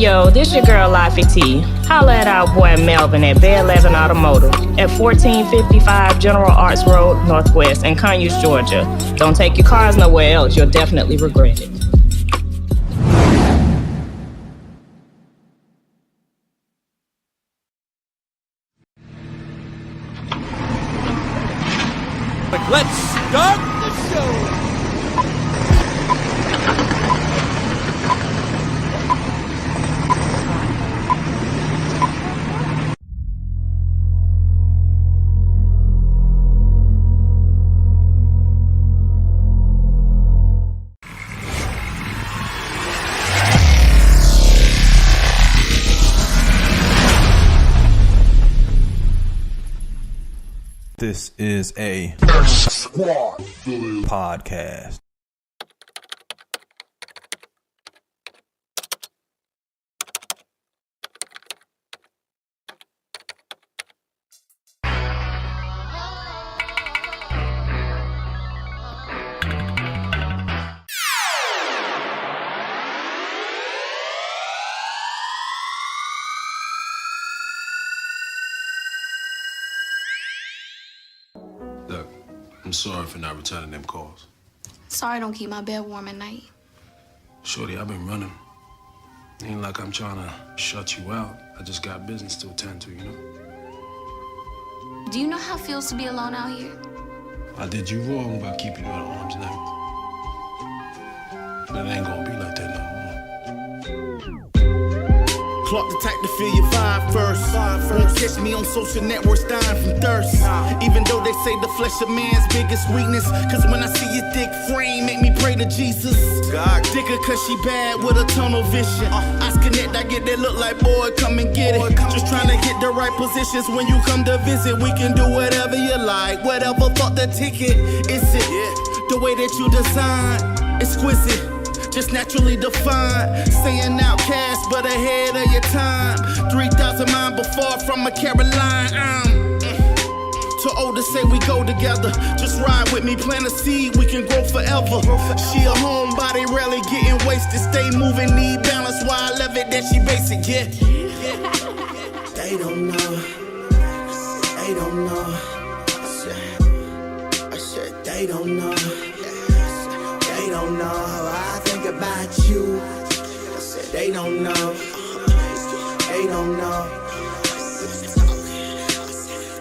Yo, this your girl Laffy T. Holla at our boy Melvin at Bay 11 Automotive at 1455 General Arts Road Northwest in Conyers, Georgia. Don't take your cars nowhere else. You'll definitely regret it. Let's start the show. This is a podcast. Look, I'm sorry for not returning them calls. Sorry I don't keep my bed warm at night. Shorty, I've been running. Ain't like I'm trying to shut you out. I just got business to attend to, you know? Do you know how it feels to be alone out here? I did you wrong by keeping you at arm's length. But it ain't gonna be like that no more. Clock the type to feel your vibe first. Won't catch me on social networks dying from thirst. Even though they say the flesh of man's biggest weakness. Cause when I see your thick frame, make me pray to Jesus. God, dicker cause she bad with a tunnel vision. Eyes connect, I get that look like boy, come and get it. Just trying to hit the right positions when you come to visit. We can do whatever you like, whatever thought the ticket is it. The way that you design, exquisite. Just naturally defined, saying outcast, but ahead of your time. 3,000 miles before from a Caroline. I'm too old to say we go together. Just ride with me, plant a seed, we can grow forever. She a homebody, rarely getting wasted. Stay moving, need balance, why I love it that she basic, yeah. They don't know, they don't know. I said they don't know. They don't know how I think about you. I said they don't know. They don't know.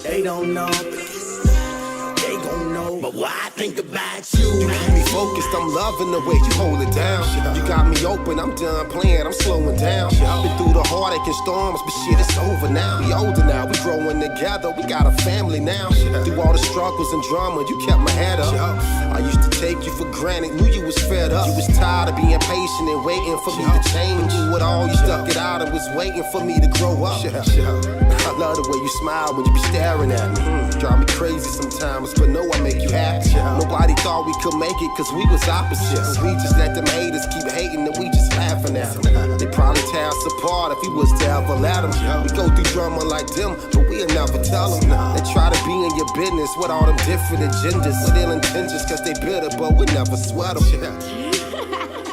They don't know. They gon' know. But what I think about you. You keep me focused, I'm loving the way you hold it down. You got me open, I'm done playing, I'm slowing down. I've been through the heartache and storms, but shit, it's over now. We older now, we growing together, we got a family now. Through all the struggles and drama, you kept my head up. I used to take you for granted, knew you was fed up. You was tired of being patient and waiting for me to change. Through it all, you stuck it out and was waiting for me to grow up. I love the way you smile when you be staring at me. Drive me crazy sometimes, but no, I make you happy. Nobody thought we could make it cause we was opposites. We just let them haters keep hating and we just laughing at them. They probably tear us apart if we was to ever let them. We go through drama like them, but we'll never tell them. They try to be in your business with all them different agendas, with ill intentions cause they bitter, but we never sweat them.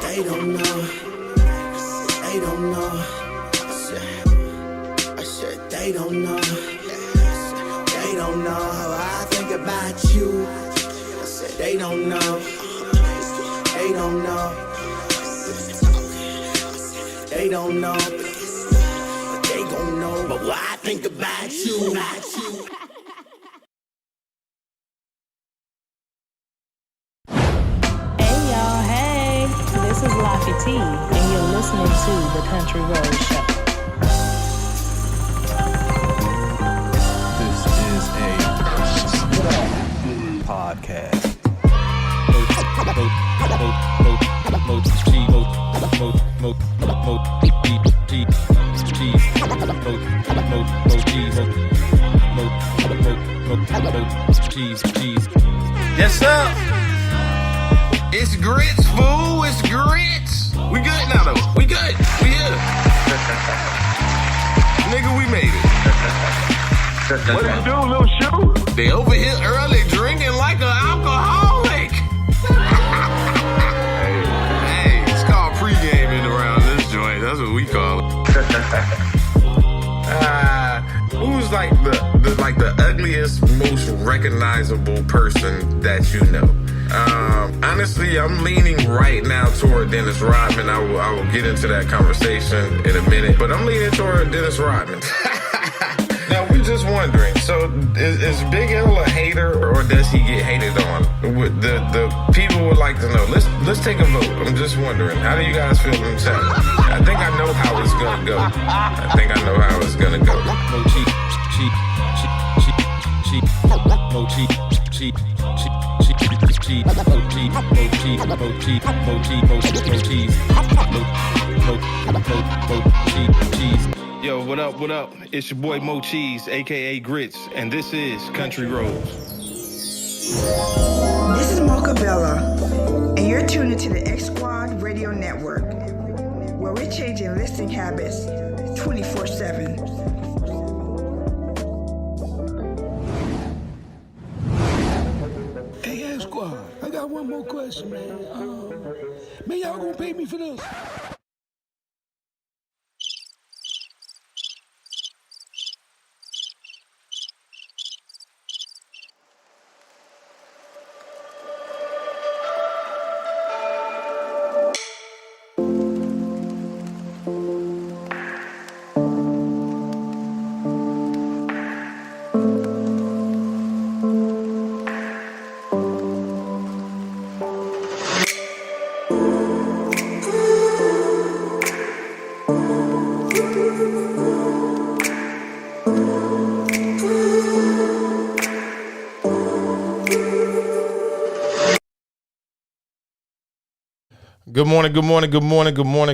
They don't know. They don't know. I said they don't know. They don't know how I think about you. I said they don't know. They don't know. They don't know. But they gon' know. But what I think about you. Hey y'all, hey. This is Laffy T, and you're listening to The Country Road Show. This is a podcast. Yes, sir. It's grits, fool. It's grits. We good now, though. We good. We here. Nigga, we made it. What did you do, little shoe? They over here early drinking like an alcoholic. Hey, it's called pre-gaming around this joint. That's what we call it. Who's like the ugliest, most recognizable person that you know? Honestly, I'm leaning right now toward Dennis Rodman. I will get into that conversation in a minute, but I'm leaning toward Dennis Rodman. Now, we're just wondering, so is Big L a hater, or does he get hated on? The people would like to know. Let's take a vote. I'm just wondering, how do you guys feel in the chat? I think I know how it's gonna go. Yo, what up? It's your boy Moe Cheeze, aka Grits, and this is Country Roads. This is Mocha Bella, and you're tuned into the X Squad Radio Network, where we're changing listening habits 24/7. Hey, X Squad, I got one more question, man. Man, y'all gonna pay me for this?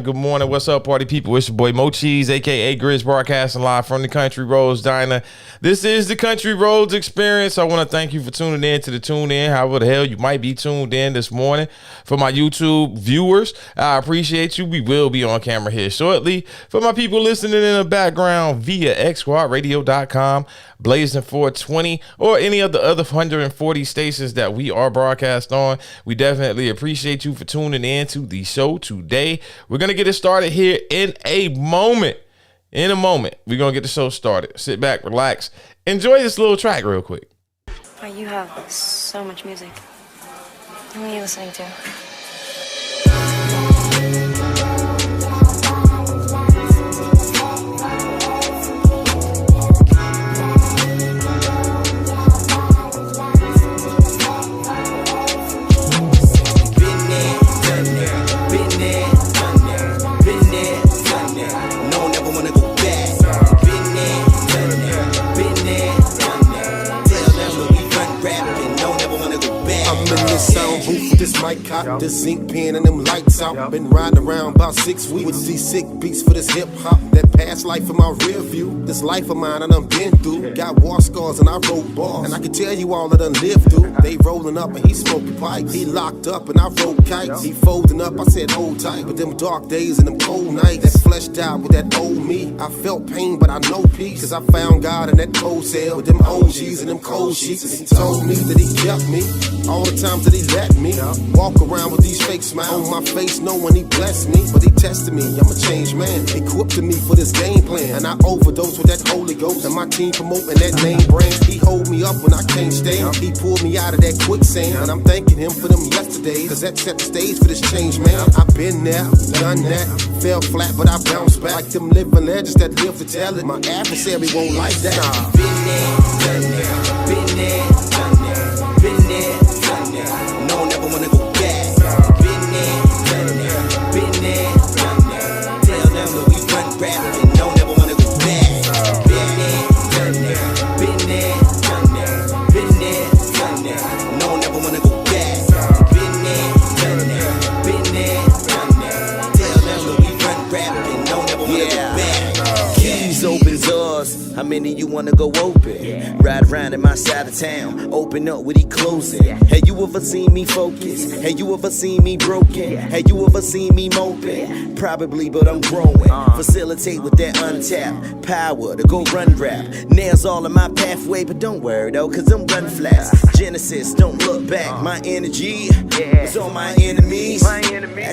Good morning. What's up, party people? It's your boy Moe Cheeze, aka Grizz, broadcasting live from the Country Roads Diner. This is the Country Roads Experience. I want to thank you for tuning in to the Tune In, however the hell you might be tuned in this morning. For my YouTube viewers, I appreciate you. We will be on camera here shortly. For my people listening in the background via xsquadradio.com, Blazing 420, or any of the other 140 stations that we are broadcast on, we definitely appreciate you for tuning in to the show today. We're going to get it started here in a moment. We're going to get the show started. Sit back, relax, enjoy this little track real quick. Wow, you have so much music. Who are you listening to? Sound booth, this mic cop, this zinc pen and them lights out. Been riding around about 6 weeks with these sick beats for this hip hop. That past life in my rear view, this life of mine I done been through. Got war scars and I wrote bars, and I can tell you all I done lived through. They rolling up and he smoking pipes. He locked up and I wrote kites. He folding up, I said hold tight. But them dark days and them cold nights, that fleshed out with that old me. I felt pain but I know peace, cause I found God in that cold cell with them OGs and them cold sheets. He told me that he kept me all the times that he let me walk around with these fake smiles on my face, knowing he blessed me. But he tested me, I'm a changed man, equipped me for this game plan. And I overdosed with that Holy Ghost, and my team promoting that name brand. He hold me up when I can't stand. He pulled me out of that quicksand, and I'm thanking him for them yesterdays, cause that set the stage for this change, man. I've been there, done that, fell flat but I bounced back. Like them living legends that live to tell it. My adversary won't like that. Been there, done that, been there, done that, been there, done that. No, never wanna go back. Been there, done that, been there, done that. Tell them that we run rap and no, never wanna go back. Been there, done that, been there, done that, been there, done that. No, never wanna go back. Been there, done that, been there, done that. Tell them that we run rap and no, never wanna go back. Keys opens doors. How many you wanna go open? Ride around in my side of town, open up with he closing. Have you ever seen me focus? Have you ever seen me broken? Have you ever seen me moping? Probably, but I'm growing. Facilitate with that untapped power to go run rap. Nails all in my pathway, but don't worry though, cause I'm run flats. Genesis, don't look back. My energy is on my enemies.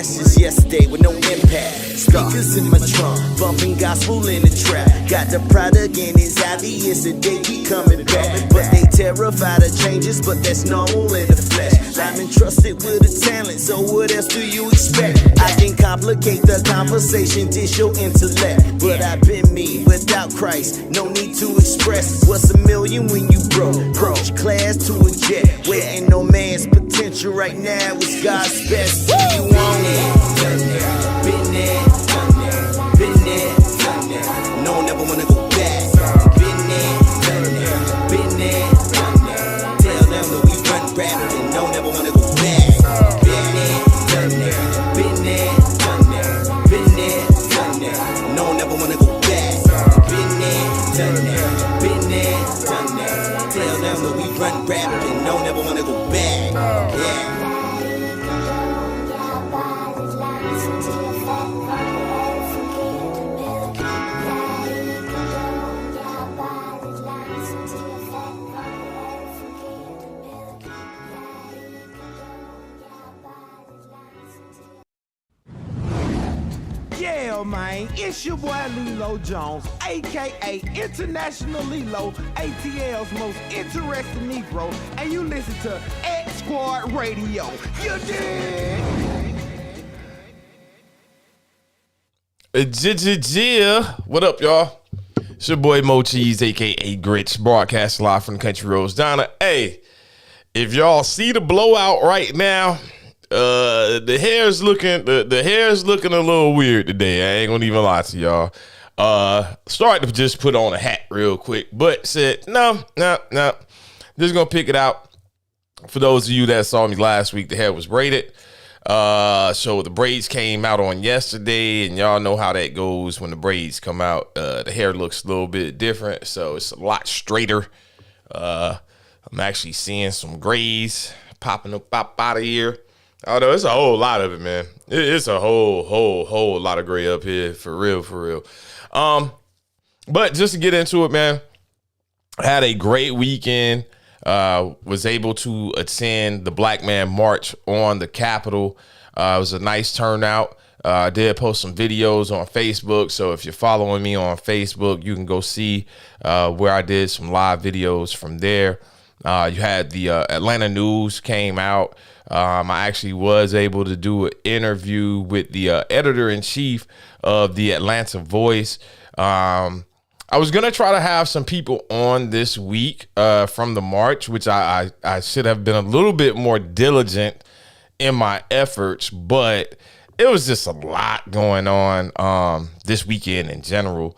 past just yesterday with no impact. Speakers in my trunk, bumping gospel in the trap. Got the product and it's obvious that they keep coming back. But they terrified of changes, but that's normal in the flesh. I'm entrusted with a talent, so what else do you expect? I can complicate the conversation, dish your intellect. But I've been me without Christ, no need to express. What's a million when you broke? Coach class to a jet, where ain't no man's potential right now is God's best. Do you want it? Been there, done that. Been there, done that. No, never wanna go back. Been there, done that. Been there, done that. Tell them that we run rapid and no, never wanna go back. Been there, done that. Been there, done that. Been there, done that. No, never wanna go back. Been there, done that. Been there, done that. Tell them that we run rapid and no, never wanna go back. Yeah. Yeah, man, it's your boy Lilo Jones, aka International Lilo, ATL's most interesting Negro, and you listen to X Squad Radio. You dig? What up, y'all? It's your boy Moe Cheeze, aka Grits, broadcasting live from the country roads. Donna, hey, if y'all see the blowout right now, the hair's looking a little weird today. I ain't gonna even lie to y'all. Started to just put on a hat real quick, but said no. Just gonna pick it out. For those of you that saw me last week, the hair was braided. So the braids came out on yesterday, and y'all know how that goes when the braids come out. The hair looks a little bit different, so it's a lot straighter. I'm actually seeing some grays popping up out of here. Although it's a whole lot of it, man. It's a whole lot of gray up here, for real. But just to get into it, man, I had a great weekend. Was able to attend the Black Man March on the Capitol. It was a nice turnout. I did post some videos on Facebook, so if you're following me on Facebook, you can go see where I did some live videos from there. You had the Atlanta News came out. I actually was able to do an interview with the editor-in-chief of the Atlanta Voice. I was going to try to have some people on this week from the march, which I should have been a little bit more diligent in my efforts, but it was just a lot going on this weekend in general.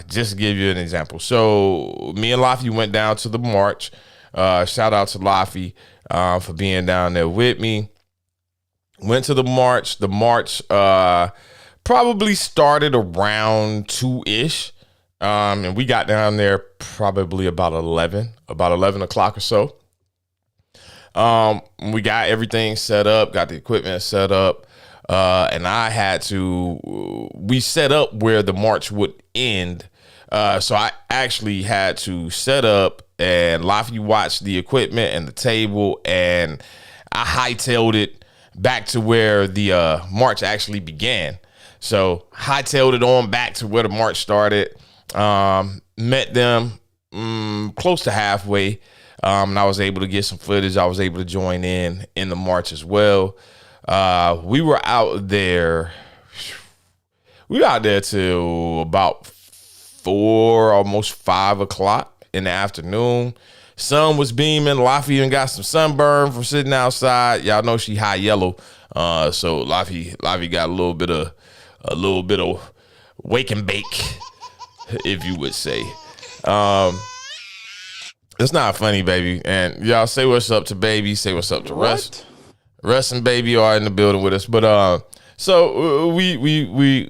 Just to give you an example. So me and Laffy went down to the march. Shout out to Laffy for being down there with me. Went to the march. The march probably started around 2-ish. And we got down there probably about 11 o'clock or so. We got everything set up, got the equipment set up. And we set up where the march would end. So I actually had to set up, and Laffy watched the equipment and the table, and I hightailed it back to where the march actually began. So hightailed it on back to where the march started. Met them close to halfway. And I was able to get some footage. I was able to join in the march as well. We were out there till about 4, almost 5 o'clock in the afternoon. Sun was beaming. Laffy even got some sunburn from sitting outside. Y'all know she high yellow. So Laffy got a little bit of wake and bake, if you would say. It's not funny, baby. And y'all say what's up to Baby. Say what's up to Russ. Russ and Baby are in the building with us. But so we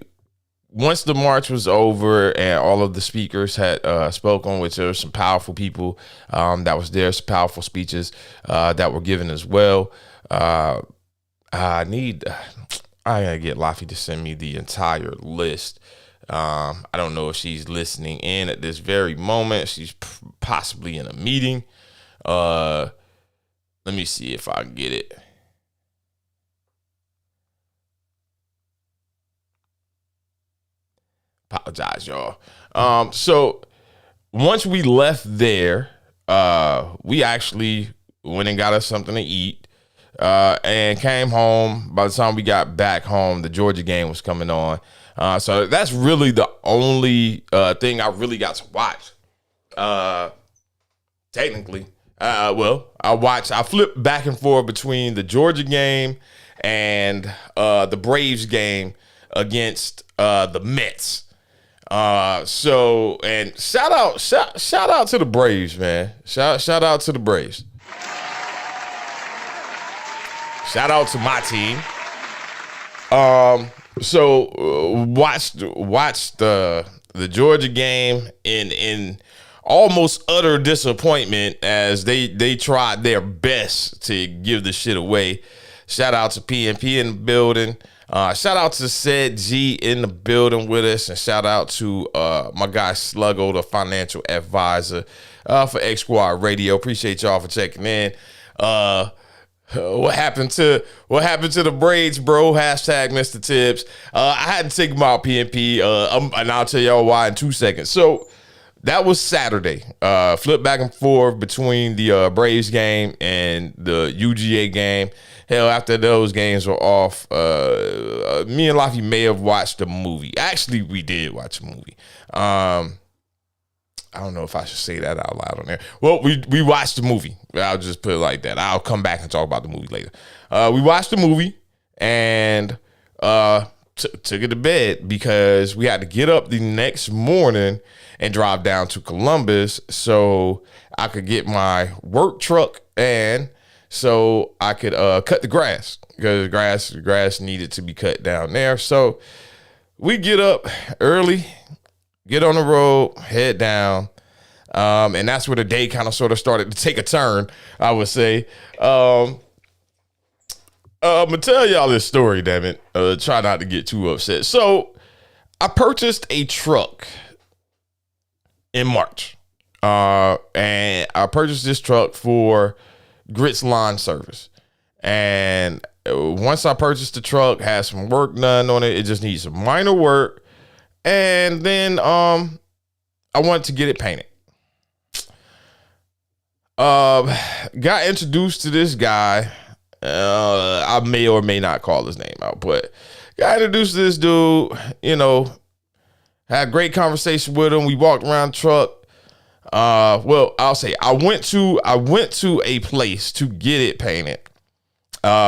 once the march was over and all of the speakers had spoken, which there were some powerful people that was there, some powerful speeches that were given as well. I gotta get Laffy to send me the entire list. I don't know if she's listening in at this very moment. She's possibly in a meeting. Let me see if I can get it. Apologize, y'all. So once we left there, we actually went and got us something to eat, and came home. By the time we got back home, the Georgia game was coming on. So that's really the only thing I really got to watch. Technically, I flipped back and forth between the Georgia game and the Braves game against the Mets. So, and shout out to the Braves, man. Shout out to the Braves. Shout out to my team. So watched the Georgia game in almost utter disappointment as they tried their best to give the shit away. Shout out to PNP in the building. Shout out to Said G in the building with us, and shout out to my guy Sluggo, the financial advisor for X Squad Radio. Appreciate y'all for checking in. What happened to the braids, bro? Hashtag Mr. Tibbs. I had to take him out PNP, and I'll tell y'all why in 2 seconds. So that was Saturday. Flip back and forth between the Braves game and the UGA game. Hell, after those games were off, me and Lafy may have watched a movie. Actually, we did watch a movie. I don't know if I should say that out loud on there. Well, we watched the movie. I'll just put it like that. I'll come back and talk about the movie later. We watched the movie and took it to bed because we had to get up the next morning and drive down to Columbus so I could get my work truck and so I could cut the grass because grass needed to be cut down there. So we get up early, get on the road, head down, and that's where the day kind of sort of started to take a turn, I would say. I'm going to tell y'all this story, damn it. Try not to get too upset. So I purchased a truck in March, and I purchased this truck for Grits Lawn Service. And once I purchased the truck, had some work done on it. It just needs some minor work. And then I wanted to get it painted. Got introduced to this guy. I may or may not call his name out, but got introduced to this dude, had a great conversation with him. We walked around the truck. I'll say I went to a place to get it painted,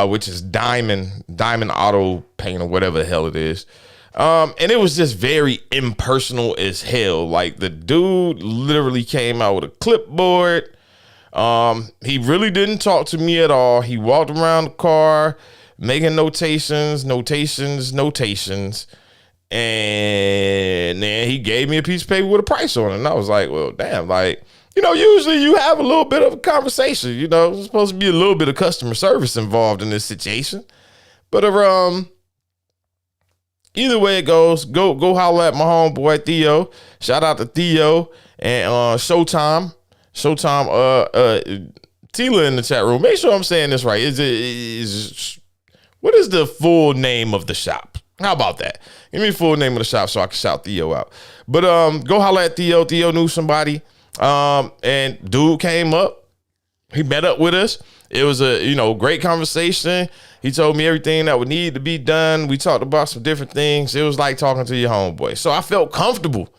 which is Diamond Auto Paint or whatever the hell it is. And it was just very impersonal as hell. Like the dude literally came out with a clipboard. He really didn't talk to me at all. He walked around the car making notations. And then he gave me a piece of paper with a price on it. And I was like, well, damn, usually you have a little bit of a conversation, there's supposed to be a little bit of customer service involved in this situation. But either way it goes, go holler at my homeboy Theo. Shout out to Theo and Showtime, Tila in the chat room. Make sure I'm saying this right. What is the full name of the shop? How about that? Give me the full name of the shop so I can shout Theo out. But go holler at Theo. Theo knew somebody. And dude came up. He met up with us. It was a great conversation. He told me everything that would need to be done. We talked about some different things. It was like talking to your homeboy. So I felt comfortable.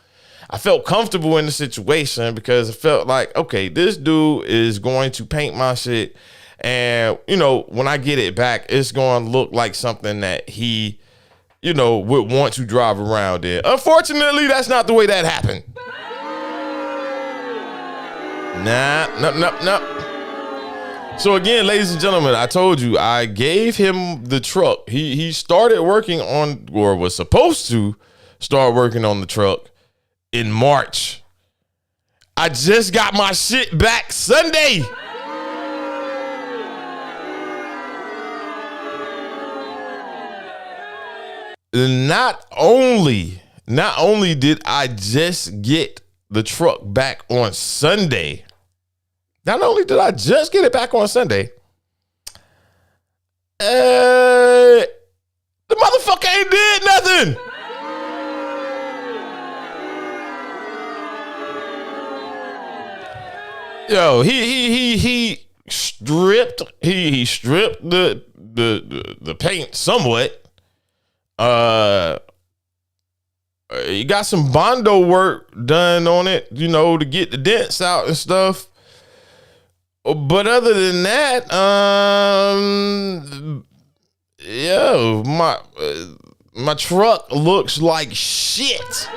In the situation because it felt like, okay, this dude is going to paint my shit. And, when I get it back, it's going to look like something that he, would want to drive around in. Unfortunately, that's not the way that happened. Nah. So again, ladies and gentlemen, I told you, I gave him the truck. He started working on, or was supposed to start working on the truck in March. I just got my shit back Sunday. Not only did I just get the truck back on Sunday, not only did I just get it back on Sunday, the motherfucker ain't did nothing. Yo, he stripped the paint somewhat. He got some Bondo work done on it, you know, to get the dents out and stuff. But other than that, my truck looks like shit.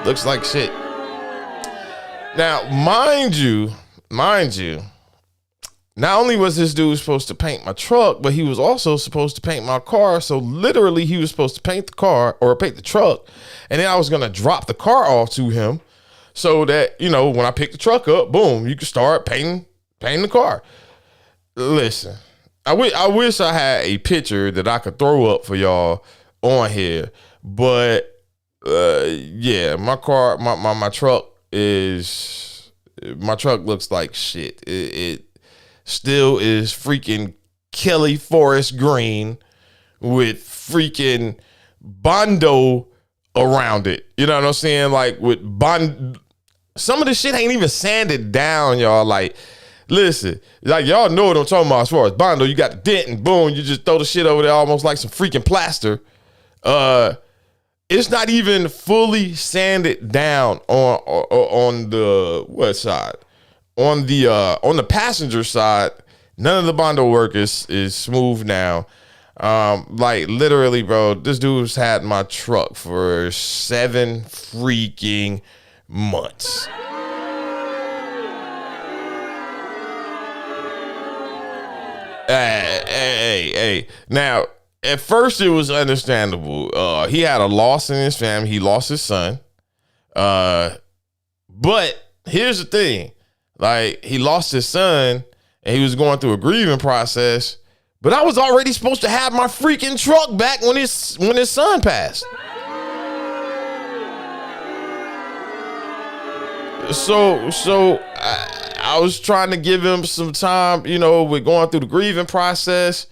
Looks like shit. Now, mind you, not only was this dude supposed to paint my truck, but he was also supposed to paint my car. So literally he was supposed to paint the car or paint the truck. And then I was going to drop the car off to him so that, you know, when I pick the truck up, boom, you can start painting the car. Listen, I wish I had a picture that I could throw up for y'all on here. But yeah, my car, my truck looks like shit. It still is freaking Kelly Forest Green with freaking Bondo around it. You know what I'm saying? Like with some of the shit ain't even sanded down, y'all. Like, listen, like y'all know what I'm talking about as far as Bondo. You got the dent and boom, you just throw the shit over there almost like some freaking plaster. It's not even fully sanded down on the what side? On the passenger side, none of the Bondo work is smooth now. Like literally, bro, this dude's had my truck for 7 freaking months. Hey. Now, at first it was understandable. He had a loss in his family. He lost his son. But here's the thing. Like, he lost his son and he was going through a grieving process, but I was already supposed to have my freaking truck back when his son passed. So I was trying to give him some time, you know, with going through the grieving process,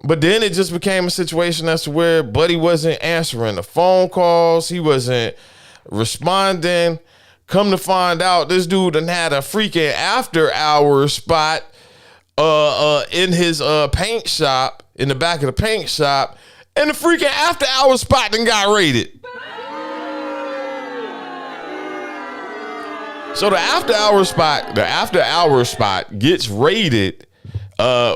but then it just became a situation as to where Buddy wasn't answering the phone calls. He wasn't responding. Come to find out, this dude done had a freaking after-hours spot in his paint shop, in the back of the paint shop, and the freaking after-hours spot done got raided. So the after-hours spot gets raided,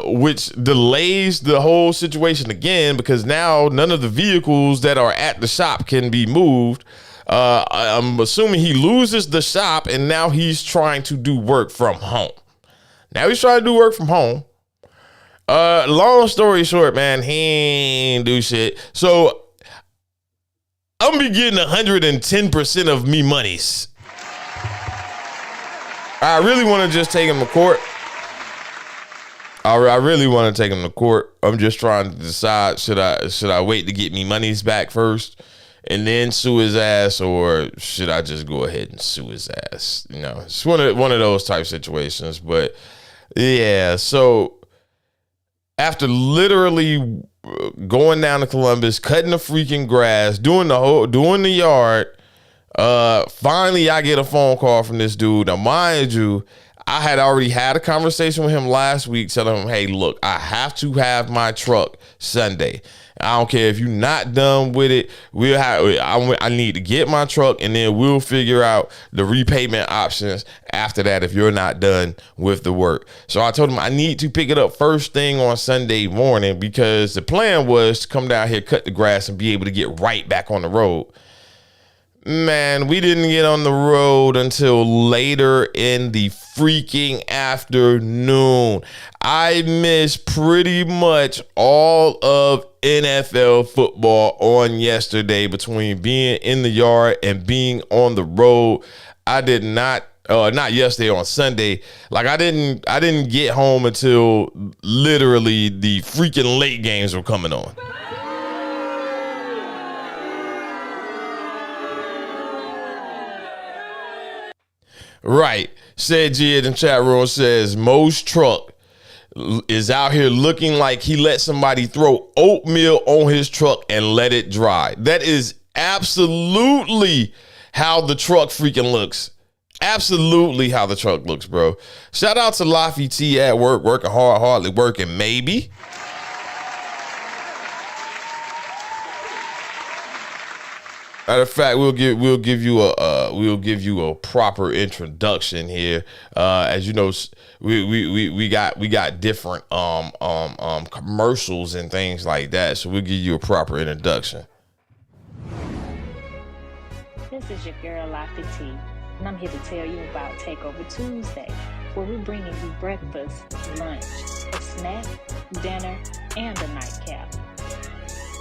which delays the whole situation again because now none of the vehicles that are at the shop can be moved. I'm assuming he loses the shop and now he's trying to do work from home. Long story short, man, he ain't do shit. So I'm be getting 110% of me monies. I really want to just take him to court. I really want to take him to court. I'm just trying to decide, should I wait to get me monies back first and then sue his ass, or should I just go ahead and sue his ass? You know, it's one of those type situations. But yeah, so after literally going down to Columbus, cutting the freaking grass, doing the yard, finally I get a phone call from this dude. Now, mind you, I had already had a conversation with him last week telling him, hey, look, I have to have my truck Sunday. I don't care if you're not done with it. I need to get my truck, and then we'll figure out the repayment options after that if you're not done with the work. So I told him I need to pick it up first thing on Sunday morning because the plan was to come down here, cut the grass, and be able to get right back on the road. Man, we didn't get on the road until later in the freaking afternoon. I missed pretty much all of NFL football on yesterday between being in the yard and being on the road. I did not yesterday, on Sunday. Like I didn't get home until literally the freaking late games were coming on. Right. Said G in the chat room says Moe's truck is out here looking like he let somebody throw oatmeal on his truck and let it dry. That is absolutely how the truck freaking looks. Absolutely how the truck looks, bro. Shout out to Laffy T at work, working hard, hardly working, maybe. Matter of fact, we'll give you a proper introduction here. As you know, we got different commercials and things like that. So we'll give you a proper introduction. This is your girl Laffy T, and I'm here to tell you about Takeover Tuesday, where we're bringing you breakfast, lunch, a snack, dinner, and a nightcap.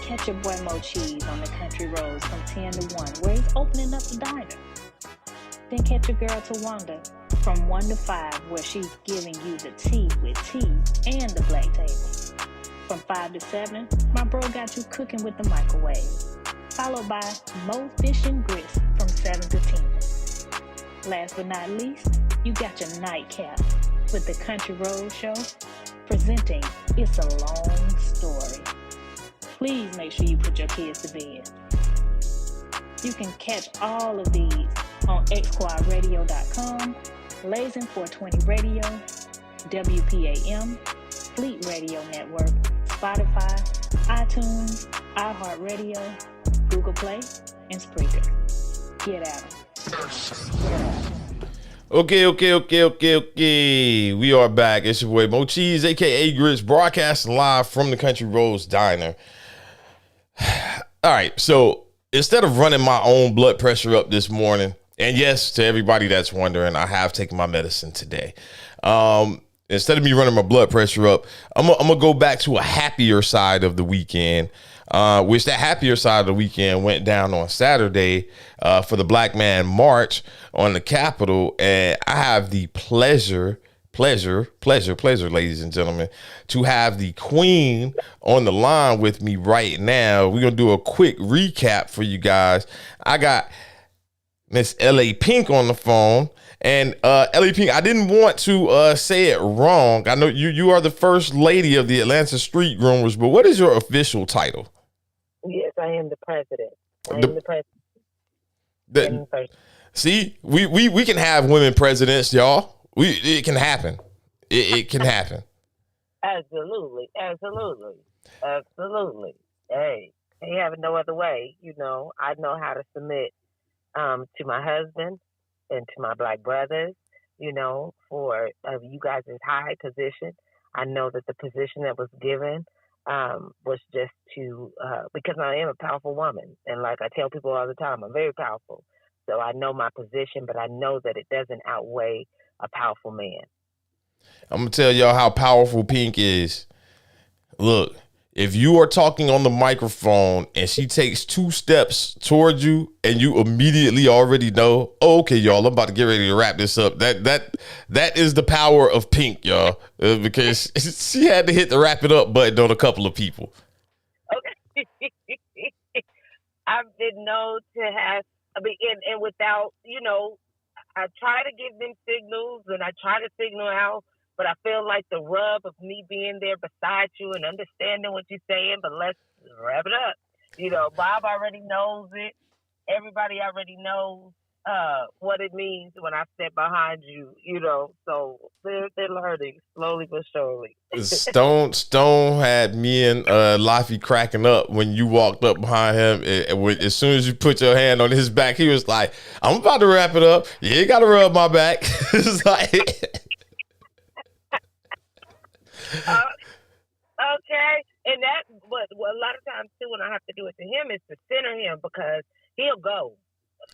Catch your boy Moe Cheeze on the country roads from 10 to 1, where he's opening up a diner. Then catch your girl Tawanda from 1 to 5, where she's giving you the tea with tea and the black table. From 5 to 7, my bro got you cooking with the microwave. Followed by Mo Fish and Grits from 7 to 10. Last but not least, you got your nightcap with the Country Road Show presenting It's a Long Story. Please make sure you put your kids to bed. You can catch all of these on xquadradio.com, Blazing 420 Radio, WPAM, Fleet Radio Network, Spotify, iTunes, iHeartRadio, Google Play, and Spreaker. Get at 'em. Okay. We are back. It's your boy Moe Cheeze, aka Grits, broadcasting live from the Country Roads Diner. All right, so instead of running my own blood pressure up this morning, and yes, to everybody that's wondering, I have taken my medicine today. Instead of me running my blood pressure up, I'm gonna go back to a happier side of the weekend, which that happier side of the weekend went down on Saturday for the Black Man March on the Capitol, and I have the pleasure, ladies and gentlemen, to have the Queen on the line with me right now. We're gonna do a quick recap for you guys. I got Miss L.A. Pink on the phone. And L.A. Pink, I didn't want to say it wrong. I know you are the first lady of the Atlanta Street Groomers, but what is your official title? Yes, I am the president. I am the president. See, we can have women presidents, y'all. It can happen. It can happen. Absolutely. Hey, they have no other way. You know, I know how to submit to my husband and to my black brothers, you know, for you guys' high position. I know that the position that was given was just to, because I am a powerful woman. And like I tell people all the time, I'm very powerful. So I know my position, but I know that it doesn't outweigh a powerful man. I'm going to tell y'all how powerful Pink is. Look, if you are talking on the microphone and she takes 2 steps towards you and you immediately already know, oh, okay, y'all, I'm about to get ready to wrap this up. That is the power of Pink, y'all, because she had to hit the wrap it up button on a couple of people. Okay. I've been known to have, and without, you know, I try to give them signals and I try to signal out. But I feel like the rub of me being there beside you and understanding what you're saying, but let's wrap it up. You know, Bob already knows it. Everybody already knows what it means when I step behind you, you know. So they're learning slowly but surely. Stone had me and Laffy cracking up when you walked up behind him. As soon as you put your hand on his back, he was like, I'm about to wrap it up. You ain't got to rub my back. It's like... Okay, and that, but a lot of times too, when I have to do it to him, is to center him because he'll go.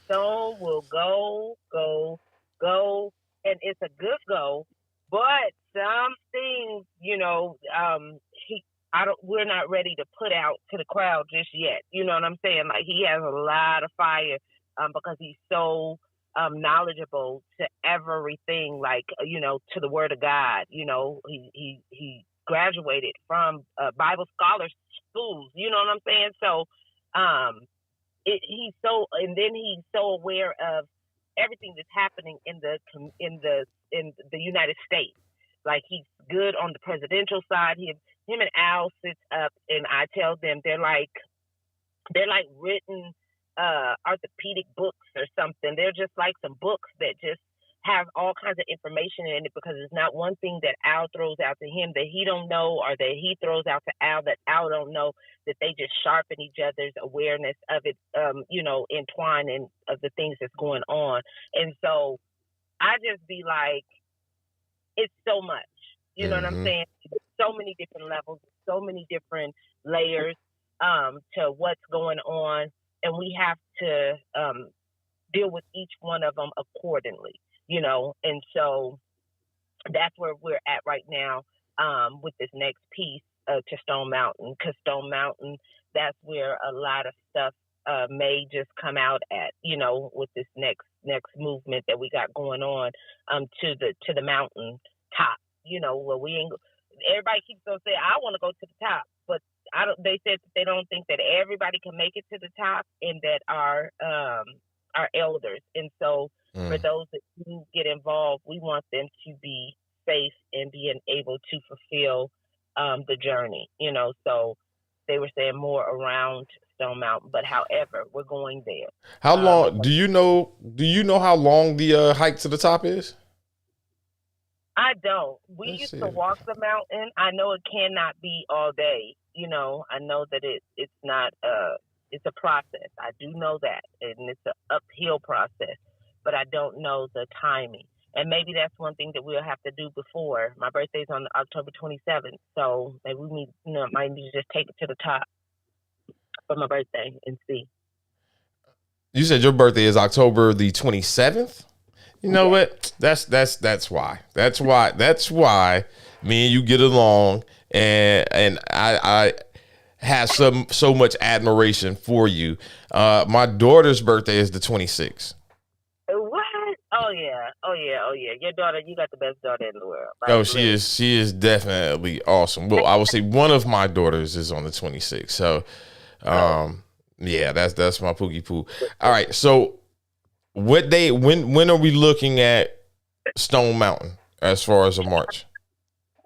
Stone will go, and it's a good go. But some things, you know, we're not ready to put out to the crowd just yet. You know what I'm saying? Like he has a lot of fire because he's so knowledgeable to everything, like, you know, to the word of God. You know, he graduated from Bible scholars schools, you know what I'm saying? So he's so aware of everything that's happening in the United States. Like he's good on the presidential side. Him and Al sits up and I tell them they're like written orthopedic books or something. They're just like some books that just have all kinds of information in it, because it's not one thing that Al throws out to him that he don't know, or that he throws out to Al that Al don't know, that they just sharpen each other's awareness of it, entwine in of the things that's going on. And so I just be like, it's so much, you know what I'm saying? So many different levels, so many different layers to what's going on, and we have to deal with each one of them accordingly, and so that's where we're at right now with this next piece to Stone Mountain, because Stone Mountain, that's where a lot of stuff may just come out at, with this next movement that we got going on to the mountain top, where we ain't. Everybody keeps on saying, I want to go to the top, but they said that they don't think that everybody can make it to the top, and that our elders. And so for those that do get involved, we want them to be safe and being able to fulfill the journey, so they were saying more around Stone Mountain, but however, we're going there. How long do you know how long the hike to the top is? I don't. We used to walk the mountain. I know it cannot be all day. I know that it's not it's a process. I do know that, and it's an uphill process, but I don't know the timing. And maybe that's one thing that we'll have to do before. My birthday's on October 27th, so maybe we might need to just take it to the top for my birthday and see. You said your birthday is October the 27th? You know what? That's why. That's why me and you get along, and I have so much admiration for you. My daughter's birthday is the 26th. What? Oh yeah. Your daughter, you got the best daughter in the world. Oh, she is definitely awesome. Well, I would say one of my daughters is on the 26th. So, yeah, that's my Pookie Poo. All right, so what day? When are we looking at Stone Mountain as far as a march?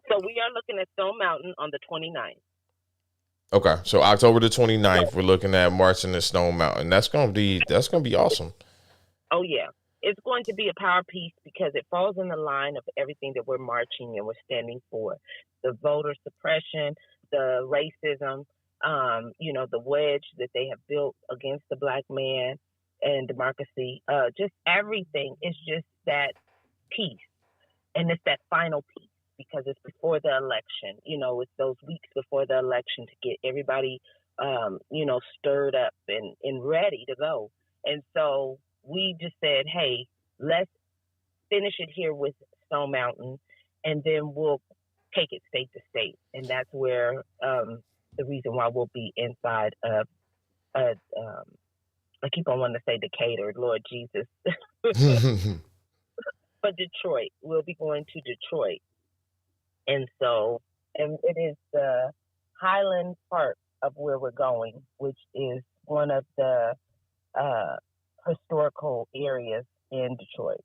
So we are looking at Stone Mountain on the 29th. Okay, so October the 29th, we're looking at marching to Stone Mountain. That's gonna be awesome. Oh yeah, it's going to be a power piece because it falls in the line of everything that we're marching and we're standing for: the voter suppression, the racism, the wedge that they have built against the black man and democracy. Just everything is just that piece, and it's that final piece. Because it's before the election, it's those weeks before the election to get everybody, stirred up and ready to go. And so we just said, hey, let's finish it here with Stone Mountain, and then we'll take it state to state. And that's where the reason why we'll be inside of, I keep on wanting to say Decatur, Lord Jesus. But Detroit, we'll be going to Detroit. And so, and it is the Highland part of where we're going, which is one of the historical areas in Detroit.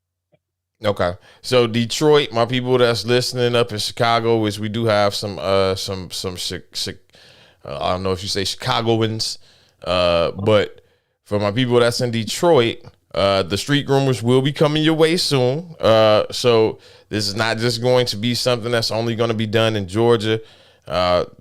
Okay, so Detroit, my people that's listening up in Chicago, which we do have some I don't know if you say Chicagoans, but for my people that's in Detroit, the street groomers will be coming your way soon. So this is not just going to be something that's only going to be done in Georgia. The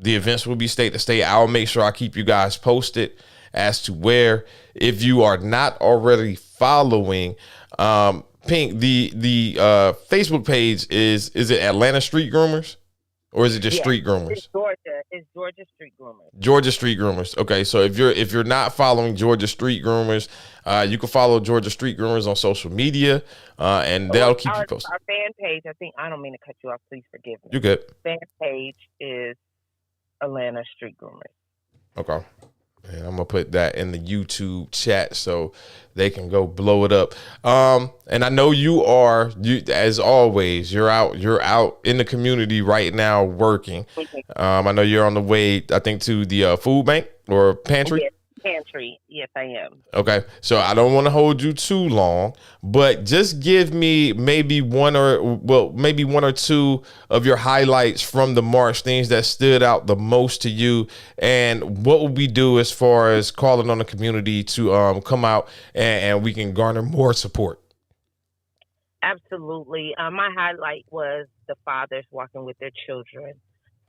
events will be state to state. I'll make sure I keep you guys posted as to where. If you are not already following, Pink, the Facebook page is it Atlanta Street Groomers? Or is it just Street Groomers? It's Georgia Street Groomers. Georgia Street Groomers. Okay, so if you're not following Georgia Street Groomers, you can follow Georgia Street Groomers on social media, and they'll keep you posted. Our fan page, I don't mean to cut you off. Please forgive me. You good? Fan page is Atlanta Street Groomers. Okay. And I'm gonna put that in the YouTube chat so they can go blow it up. And I know you as always, you're out in the community right now working. I know you're on the way, I think, to the food bank or pantry. Yes, country. Yes, I am. Okay, so I don't want to hold you too long, but just give me maybe one or two of your highlights from the march, things that stood out the most to you, and what would we do as far as calling on the community to come out and we can garner more support. Absolutely. My highlight was the fathers walking with their children.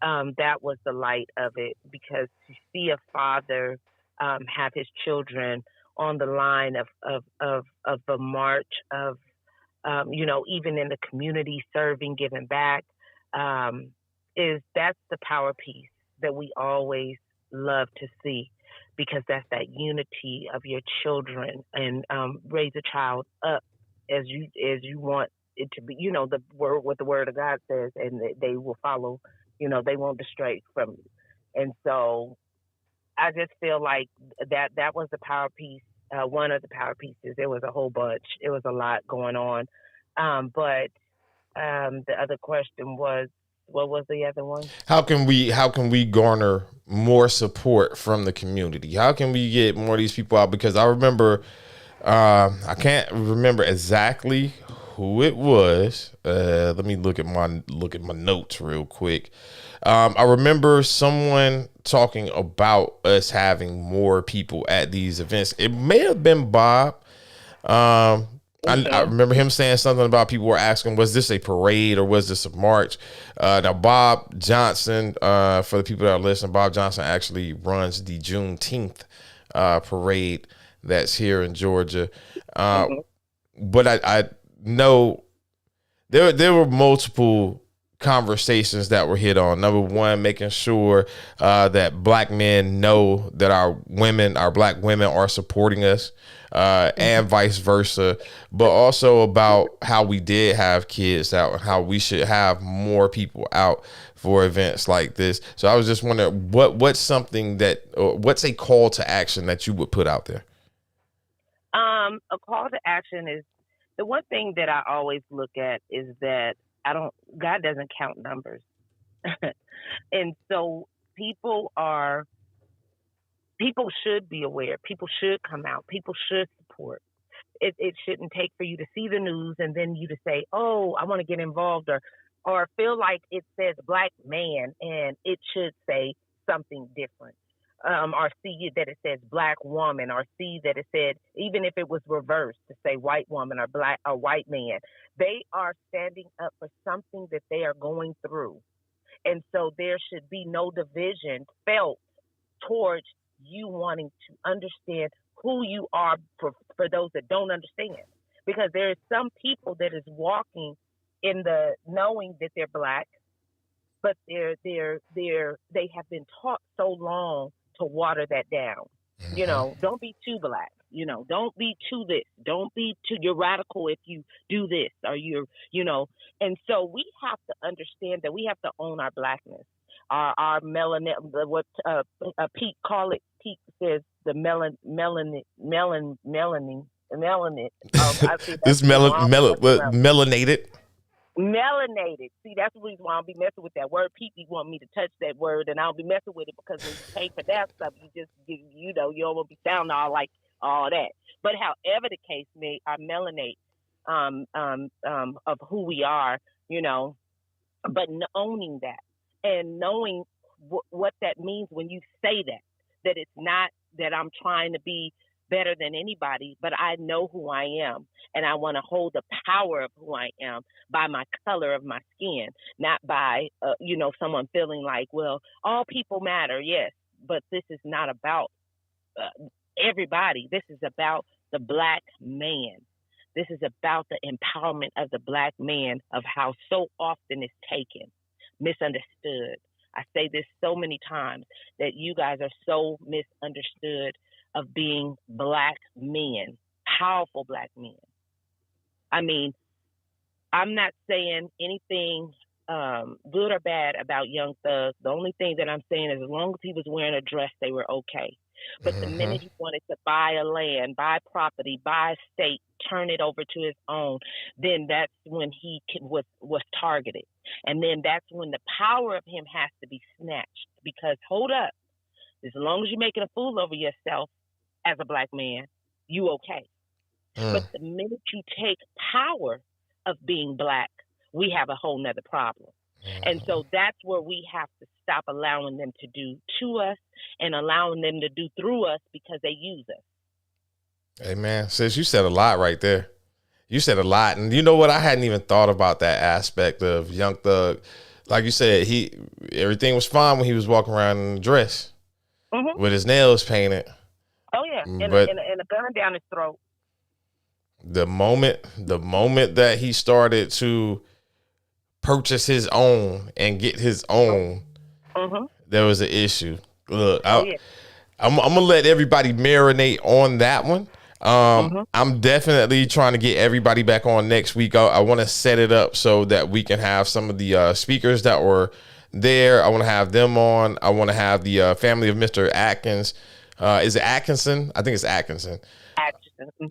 That was the light of it, because to see a father have his children on the line of the march of, even in the community, serving, giving back, that's the power piece that we always love to see, because that's that unity of your children, and raise a child up as you want it to be, the word, what the word of God says, and they will follow, they won't stray from you. And so I just feel like that was the power piece, one of the power pieces. There was a whole bunch. It was a lot going on. But the other question was, what was the other one? How can we garner more support from the community? How can we get more of these people out? Because I remember, I can't remember exactly who it was. Let me look at my notes real quick. I remember someone talking about us having more people at these events. It may have been Bob. I remember him saying something about people were asking, was this a parade or was this a march? Now, Bob Johnson, for the people that are listening, Bob Johnson actually runs the Juneteenth parade that's here in Georgia. But I know there were multiple conversations that were hit on. Number one, making sure that black men know that our black women are supporting us, and vice versa, but also about how we did have kids out and how we should have more people out for events like this. So I was just wondering, what's something what's a call to action that you would put out there? A call to action is, the one thing that I always look at is that God doesn't count numbers. And so people should be aware. People should come out. People should support. It shouldn't take for you to see the news and then you to say, oh, I want to get involved, or feel like it says black man and it should say something different. Or see that it says black woman, or see that it said, even if it was reversed, to say white woman or black or white man. They are standing up for something that they are going through. And so there should be no division felt towards you wanting to understand who you are, for those that don't understand. Because there is some people that is walking in the knowing that they're black, but they have been taught so long to water that down. Don't be too black. Don't be too this. Don't be too, you're radical if you do this, or and so we have to understand that we have to own our blackness, our melanin, what Pete says, the melanin. This melanated. Melanated. See, that's the reason why I'll be messing with that word. People want me to touch that word, and I'll be messing with it, because when you pay for that stuff, you don't want to be sounding all like all that. But however the case may, our melanate of who we are, but owning that and knowing what that means when you say that it's not that I'm trying to be better than anybody, but I know who I am, and I want to hold the power of who I am by my color of my skin, not by someone feeling like, well, all people matter. Yes, but this is not about everybody. This is about the black man. This is about the empowerment of the black man, of how so often it's taken, misunderstood. I say this so many times, that you guys are so misunderstood of being black men, powerful black men. I mean, I'm not saying anything good or bad about Young Thug. The only thing that I'm saying is, as long as he was wearing a dress, they were okay. But the minute he wanted to buy a land, buy property, buy a state, turn it over to his own, then that's when he was targeted. And then that's when the power of him has to be snatched. Because hold up, as long as you're making a fool over yourself, as a black man, you okay. But the minute you take power of being black, we have a whole nother problem. And so that's where we have to stop allowing them to do to us and allowing them to do through us because they use us. Hey, man, sis, you said a lot right there. You said a lot. And you know what? I hadn't even thought about that aspect of Young Thug. Like you said, everything was fine when he was walking around in a dress with his nails painted. Oh, yeah. And a gun down his throat. The moment that he started to purchase his own and get his own, there was an issue. Look, I'm gonna let everybody marinate on that one. I'm definitely trying to get everybody back on next week. I want to set it up so that we can have some of the speakers that were there. I want to have them on. I want to have the family of Mr. Atkins. Is it Atkinson? I think it's Atkinson.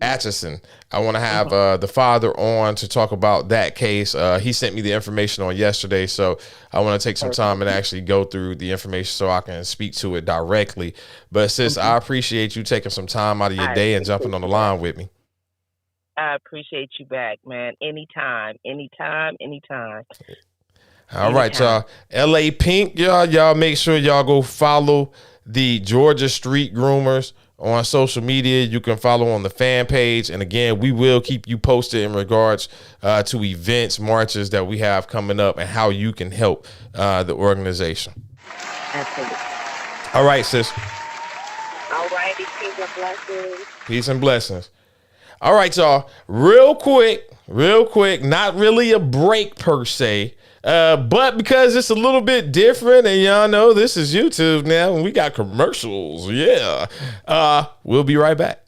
Atchison. I want to have the father on to talk about that case. He sent me the information on yesterday, so I want to take some time and actually go through the information so I can speak to it directly. But sis, I appreciate you taking some time out of your day and jumping on the line with me. I appreciate you back, man. Anytime. All right, y'all. LA Pink, y'all make sure y'all go follow the Georgia Street Groomers on social media. You can follow on the fan page. And again, we will keep you posted in regards to events, marches that we have coming up and how you can help the organization. Absolutely. All right, sis. All righty. Peace and blessings. Peace and blessings. All right, y'all. Real quick, not really a break per se. But because it's a little bit different and y'all know this is YouTube now and we got commercials. Yeah. We'll be right back.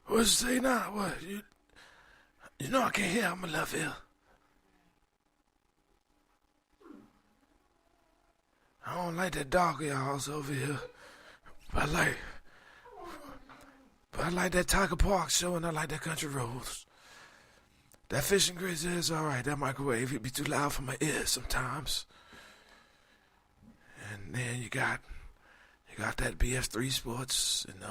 What you say now? What? You know I can't hear. I'm a left ear. I don't like that dog of y'all's over here. But I like that Tiger Park show and I like that Country Roads. That Fish and Grits is all right. That microwave, it be too loud for my ears sometimes. And then you got that BS3 Sports and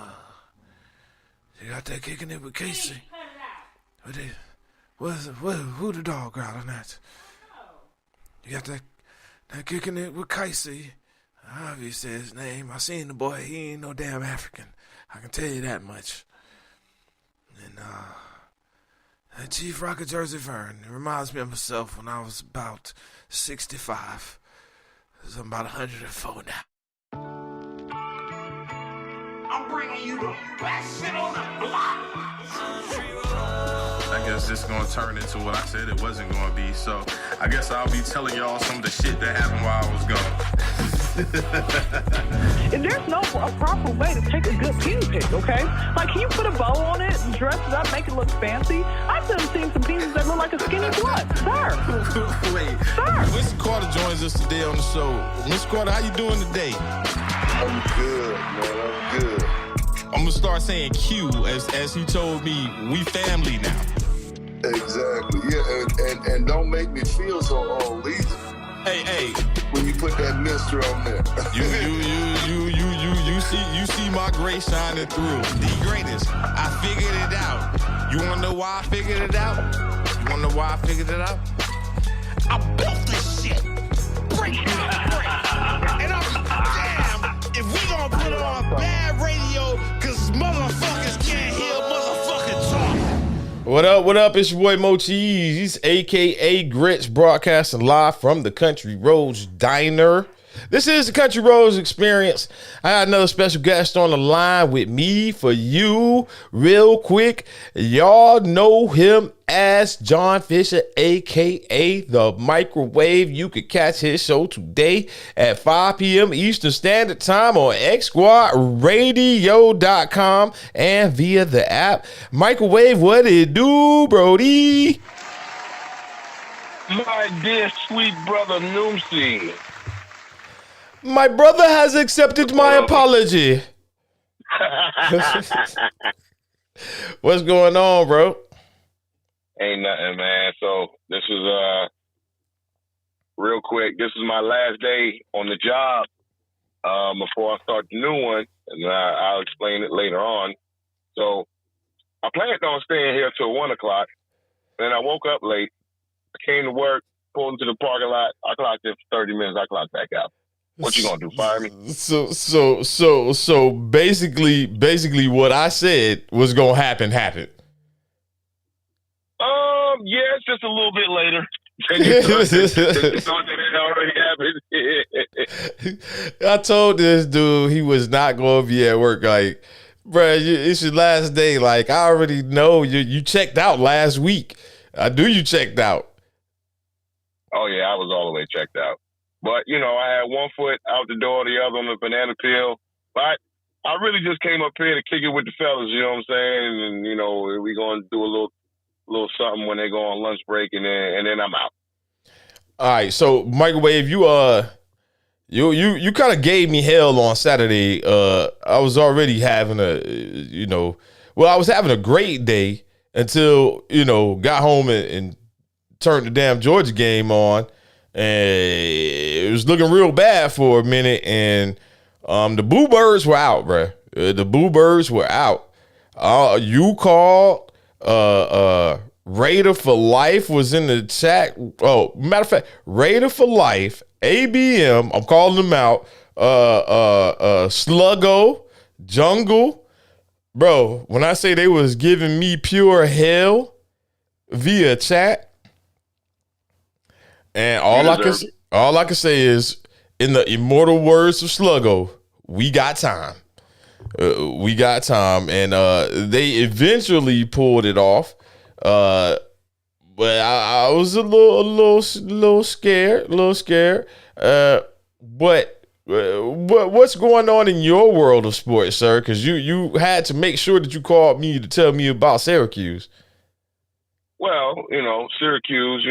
you got that Kicking It with Casey. Who the dog growling at? You got that Kicking It with Casey. However you say his name. I seen the boy. He ain't no damn African. I can tell you that much. And that Chief Rocker Jersey Vern. It reminds me of myself when I was about 65. I'm about 104 now. I'm bringing you the best shit on the block. I guess this is going to turn into what I said it wasn't going to be. So I guess I'll be telling y'all some of the shit that happened while I was gone. And there's no a proper way to take a good penis pic, okay? Like, can you put a bow on it and dress it up, make it look fancy? I've seen some penises that look like a skinny slut. Sir. Wait. Sir. Mr. Carter joins us today on the show. Mr. Carter, how you doing today? I'm good, man. I'm good. I'm going to start saying Q, as he told me, we family now. Exactly. Yeah, and don't make me feel so old either. Hey. When you put that mister on there. You see my grace shining through. The greatest. I figured it out. You wanna know why I figured it out? I built this shit. Break by break. And I'm damn if we gonna put on bad radio, cause motherfuckers can't hear motherfucking talk. What up? It's your boy Moe Cheeze, aka Grits, broadcasting live from the Country Roads Diner. This is the Country Roads Experience. I got another special guest on the line with me for you real quick. Y'all know him as John Fisher, a.k.a. The Microwave. You could catch his show today at 5 p.m. Eastern Standard Time on xsquadradio.com and via the app. Microwave, what it do, Brody? My dear sweet brother Noomsy. My brother has accepted my apology. What's going on, bro? Ain't nothing, man. So this is real quick. This is my last day on the job before I start the new one, and I'll explain it later on. So I planned on staying here till 1 o'clock. Then I woke up late. I came to work, pulled into the parking lot. I clocked in for 30 minutes. I clocked back out. What you gonna do? Fire me? So basically, what I said was gonna happen. Yeah, it's just a little bit later. You thought that it already happened. I told this dude he was not gonna be at work. Like, bruh, it's your last day. Like, I already know you checked out last week. I knew you checked out. Oh yeah, I was all the way checked out. But, you know, I had one foot out the door, the other on the banana peel. But I really just came up here to kick it with the fellas, you know what I'm saying? And, you know, we're going to do a little something when they go on lunch break, and then I'm out. All right, so Microwave, you kind of gave me hell on Saturday. I was already having I was having a great day until, got home and turned the damn Georgia game on. And it was looking real bad for a minute, and the Boo Birds were out, bruh. The Boo Birds were out. You called. Raider for Life was in the chat. Oh, matter of fact, Raider for Life, ABM, I'm calling them out. Sluggo, Jungle. Bro, when I say they was giving me pure hell via chat, and all I can say is, in the immortal words of Sluggo, we got time. We got time, and they eventually pulled it off. But I was a little scared. But what's going on in your world of sports, sir? Because you had to make sure that you called me to tell me about Syracuse. Well, Syracuse,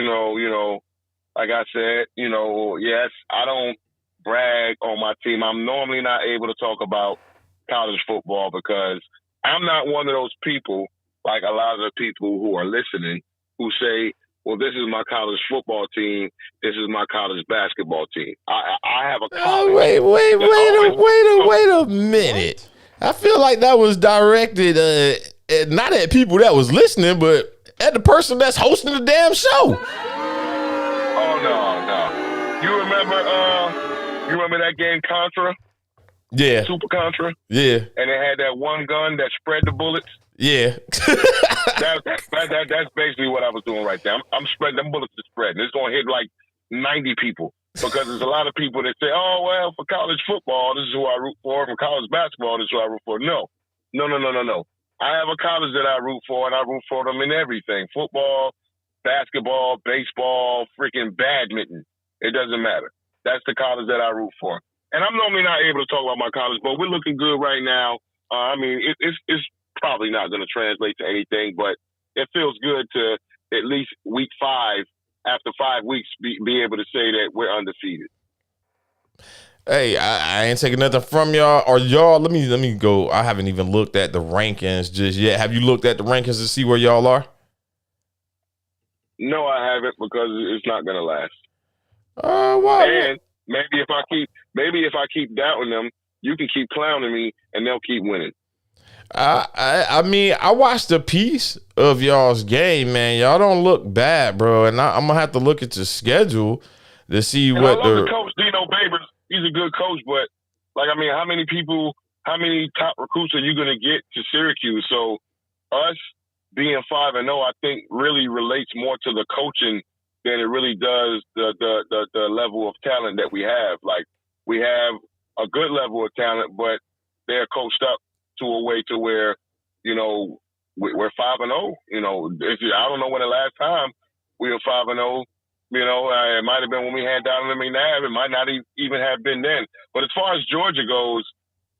like I said, yes, I don't brag on my team. I'm normally not able to talk about college football because I'm not one of those people, like a lot of the people who are listening, who say, well, this is my college football team. This is my college basketball team. I have a college. Wait a minute. I feel like that was directed not at people that was listening, but at the person that's hosting the damn show. Oh, no. You remember that game Contra? Yeah. Super Contra? Yeah. And it had that one gun that spread the bullets? Yeah. That's basically what I was doing right there. I'm spreading, them bullets are spreading. It's going to hit like 90 people because there's a lot of people that say, oh, well, for college football, this is who I root for. For college basketball, this is who I root for. No. I have a college that I root for, and I root for them in everything. Football, basketball, baseball, freaking badminton. It doesn't matter. That's the college that I root for. And I'm normally not able to talk about my college, but we're looking good right now. It's probably not going to translate to anything, but it feels good to at least week 5, after 5 weeks, be able to say that we're undefeated. Hey, I ain't taking nothing from y'all. Or y'all, let me go. I haven't even looked at the rankings just yet. Have you looked at the rankings to see where y'all are? No, I haven't, because it's not going to last. Why? And maybe if I keep doubting them, you can keep clowning me, and they'll keep winning. I mean, I watched a piece of y'all's game, man. Y'all don't look bad, bro. And I'm gonna have to look at the schedule to see and what I love the coach, Dino Babers. He's a good coach, but how many top recruits are you gonna get to Syracuse? So us being 5-0, I think really relates more to the coaching than it really does the level of talent that we have. Like, we have a good level of talent, but they're coached up to a way to where, you know, we're 5-0. You know, I don't know when the last time we were 5-0. You know, it might have been when we had Donovan McNabb. It might not even have been then. But as far as Georgia goes,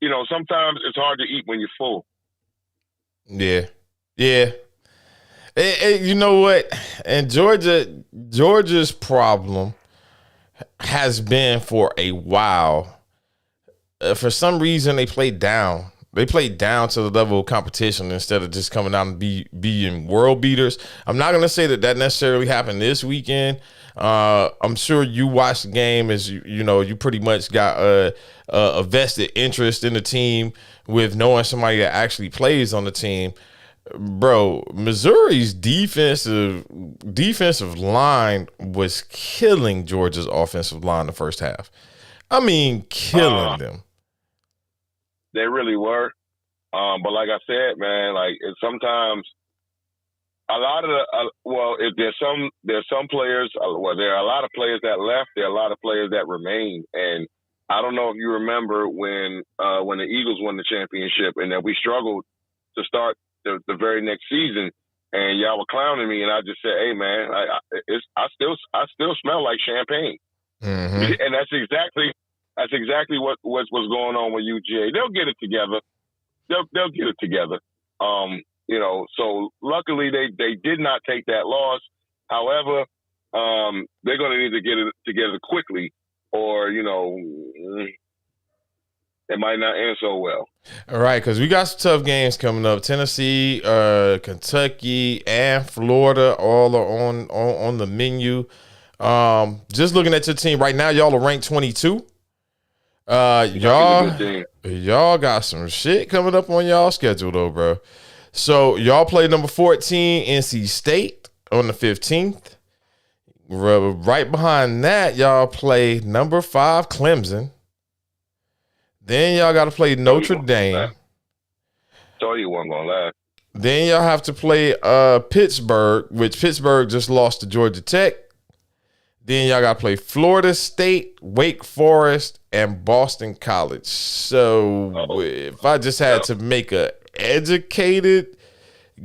you know, sometimes it's hard to eat when you're full. Yeah. Yeah. You know what? And Georgia's problem has been for a while. For some reason, they played down. They played down to the level of competition instead of just coming out and being world beaters. I'm not going to say that necessarily happened this weekend. I'm sure you watched the game as you pretty much got a vested interest in the team with knowing somebody that actually plays on the team. Bro, Missouri's defensive line was killing Georgia's offensive line the first half. I mean, killing them. They really were. But like I said, man, like sometimes a lot of if there's some players, there are a lot of players that left. There are a lot of players that remain. And I don't know if you remember when the Eagles won the championship and that we struggled to start the very next season, and y'all were clowning me, and I just said, "Hey, man, I still smell like champagne," and that's exactly what was going on with UGA. They'll get it together. They'll get it together. You know, so luckily they did not take that loss. However, they're going to need to get it together quickly, or you know, it might not end so well. All right, because we got some tough games coming up. Tennessee, Kentucky, and Florida all are on the menu. Just looking at your team right now, y'all are ranked 22. Y'all got some shit coming up on y'all schedule though, bro. So y'all play number 14 NC State on the 15th. Right behind that, y'all play number 5 Clemson. Then y'all got to play Notre Dame. Told you wasn't gonna last. Then y'all have to play Pittsburgh, which Pittsburgh just lost to Georgia Tech. Then y'all got to play Florida State, Wake Forest, and Boston College. So if I just had to make a educated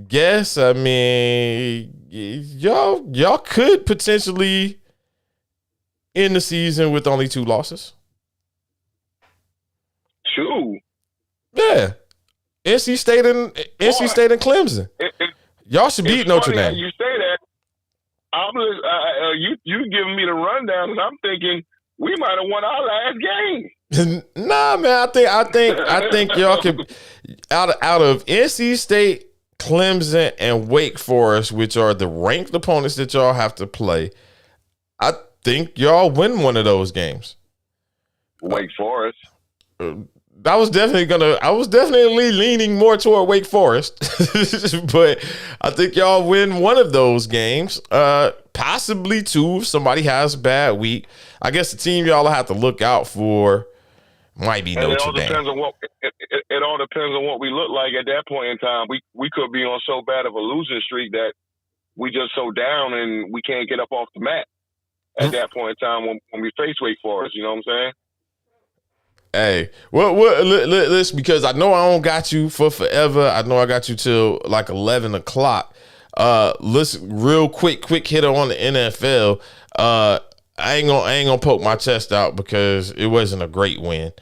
guess, I mean, y'all could potentially end the season with only 2 losses. 2? Yeah. NC State and Clemson. Y'all should beat Notre Dame. You say that. You giving me the rundown, and I'm thinking we might have won our last game. Nah, man. I think y'all could out of NC State, Clemson, and Wake Forest, which are the ranked opponents that y'all have to play. I think y'all win one of those games. Wake Forest. I was definitely leaning more toward Wake Forest, but I think y'all win one of those games, possibly 2 if somebody has a bad week. I guess the team y'all have to look out for might be Notre Dame. It all depends on what we look like at that point in time. We could be on so bad of a losing streak that we just so down and we can't get up off the mat at that point in time when we face Wake Forest. You know what I'm saying? Hey, listen, because I know I don't got you for forever. I know I got you till like 11 o'clock. Listen, real quick hitter on the NFL. I ain't gonna poke my chest out because it wasn't a great win.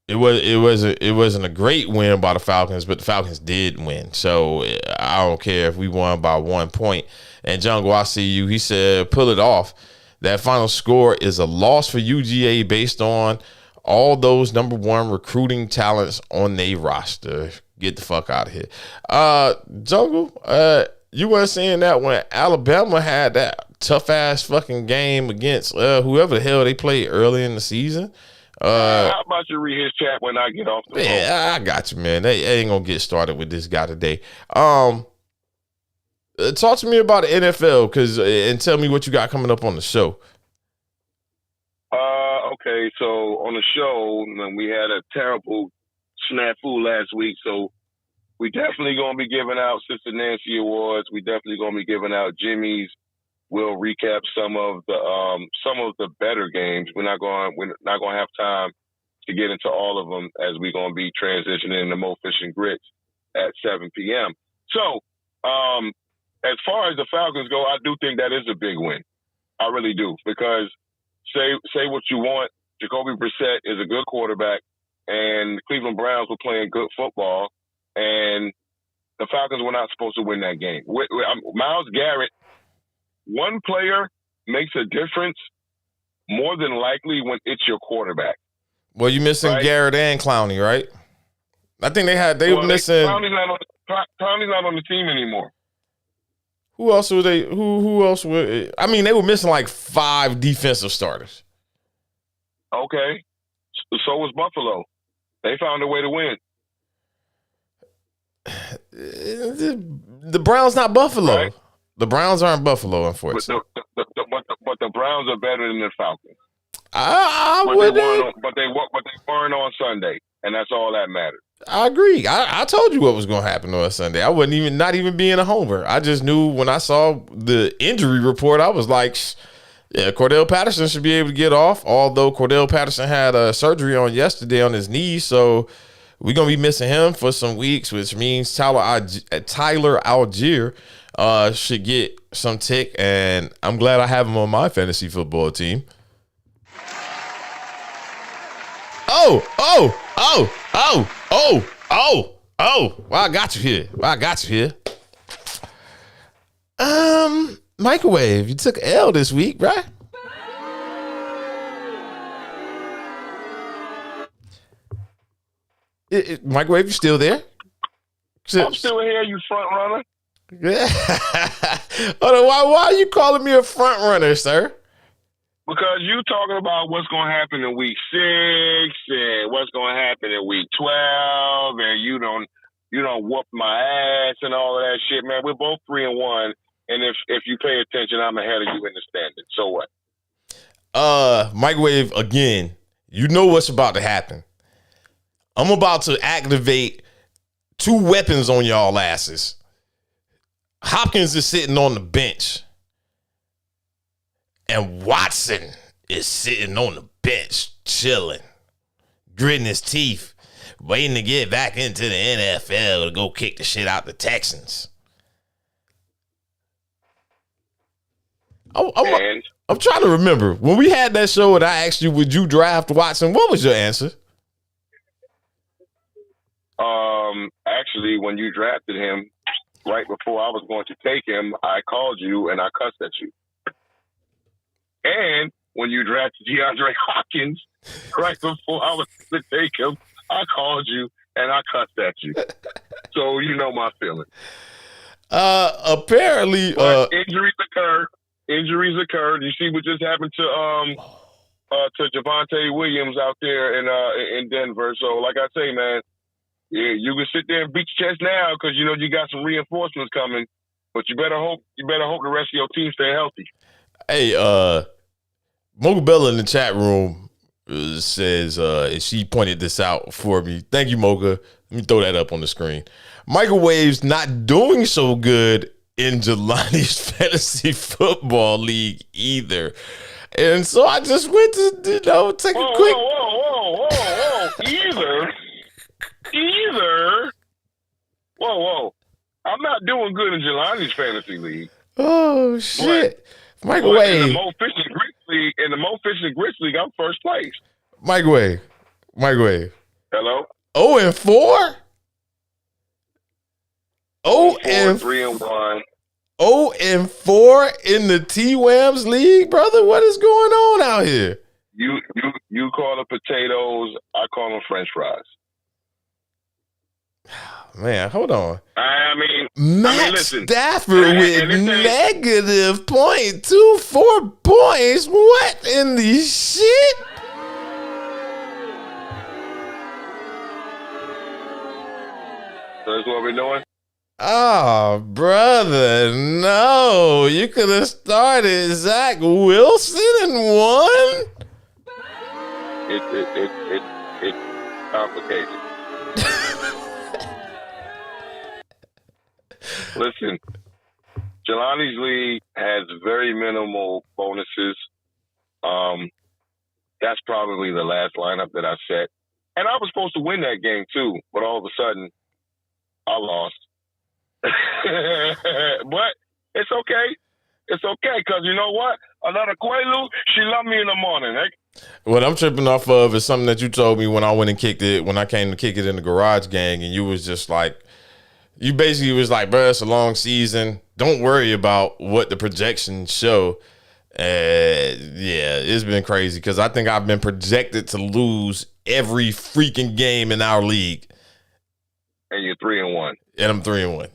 It wasn't a great win by the Falcons, but the Falcons did win. So I don't care if we won by 1 point. And Jungle, I see you. He said, pull it off. That final score is a loss for UGA based on all those number 1 recruiting talents on their roster. Get the fuck out of here. Jungle, you weren't seeing that when Alabama had that tough ass fucking game against whoever the hell they played early in the season. How about you read his chat when I get off the phone? Yeah, I got you, man. They ain't gonna get started with this guy today. Talk to me about the NFL, and tell me what you got coming up on the show. Okay, so on the show, we had a terrible snafu last week, so we definitely going to be giving out Sister Nancy Awards. We definitely going to be giving out Jimmy's We'll recap some of the better games. We're not going to have time to get into all of them as we're going to be transitioning into Mo Fish and Grits at 7 p.m. So, as far as the Falcons go, I do think that is a big win. I really do, because say what you want, Jacoby Brissett is a good quarterback, and the Cleveland Browns were playing good football, and the Falcons were not supposed to win that game. Myles Garrett, one player makes a difference more than likely when it's your quarterback. Well, you missing right? Garrett and Clowney, right? I think they were missing. Clowney's not on the team anymore. Who else were they? Who else were? I mean, they were missing like 5 defensive starters. Okay, so was Buffalo. They found a way to win. The Browns not Buffalo. Right? The Browns aren't Buffalo, unfortunately. But the Browns are better than the Falcons. But they weren't on Sunday, and that's all that matters. I agree. I told you what was going to happen on Sunday. I wasn't not even being a homer. I just knew when I saw the injury report, I was like, yeah, Cordell Patterson should be able to get off. Although Cordell Patterson had a surgery on yesterday on his knee, so we're gonna be missing him for some weeks, which means Tyler Algier should get some tick, and I'm glad I have him on my fantasy football team. Oh! Well, I got you here. Microwave, you took an L this week, right? Microwave, you still there? I'm still here, you front runner. Yeah. Hold on, why are you calling me a front runner, sir? Because you talking about what's going to happen in week 6 and what's going to happen in week 12, and you don't whoop my ass and all of that shit, man. We're both 3-1, and if you pay attention, I'm ahead of you in the standings. So what? Microwave, again, you know what's about to happen. I'm about to activate 2 weapons on y'all asses. Hopkins is sitting on the bench. And Watson is sitting on the bench, chilling, gritting his teeth, waiting to get back into the NFL to go kick the shit out the Texans. I'm trying to remember. When we had that show and I asked you, would you draft Watson? What was your answer? Actually, when you drafted him, right before I was going to take him, I called you and I cussed at you. And when you drafted DeAndre Hopkins, right before I was going to take him, I called you and I cussed at you. So you know my feeling. Apparently, injuries occurred. You see what just happened to Javonte Williams out there in Denver. So, like I say, man, yeah, you can sit there and beat your chest now because you know you got some reinforcements coming. But you better hope the rest of your team stay healthy. Hey, Mocha Bella in the chat room says she pointed this out for me. Thank you, Mocha. Let me throw that up on the screen. Microwave's not doing so good in Jelani's fantasy football league either. And so I just went to, take a quick... Whoa. Either. Whoa. I'm not doing good in Jelani's fantasy league. Oh, shit. Microwave. In the Mo Fish and Grits league, I'm first place. Microwave. Hello? 0-4? 3-1. 0-4 in the T-Wams league, brother? What is going on out here? You call them potatoes, I call them French fries. Man, hold on. Matt Stafford with negative .24 points. What in the shit? So that's what we're doing? Oh, brother, no. You could have started Zach Wilson and won? It's complicated. Listen, Jelani's league has very minimal bonuses. That's probably the last lineup that I set. And I was supposed to win that game too, but all of a sudden, I lost. But it's okay. It's okay, because you know what? Another Quaalude, she loved me in the morning. Eh? What I'm tripping off of is something that you told me when I went and kicked it, when I came to kick it in the garage gang, and you was just like, you basically was like, bro, it's a long season. Don't worry about what the projections show. Yeah, it's been crazy because I think I've been projected to lose every freaking game in our league. And you're 3-1. And I'm 3-1.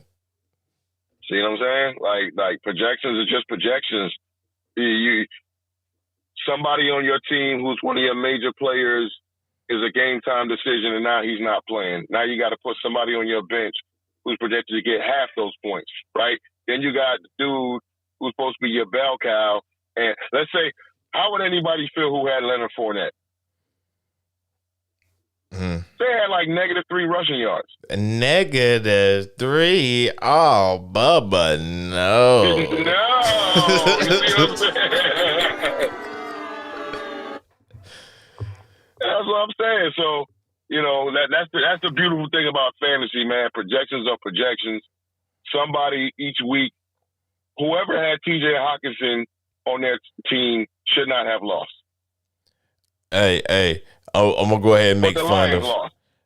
See what I'm saying? Like projections are just projections. Somebody on your team who's one of your major players is a game time decision, and now he's not playing. Now you got to put somebody on your bench who's projected to get half those points, right? Then you got the dude who's supposed to be your bell cow. And let's say, how would anybody feel who had Leonard Fournette? They had like -3 rushing yards. -3? Oh, Bubba, no. No. You see what I'm saying? That's what I'm saying. So, you know, that's the beautiful thing about fantasy, man. Projections are projections. Somebody each week, whoever had TJ Hawkinson on their team should not have lost. Hey. Oh, I'm gonna go ahead and make fun of.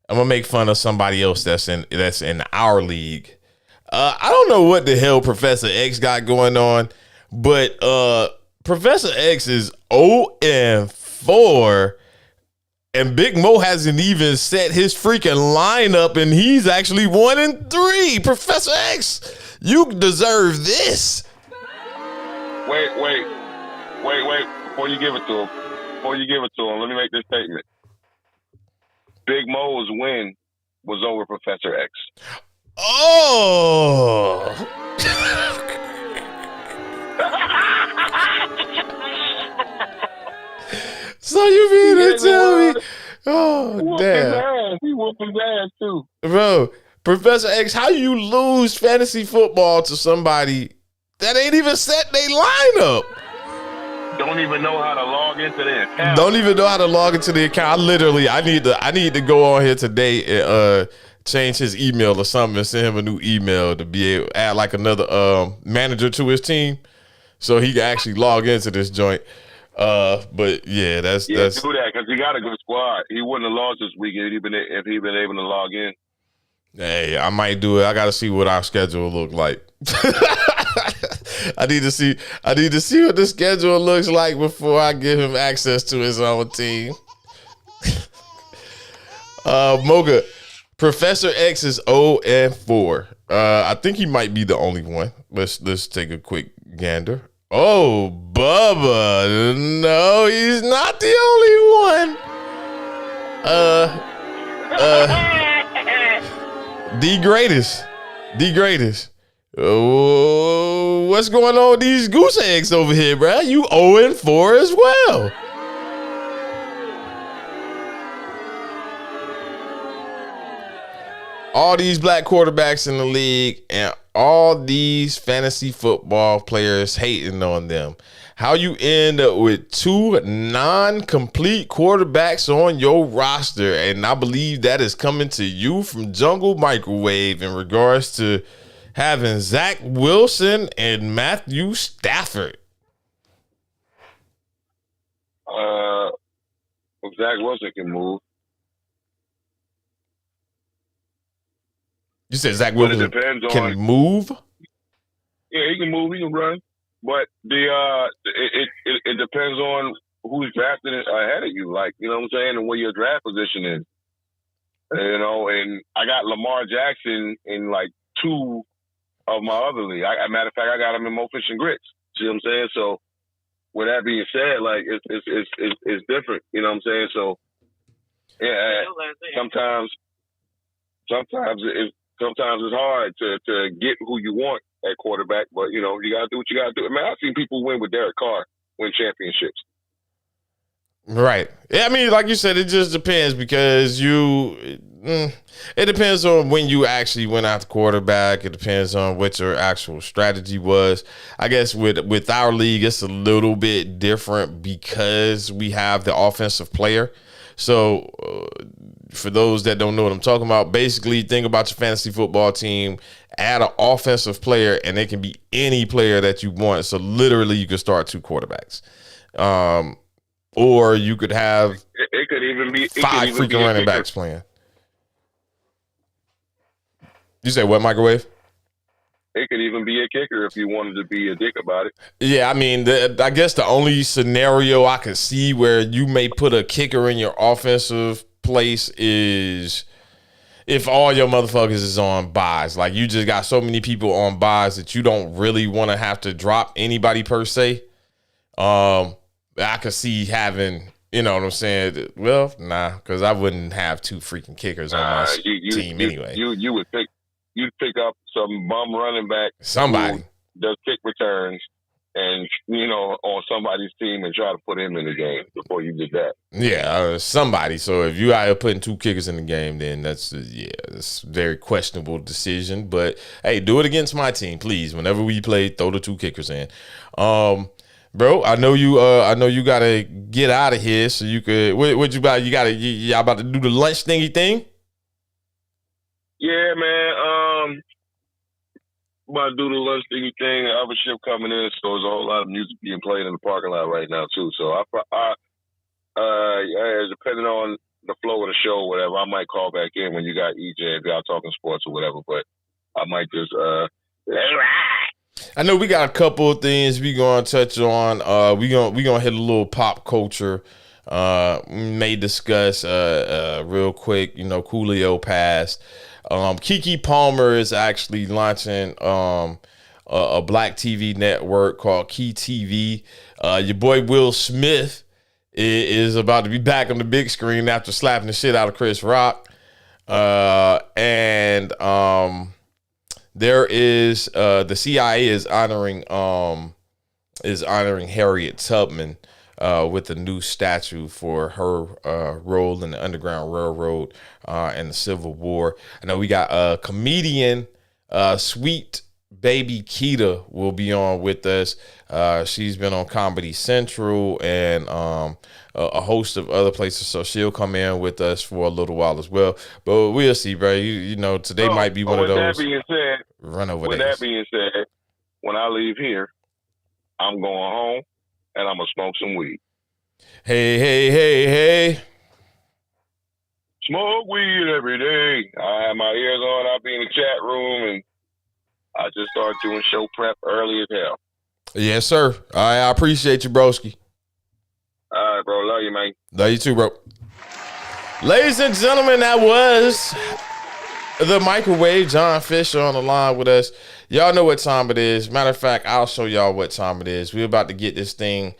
I'm gonna make fun of somebody else that's in our league. I don't know what the hell Professor X got going on, but Professor X is 0-4, and Big Mo hasn't even set his freaking lineup, and he's actually 1-3. Professor X, you deserve this. Wait. Before you give it to him, let me make this statement. Big Mo's win was over Professor X. Oh. So you mean to tell me? Oh, damn. He whooped his ass too. Bro, Professor X, how you lose fantasy football to somebody that ain't even set their lineup? Don't even know how to log into their account. Don't even know how to log into the account. I need to go on here today and change his email or something and send him a new email to be able to add like another manager to his team so he can actually log into this joint. But yeah, that's do that because he got a good squad. He wouldn't have lost this week if he'd been able to log in. Hey, I might do it. I got to see what our schedule look like. I need to see what the schedule looks like before I give him access to his own team. Moga, Professor X is 0-4. I think he might be the only one. Let's take a quick gander. Oh, Bubba. No, he's not the only one. The greatest. Oh, what's going on with these goose eggs over here, bro? You 0-4 as well. All these black quarterbacks in the league and all these fantasy football players hating on them. How you end up with 2 non-complete quarterbacks on your roster, and I believe that is coming to you from Jungle Microwave in regards to having Zach Wilson and Matthew Stafford. Zach Wilson can move. You said Zach Wilson can move? Yeah, he can move. He can run. But it depends on who's drafted ahead of you. Like, you know what I'm saying? And where your draft position is. You know, and I got Lamar Jackson in like 2 of my other league. Matter of fact, I got him in Mo Fish and Grits. See what I'm saying? So, with that being said, like it's different. You know what I'm saying? So, yeah, sometimes it's hard to get who you want at quarterback, but you know you gotta do what you gotta do. Man, I've seen people win with Derek Carr, win championships. Right. I mean, like you said, it just depends because it depends on when you actually went out the quarterback. It depends on what your actual strategy was. I guess with our league, it's a little bit different because we have the offensive player. So for those that don't know what I'm talking about, basically think about your fantasy football team, add an offensive player, and it can be any player that you want. So literally you could start 2 quarterbacks. Or you could have it could even be 5 freaking running backs playing. You say what, Microwave? It could even be a kicker if you wanted to be a dick about it. Yeah, I mean, I guess the only scenario I could see where you may put a kicker in your offensive place is if all your motherfuckers is on buys. Like, you just got so many people on buys that you don't really want to have to drop anybody per se. I could see having, you know what I'm saying? Well, nah, because I wouldn't have 2 freaking kickers on my team anyway. You would pick. You'd pick up some bum running back, somebody who does kick returns, and on somebody's team, and try to put him in the game before you did that. Yeah, somebody. So if you are putting 2 kickers in the game, then that's a very questionable decision. But hey, do it against my team, please. Whenever we play, throw the 2 kickers in. Bro, I know you gotta get out of here, so you could. What you about? Y'all about to do the lunch thingy thing? Yeah, man. About to do the lunch thingy thing. I have a ship coming in, so there's a whole lot of music being played in the parking lot right now too. So depending on the flow of the show, or whatever, I might call back in when you got EJ if y'all talking sports or whatever. But I might just I know we got a couple of things we gonna touch on. We gonna hit a little pop culture. We may discuss real quick. Coolio passed. Keke Palmer is actually launching a black TV network called Key TV. Your boy Will Smith is about to be back on the big screen after slapping the shit out of Chris Rock. And there is the CIA is honoring Harriet Tubman with a new statue for her role in the Underground Railroad and the Civil War. I know we got a comedian, Sweet Baby Keita, will be on with us. She's been on Comedy Central and a host of other places, so she'll come in with us for a little while as well. But we'll see, bro. Today might be one of those. With that being said, when I leave here, I'm going home and I'm gonna smoke some weed. Hey. Smoke weed every day. I have my ears on. I'll be in the chat room, and I just started doing show prep early as hell. Yes, sir. I appreciate you, broski. All right, bro. Love you, man. Love you too, bro. Ladies and gentlemen, that was the Microwave. John Fisher on the line with us. Y'all know what time it is. Matter of fact, I'll show y'all what time it is. We're about to get this thing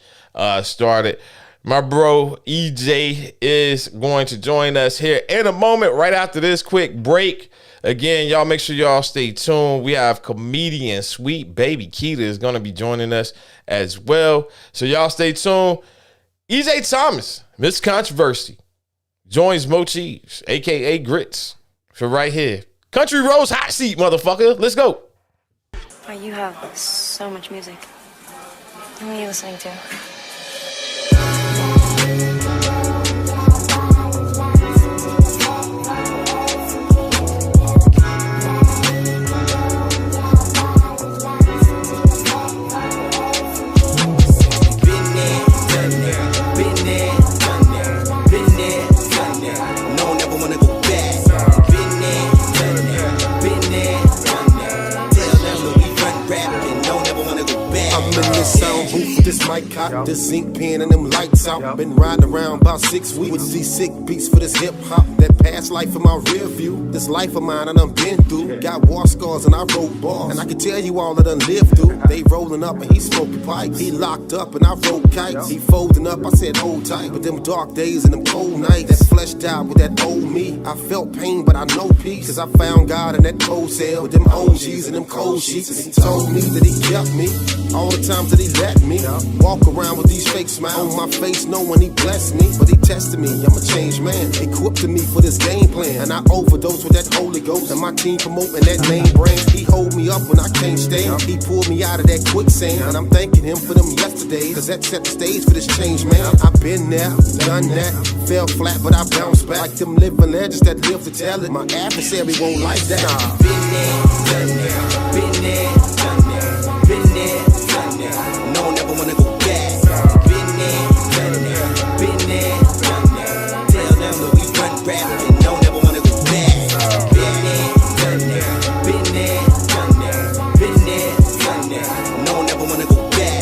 started. My bro EJ is going to join us here in a moment right after this quick break. Again, y'all make sure y'all stay tuned. We have comedian Sweet Baby Keita is going to be joining us as well. So y'all stay tuned. EJ Thomas, Miss Controversy, joins Moe Cheeze, a.k.a. Grits, for right here. Country Road's hot seat, motherfucker. Let's go. Oh, you have so much music. Who are you listening to? This mic cock, this zinc pen and them lights out. Been riding around about 6 weeks with these sick beats for this hip hop. That past life in my rear view, this life of mine I done been through. Got war scars and I wrote bars, and I can tell you all I done lived through. They rolling up and he smoking pipes. He locked up and I wrote kites. He folding up, I said hold tight. But them dark days and them cold nights, that fleshed out with that old me. I felt pain but I know peace, cause I found God in that cold cell with them OGs and them cold sheets. He told me that he kept me all the times that he let me walk around with these fake smiles on my face, knowing he blessed me. But he tested me, I'm a changed man, equipped me for this game plan. And I overdose with that Holy Ghost, and my team promoting that name brand. He hold me up when I can't stand. He pulled me out of that quicksand, and I'm thanking him for them yesterdays, cause that set the stage for this change, man. I've been there, done that, fell flat, but I bounced back. Like them living legends that live to tell it. My adversary won't like that. Been there, done that. Been there, done that. Been there, done that. No, never wanna go back. Been there, done that. Been there, done that. Tell them that we run rapid. No, never wanna go back. Been there, done that. Been there, done that. Been there, done that. No, never wanna go back.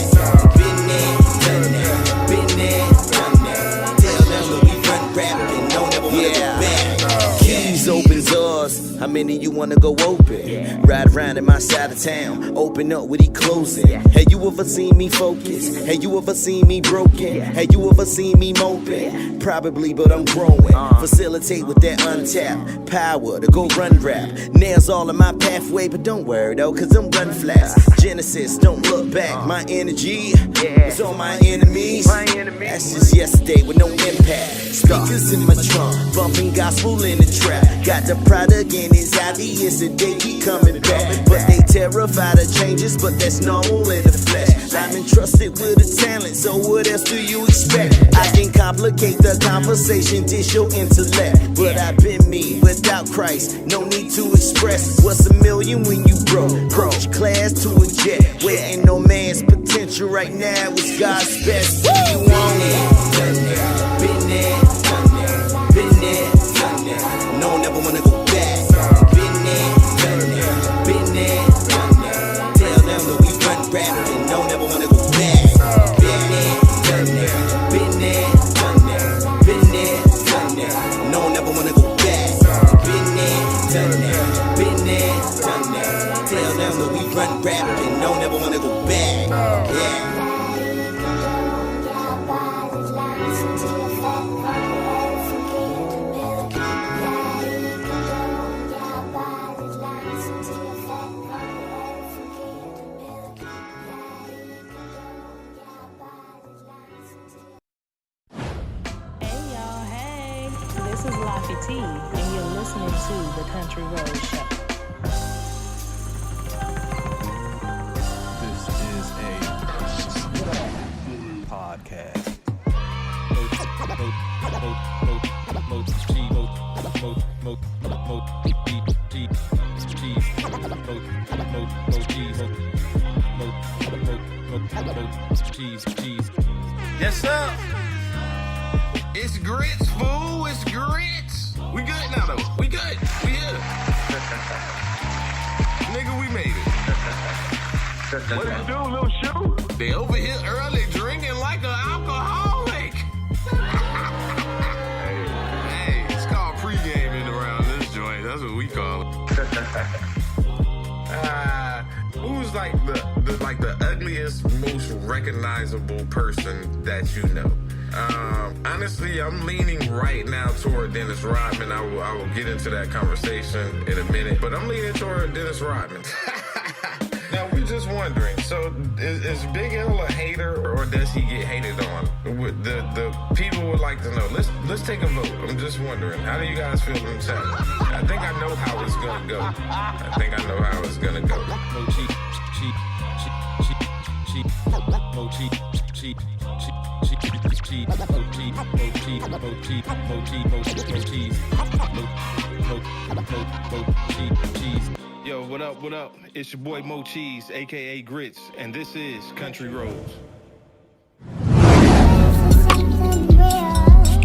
Been there, done that. Been there, done that. Tell them that we run rapid. No, never wanna go back. Keys opens doors. How many you wanna go open? Ride around in my side of town, open up with he closing. Have you ever seen me focus? Have you ever seen me broken? Have you ever seen me moping? Probably, but I'm growing. Facilitate with that untapped power to go run rap. Nails all in my pathway, but don't worry though, cause I'm run flats. Genesis, don't look back. My energy is on my enemies. That's just yesterday with no impact. Speakers in my trunk, bumping gospel in the trap. Got the product and it's obvious that they keep coming back. But they terrified of changes, but that's normal in the flesh. I'm entrusted with a talent, so what else do you expect? I can complicate the conversation, dish your intellect. But I've been me without Christ, no need to express. What's a million when you broke? Coach class to a jet, where ain't no man's potential right now is God's best. Do you want it? Done that. Been there, done that. Been there, done that. No, never wanna go back. Been there, done that. Been there, done that. Tell them that we run rapid and no, never wanna go back. Been there, done that. Been there, done that. Been there, done that. No, never wanna go back. Been there, done that. Been there, done that. Tell them that we run rapid and no, never wanna go back. Yeah. This is Laffy T, and you're listening to The Country Road Show. This is a podcast. Yes, sir. It's grits, fool. It's grits. We good now, though. We good. We here. Nigga, we made it. What it do, little shoe? They over here early drinking like an alcoholic. Hey, it's called pre-gaming around this joint. That's what we call it. Who's like the ugliest, most recognizable person that you know? Honestly, I'm leaning right now toward Dennis Rodman. I will get into that conversation in a minute, but I'm leaning toward Dennis Rodman. Now, we're just wondering, so is Big L a hater, or does he get hated on? The people would like to know. Let's take a vote. I'm just wondering, how do you guys feel themselves? I think I know how it's gonna go. Moe Cheeze. Yo, what up, what up? It's your boy Moe Cheeze, aka Grits, and this is Country Roads.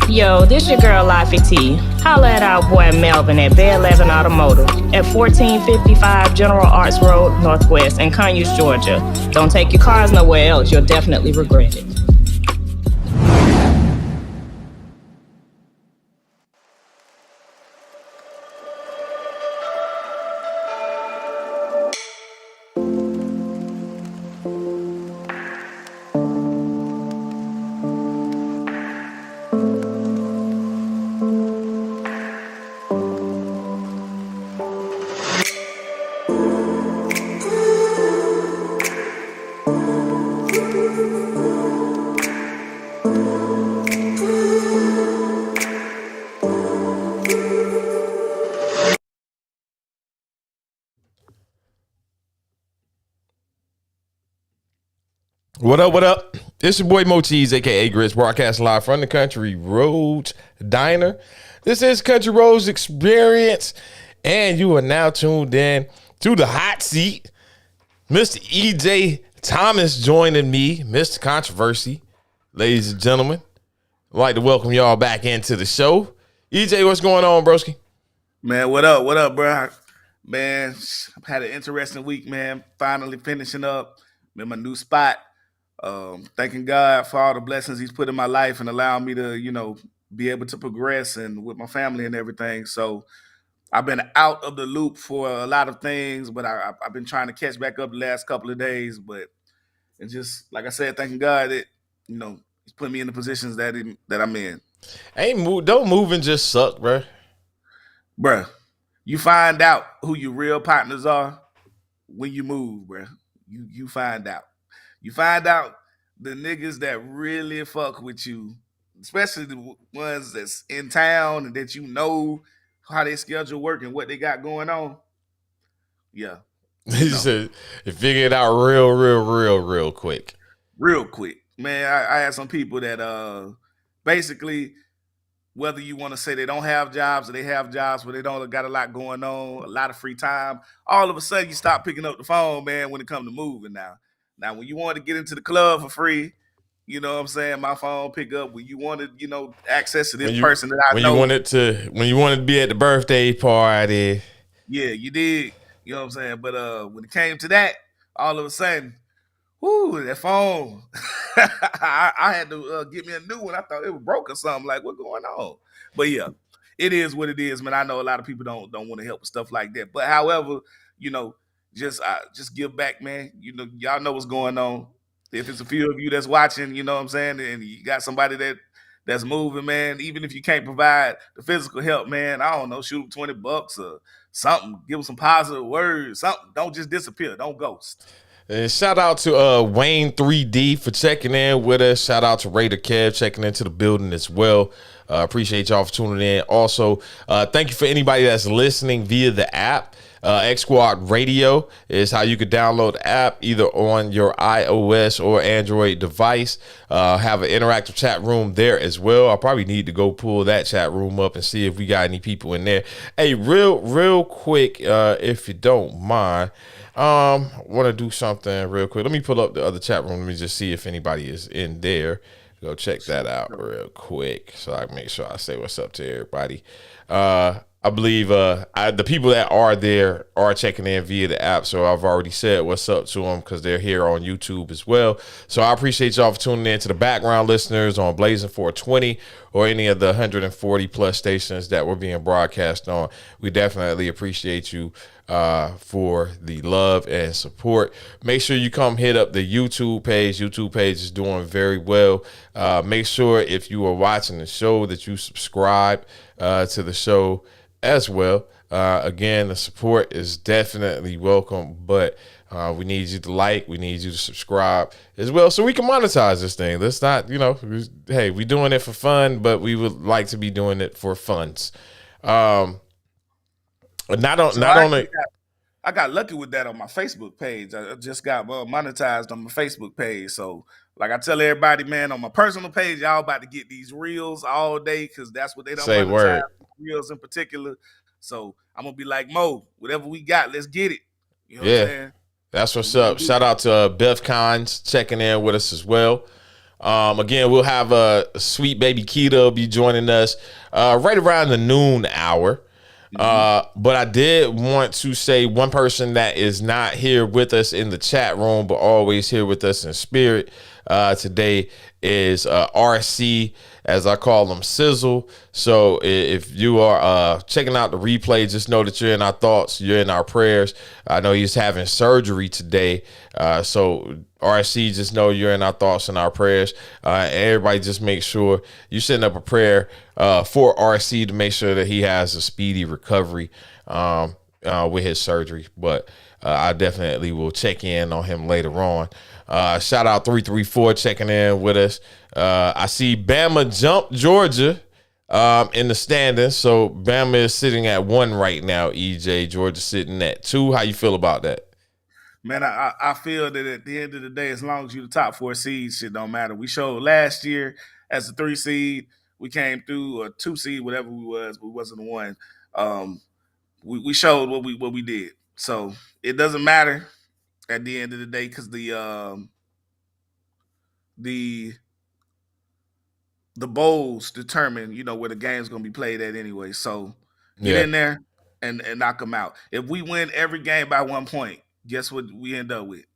Yo, this your girl Laffy T. Holla at our boy Melvin at Bay 11 Automotive at 1455 General Arts Road Northwest in Conyers, Georgia. Don't take your cars nowhere else. You'll definitely regret it. What up, what up? It's your boy Moe Cheeze, a.k.a. Grits, broadcasting live from the Country Roads Diner. This is Country Roads Experience, and you are now tuned in to the hot seat. Mr. E.J. Thomas joining me, Mr. Controversy. Ladies and gentlemen, I'd like to welcome y'all back into the show. E.J., what's going on, broski? Man, what up? What up, bro? Man, I've had an interesting week, man. Finally finishing up in my new spot. Thanking God for all the blessings he's put in my life and allowing me to, be able to progress and with my family and everything. So I've been out of the loop for a lot of things, but I've been trying to catch back up the last couple of days. But it's just, like I said, thanking God that, he's put me in the positions that I'm in. Don't moving just suck, bro. Bruh, you find out who your real partners are when you move, bruh. You find out. You find out the niggas that really fuck with you, especially the ones that's in town and that you know how their schedule work and what they got going on. Yeah. He said, figure it out real quick. Real quick. Man, I had some people that basically, whether you want to say they don't have jobs or they have jobs but they don't got a lot going on, a lot of free time, all of a sudden you stop picking up the phone, man, when it comes to moving now. Now, when you want to get into the club for free, you know what I'm saying, my phone pick up. When you wanted, access to this person that I know. When you wanted to be at the birthday party. Yeah, you did. You know what I'm saying? But when it came to that, all of a sudden, whoo, that phone. I had to get me a new one. I thought it was broke or something. Like, what's going on? But yeah, it is what it is, man. I know a lot of people don't want to help with stuff like that. But however, just give back, man. Y'all know what's going on. If it's a few of you that's watching, you know what I'm saying, and you got somebody that's moving, man, even if you can't provide the physical help, man, I don't know, shoot them $20 or something. Give them some positive words, something. Don't just disappear. Don't ghost. And shout out to Wayne 3D for checking in with us. Shout out to Raider Kev checking into the building as well. Appreciate y'all for tuning in. Also, thank you for anybody that's listening via the app. X Squad Radio is how you could download the app either on your iOS or Android device. Have an interactive chat room there as well. I'll probably need to go pull that chat room up and see if we got any people in there. Hey, real quick, if you don't mind, want to do something real quick. Let me pull up the other chat room. Let me just see if anybody is in there. Go check that out real quick so I can make sure I say what's up to everybody. I believe the people that are there are checking in via the app, so I've already said what's up to them because they're here on YouTube as well. So I appreciate y'all for tuning in. To the background listeners on Blazing 420 or any of the 140 plus stations that we're being broadcast on, we definitely appreciate you for the love and support. Make sure you come hit up the YouTube page. YouTube page is doing very well. Make sure if you are watching the show that you subscribe to the show as well. Again, the support is definitely welcome, but we need you to like, we need you to subscribe as well so we can monetize this thing. Let's not, hey, we're doing it for fun, but we would like to be doing it for funds. I got lucky with that on my Facebook page. I just got monetized on my Facebook page. So, like I tell everybody, man, on my personal page, y'all about to get these reels all day because that's what they don't say. Word. Reels in particular. So I'm gonna be like, Mo, whatever we got, let's get it. You know what I'm saying? That's what's up. Shout out to Beth Cons checking in with us as well. Again, we'll have sweet baby Keto be joining us right around the noon hour. But I did want to say one person that is not here with us in the chat room, but always here with us in spirit today is RC, as I call him, Sizzle. So if you are checking out the replay, just know that you're in our thoughts, you're in our prayers. I know he's having surgery today. So RC, just know you're in our thoughts and our prayers. Everybody just make sure you send up a prayer for RC to make sure that he has a speedy recovery with his surgery. But I definitely will check in on him later on. Shout out 334 checking in with us. I see Bama jump Georgia in the standings. So Bama is sitting at 1 right now, EJ. Georgia sitting at 2. How you feel about that? Man, I feel that at the end of the day, as long as you the top 4 seeds, shit don't matter. We showed last year as a 3 seed, we came through, or 2 seed, whatever we was, we wasn't a 1. We showed what we did. So it doesn't matter at the end of the day because the bowls determine, where the game's gonna be played at anyway. So get Yeah. in there and knock them out. If we win every game by 1 point, guess what we end up with?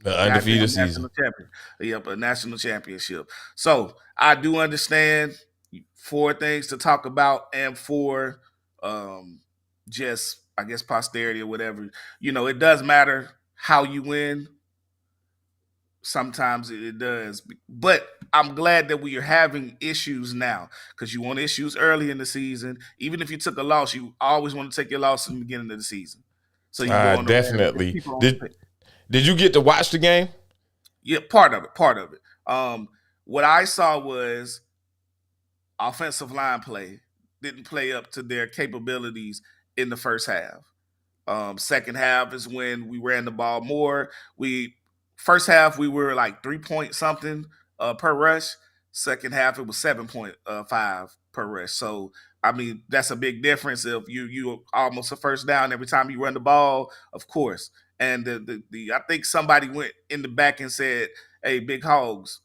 The Goddamn undefeated season. national champion. Yep, a national championship. So I do understand 4 things to talk about and for just I guess posterity or whatever. It does matter how you win. Sometimes it does. But I'm glad that we are having issues now because you want issues early in the season. Even if you took a loss, you always want to take your loss in the beginning of the season. So you can go on the run and Definitely. keep on. Did you get to watch the game? Yeah, part of it. What I saw was offensive line play didn't play up to their capabilities in the first half. Second half is when we ran the ball more. First half we were like 3 point something per rush. Second half it was 7.5 per rush. So I mean that's a big difference. If you almost a first down every time you run the ball, of course. And the I think somebody went in the back and said, "Hey, big hogs,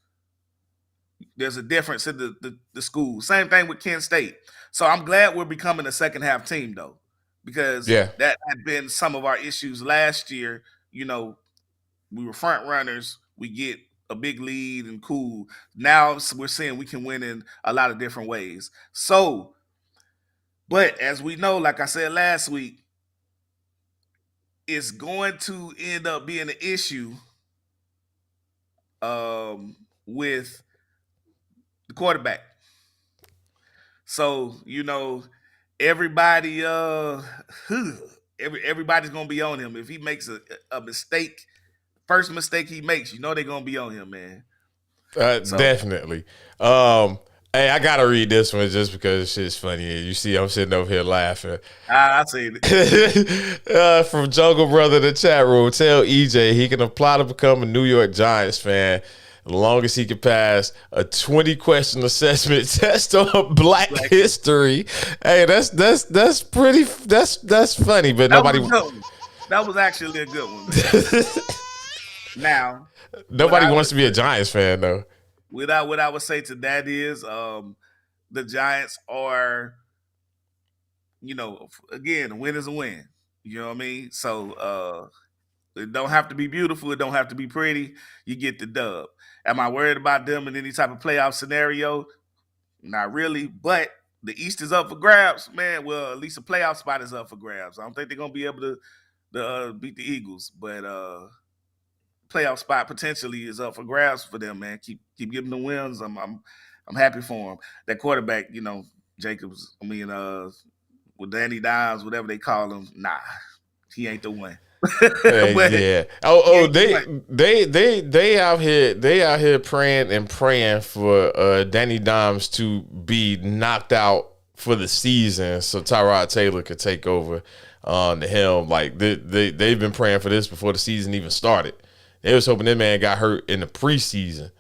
there's a difference in the school." Same thing with Kent State. So I'm glad we're becoming a second half team though, because Yeah. that had been some of our issues last year. We were front runners. We get a big lead and cool. Now we're seeing we can win in a lot of different ways. So, but as we know, like I said last week, it's going to end up being an issue with the quarterback. So, everybody everybody's gonna be on him. If he makes a mistake, first mistake he makes, they're gonna be on him, man. So Definitely. Hey, I gotta read this one just because shit's funny. You see, I'm sitting over here laughing. I see it. From Jungle Brother the chat room, tell EJ he can apply to become a New York Giants fan as long as he can pass a 20-question assessment test on Black history. Hey, that's pretty. That's funny, but nobody. That was actually a good one. Now, nobody wants to be a Giants fan though. What I would say to that is, the Giants are, again, a win is a win. You know what I mean? So it don't have to be beautiful. It don't have to be pretty. You get the dub. Am I worried about them in any type of playoff scenario? Not really. But the East is up for grabs, man. Well, at least a playoff spot is up for grabs. I don't think they're gonna be able to beat the Eagles, but playoff spot potentially is up for grabs for them, man. Keep giving them wins. I'm happy for them. That quarterback, Jacobs. With Danny Dimes, whatever they call him, nah, he ain't the one. Yeah. They out here praying for Danny Dimes to be knocked out for the season so Tyrod Taylor could take over on the helm. Like they've been praying for this before the season even started. They was hoping that man got hurt in the preseason.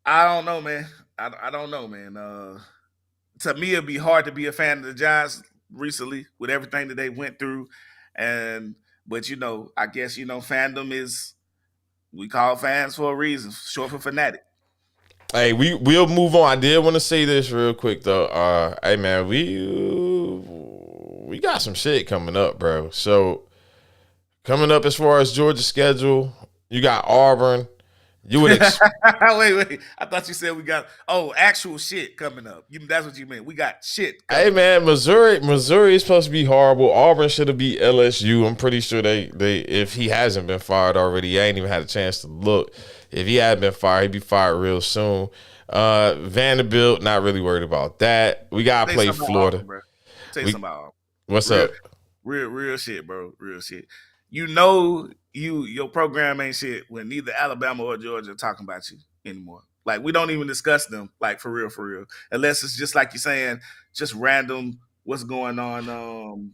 I don't know, man. I don't know, man. To me, it'd be hard to be a fan of the Giants recently with everything that they went through. But I guess fandom is, we call fans for a reason, short for fanatic. Hey, we'll move on. I did want to say this real quick though. Hey man, we got some shit coming up, bro. So coming up as far as Georgia's schedule, you got Auburn. You would wait. I thought you said we got actual shit coming up. That's what you meant. We got shit. Hey man, Missouri is supposed to be horrible. Auburn should have beat LSU. I'm pretty sure they if he hasn't been fired already, I ain't even had a chance to look. If he had been fired, he'd be fired real soon. Vanderbilt, not really worried about that. We gotta play Florida. Auburn, tell you something about Auburn. What's up? Real shit, bro. Real shit. Your program ain't shit when neither Alabama or Georgia are talking about you anymore. Like, we don't even discuss them, like, for real. Unless it's just, like, like you're saying, just random what's going on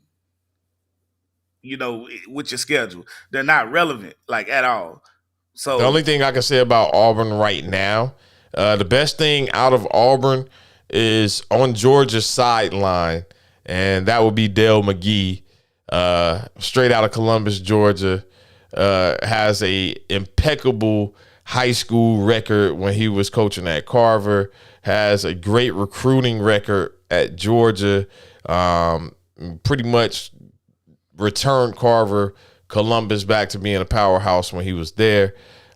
with your schedule. They're not relevant like at all. So the only thing I can say about Auburn right now, the best thing out of Auburn is on Georgia's sideline, and that would be Dale McGee, straight out of Columbus, Georgia. Has a impeccable high school record when he was coaching at Carver. Has a great recruiting record at Georgia. Pretty much returned Carver, Columbus back to being a powerhouse when he was there.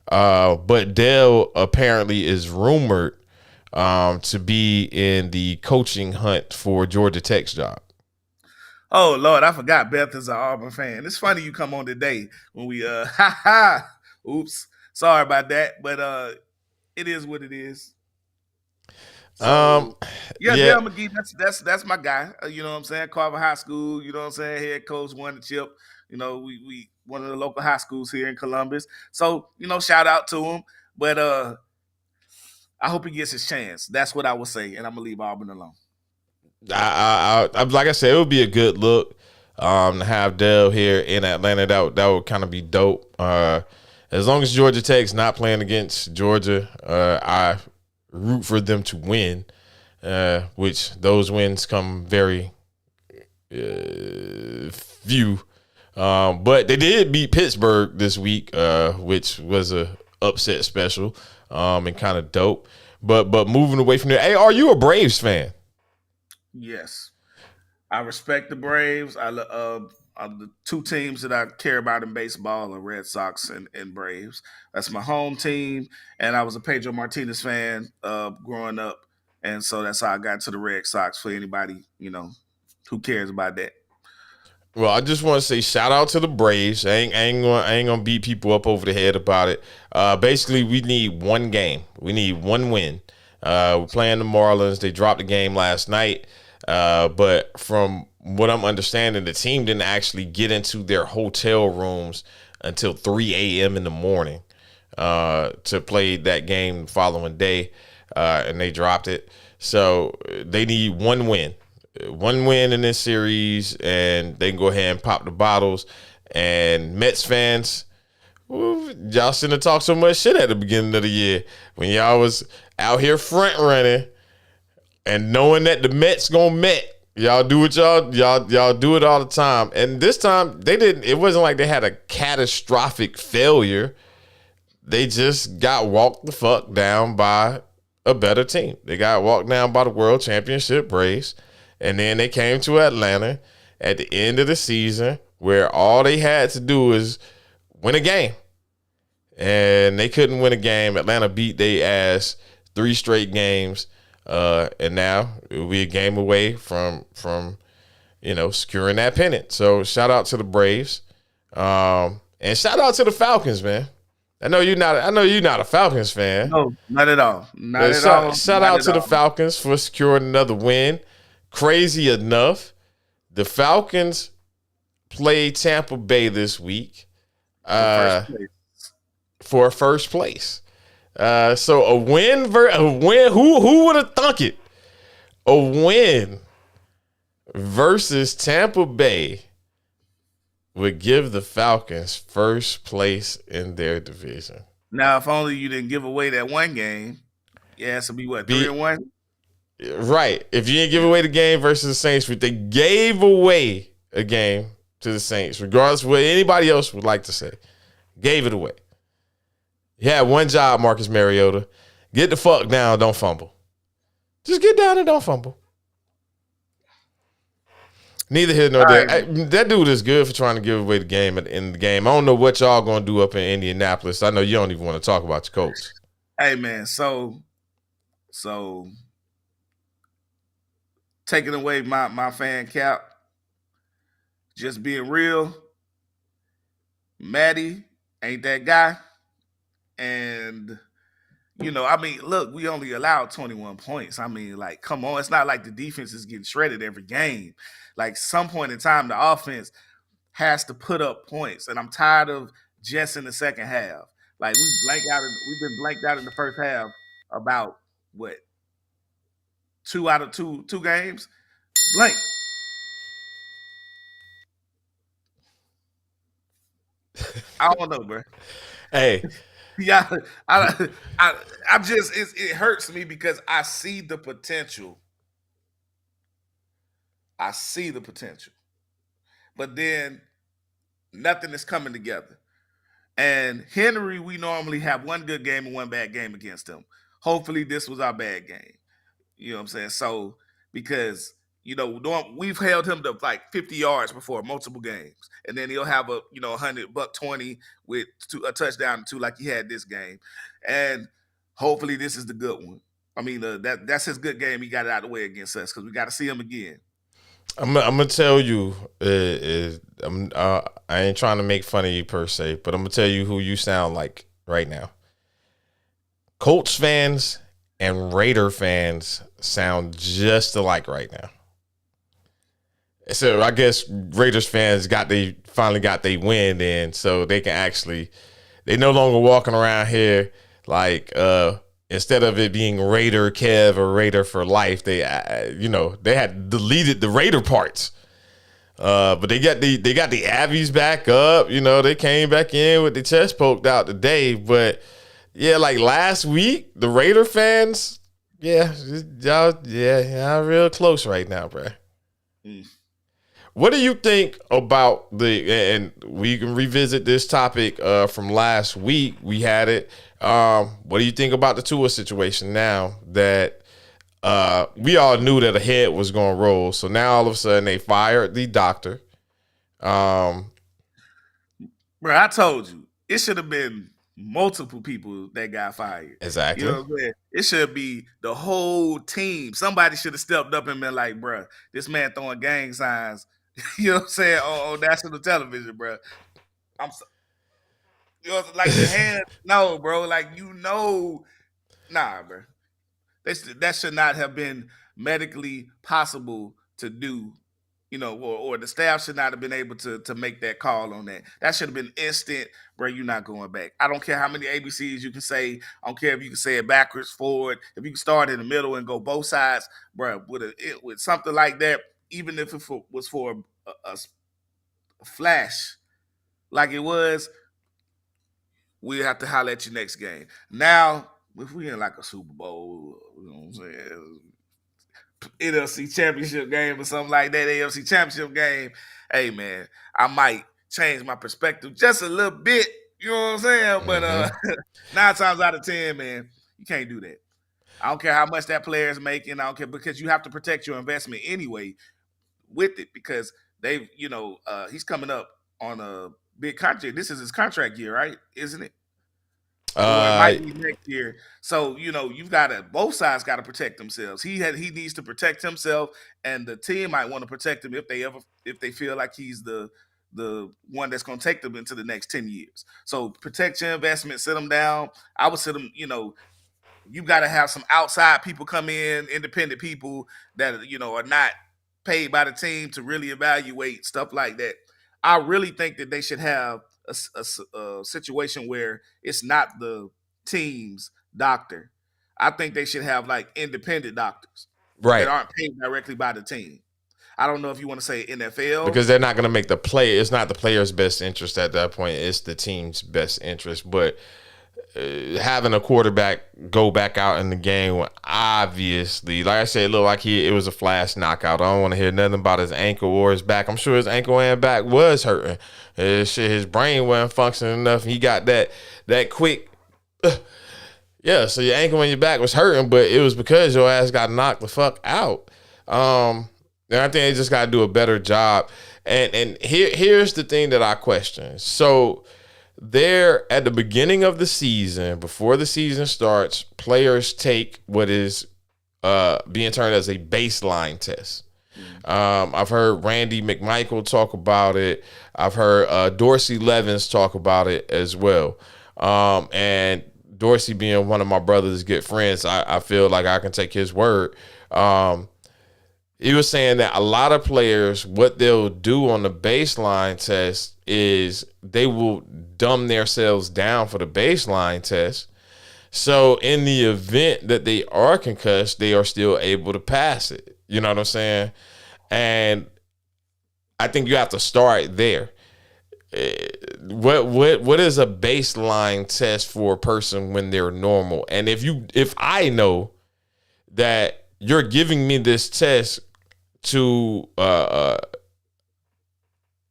But Dale apparently is rumored to be in the coaching hunt for Georgia Tech's job. Oh Lord, I forgot Beth is an Auburn fan. It's funny you come on today when we oops. Sorry about that. But it is what it is. So, Dale McGee, that's my guy. You know what I'm saying? Carver High School, you know what I'm saying? Head coach, won the chip. You know, we one of the local high schools here in Columbus. So, shout out to him. But I hope he gets his chance. That's what I would say, and I'm gonna leave Auburn alone. I like I said, it would be a good look to have Dale here in Atlanta. That would kind of be dope. As long as Georgia Tech's not playing against Georgia, I root for them to win, which those wins come very few. But they did beat Pittsburgh this week, which was a upset special and kind of dope. But moving away from there, hey, are you a Braves fan? Yes, I respect the Braves. The two teams that I care about in baseball are Red Sox and Braves. That's my home team, and I was a Pedro Martinez fan growing up, and so that's how I got to the Red Sox. For anybody who cares about that. Well, I just want to say shout out to the Braves. I ain't gonna beat people up over the head about it. Basically, we need one game. We need one win. We're playing the Marlins. They dropped the game last night. But from what I'm understanding, the team didn't actually get into their hotel rooms until 3 a.m. in the morning to play that game the following day, and they dropped it. So they need one win in this series, and they can go ahead and pop the bottles. And Mets fans, y'all shouldn't have talked so much shit at the beginning of the year when y'all was out here front running. And knowing that the Mets gonna Met, y'all do what y'all do it all the time. And this time they didn't. It wasn't like they had a catastrophic failure. They just got walked the fuck down by a better team. They got walked down by the World Championship Braves, and then they came to Atlanta at the end of the season where all they had to do is win a game, and they couldn't win a game. Atlanta beat their ass 3 straight games. And now it will be a game away from securing that pennant. So shout out to the Braves, and shout out to the Falcons, man. I know you're not a Falcons fan. No, not at all. Shout out to the Falcons for securing another win. Crazy enough, the Falcons played Tampa Bay this week for first place. So a win. Who would have thunk it? A win versus Tampa Bay would give the Falcons first place in their division. Now, if only you didn't give away that one game, so be what 3-1. Right. If you didn't give away the game versus the Saints, but they gave away a game to the Saints, regardless of what anybody else would like to say, gave it away. You had one job, Marcus Mariota. Get the fuck down, don't fumble. Just get down and don't fumble. Neither here nor there. That dude is good for trying to give away the game at the end of the game. I don't know what y'all going to do up in Indianapolis. I know you don't even want to talk about your coach. Hey, man, so taking away my fan cap, just being real, Maddie ain't that guy. And, look, we only allowed 21 points. Come on. It's not like the defense is getting shredded every game. Like, some point in time, the offense has to put up points. And I'm tired of just in the second half. Like, we've been blanked out in the first half about, 2 out of 2 games? Blank. I don't know, bro. Hey, Yeah, I just it hurts me because I see the potential. I see the potential, but then nothing is coming together. And Henry, we normally have one good game and one bad game against him. Hopefully, this was our bad game. You know what I'm saying? So because we've held him to like 50 yards before multiple games, and then he'll have a 100 buck 20 with a touchdown or two like he had this game, and hopefully this is the good one. I mean, that's his good game. He got it out of the way against us because we got to see him again. I'm gonna tell you, I ain't trying to make fun of you per se, but I'm gonna tell you who you sound like right now. Colts fans and Raider fans sound just alike right now. So I guess Raiders fans finally got they win, and so they no longer walking around here like instead of it being Raider Kev or Raider for life, they had deleted the Raider parts. But they got the Abbeys back up. They came back in with the chest poked out today. But yeah, like last week, the Raider fans, y'all real close right now, bro. What do you think about and we can revisit this topic from last week? We had it. What do you think about the Tua situation now that we all knew that a head was going to roll? So now all of a sudden they fired the doctor. Bro, I told you, it should have been multiple people that got fired. Exactly. You know what I'm saying? It should be the whole team. Somebody should have stepped up and been like, bro, this man throwing gang signs, you know what I'm saying, on national television, bro. Like the hand, no, bro. Like, nah, bro. That should not have been medically possible to do, or the staff should not have been able to make that call on that. That should have been instant, bro. You're not going back. I don't care how many ABCs you can say. I don't care if you can say it backwards, forward. If you can start in the middle and go both sides, bro. With something like that, even if it was for a flash, like it was, we'll have to holler at you next game. Now, if we in like a Super Bowl, you know what I'm saying, NFC championship game or something like that, AFC championship game, hey man, I might change my perspective just a little bit, you know what I'm saying? But 9 times out of 10, man, you can't do that. I don't care how much that player is making. I don't care, because you have to protect your investment anyway with it, because he's coming up on a big contract. This is his contract year, right? Isn't it? Or it might be next year. So, you've got to, both sides got to protect themselves. He needs to protect himself, and the team might want to protect him if they feel like he's the one that's going to take them into the next 10 years. So protect your investment, sit them down. I would sit them, you got to have some outside people come in, independent people that, are not paid by the team to really evaluate stuff like that. I really think that they should have a situation where it's not the team's doctor. I think they should have like independent doctors that aren't paid directly by the team. I don't know if you want to say NFL. Because they're not going to make the play. It's not the player's best interest at that point. It's the team's best interest. But having a quarterback go back out in the game when obviously, like I said, it looked like it was a flash knockout. I don't want to hear nothing about his ankle or his back. I'm sure his ankle and back was hurting. His brain wasn't functioning enough. He got that quick. Yeah, so your ankle and your back was hurting, but it was because your ass got knocked the fuck out. And I think they just got to do a better job. And here's the thing that I question. So there, at the beginning of the season, before the season starts, players take what is being termed as a baseline test. I've heard Randy McMichael talk about it. I've heard Dorsey Levens talk about it as well. And Dorsey being one of my brother's good friends, I feel like I can take his word. He was saying that a lot of players, what they'll do on the baseline test is they will dumb themselves down for the baseline test. So in the event that they are concussed, they are still able to pass it. You know what I'm saying? And I think you have to start there. what is a baseline test for a person when they're normal? And if I know that you're giving me this test to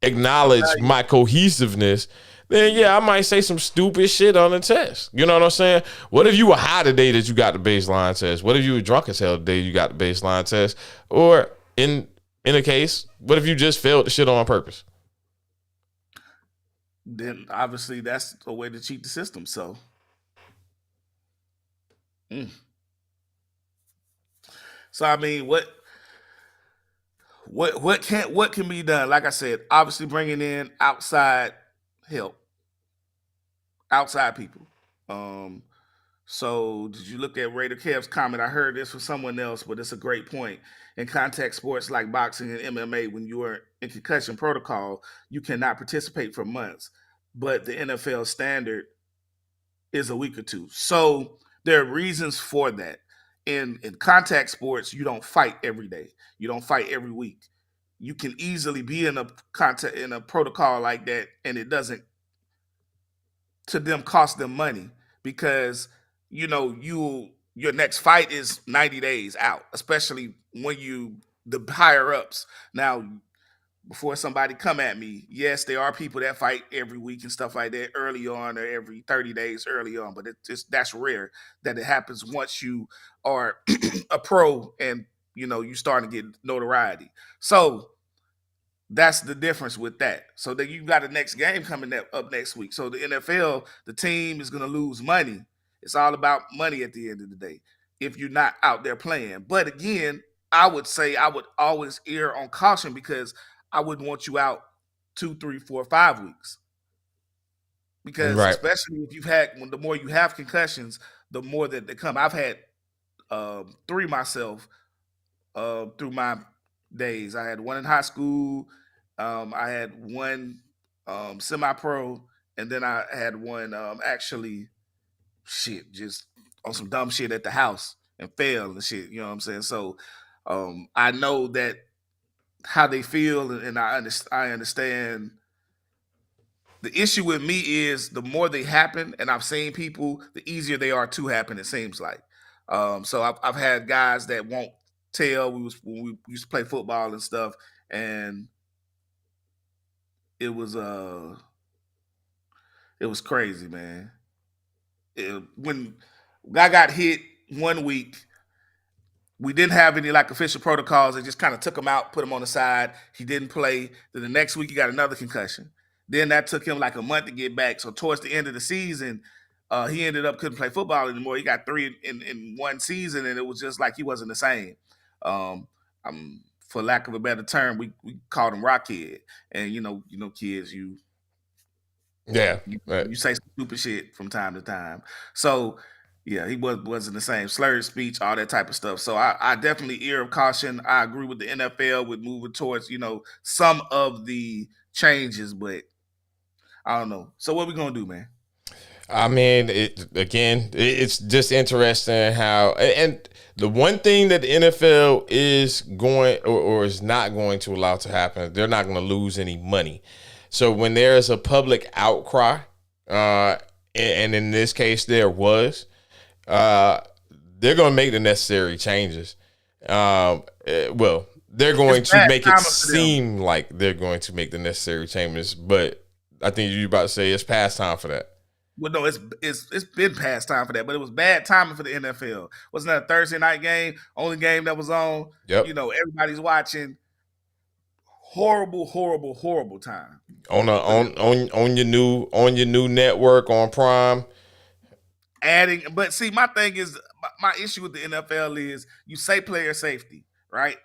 acknowledge my cohesiveness, then yeah, I might say some stupid shit on the test. You know what I'm saying? What if you were high the day that you got the baseline test? What if you were drunk as hell the day you got the baseline test? Or in a case, what if you just failed the shit on purpose? Then obviously that's a way to cheat the system. So, so I mean, what can be done? Like I said, obviously bringing in outside help, outside people. So did you look at Raider Kev's comment? I heard this from someone else, but it's a great point. In contact sports like boxing and MMA, when you are in concussion protocol, you cannot participate for months. But the NFL standard is a week or two. So there are reasons for that. In contact sports, you don't fight every day. You don't fight every week. You can easily be in a protocol like that, and it doesn't to them cost them money because your next fight is 90 days out, especially when the higher ups. Now, before somebody come at me, yes, there are people that fight every week and stuff like that early on or every 30 days early on, but that's rare that it happens once you are a pro and you starting to get notoriety. So that's the difference with that. So then you got a next game coming up next week. So the NFL, the team is going to lose money. It's all about money at the end of the day if you're not out there playing. But again, I would say I would always err on caution because I wouldn't want you out 2, 3, 4, 5 weeks. Because especially if the more you have concussions, the more that they come. I've had 3 myself through my days. I had one in high school. I had one semi-pro, and then I had one just on some dumb shit at the house and failed and shit. You know what I'm saying? So I know that how they feel, and I understand. The issue with me is the more they happen, and I've seen people, the easier they are to happen. It seems like. So I've had guys that won't tell. When we used to play football and stuff, and it was crazy, man. When I got hit one week, we didn't have any official protocols. They just kind of took him out, put him on the side. He didn't play. Then the next week he got another concussion. Then that took him a month to get back. So towards the end of the season, he ended up couldn't play football anymore. He got 3 in one season, and it was just like he wasn't the same. For lack of a better term, we called him Rockhead. And kids, you say some stupid shit from time to time. So yeah, he wasn't the same. Slurred speech, all that type of stuff. So I definitely ear of caution. I agree with the NFL with moving towards some of the changes, but I don't know. So what we gonna do, man? I mean, it's just interesting how, and the one thing that the NFL is going or is not going to allow to happen, they're not going to lose any money. So when there's a public outcry, and in this case there was, they're going to make the necessary changes. They're going to make it seem like they're going to make the necessary changes, but I think you're about to say it's past time for that. Well, no, it's been past time for that, but it was bad timing for the NFL. Wasn't that a Thursday night game? Only game that was on. Yep. Everybody's watching. Horrible, horrible, horrible time. On your new network on Prime. But see, my thing is, my issue with the NFL is you say player safety, right?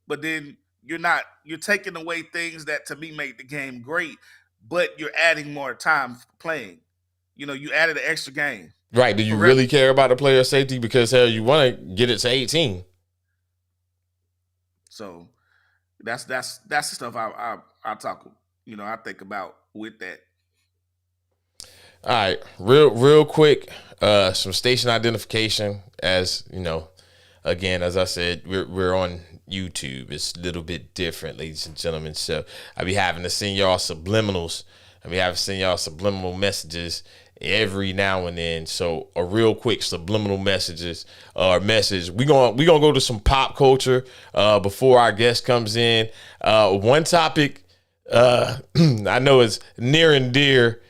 But then you're taking away things that to me make the game great, but you're adding more time playing. You added an extra game. Right. Do you really care about the player safety? Because hell, you want to get it to 18. So that's the stuff I talk. I think about with that. All right, real quick, some station identification. As again, as I said, we're on YouTube. It's a little bit different, ladies and gentlemen. So I be having to send y'all subliminals I mean, I've sent y'all subliminal messages every now and then. So a real quick subliminal message. We gonna go to some pop culture before our guest comes in. One topic I know is near and dear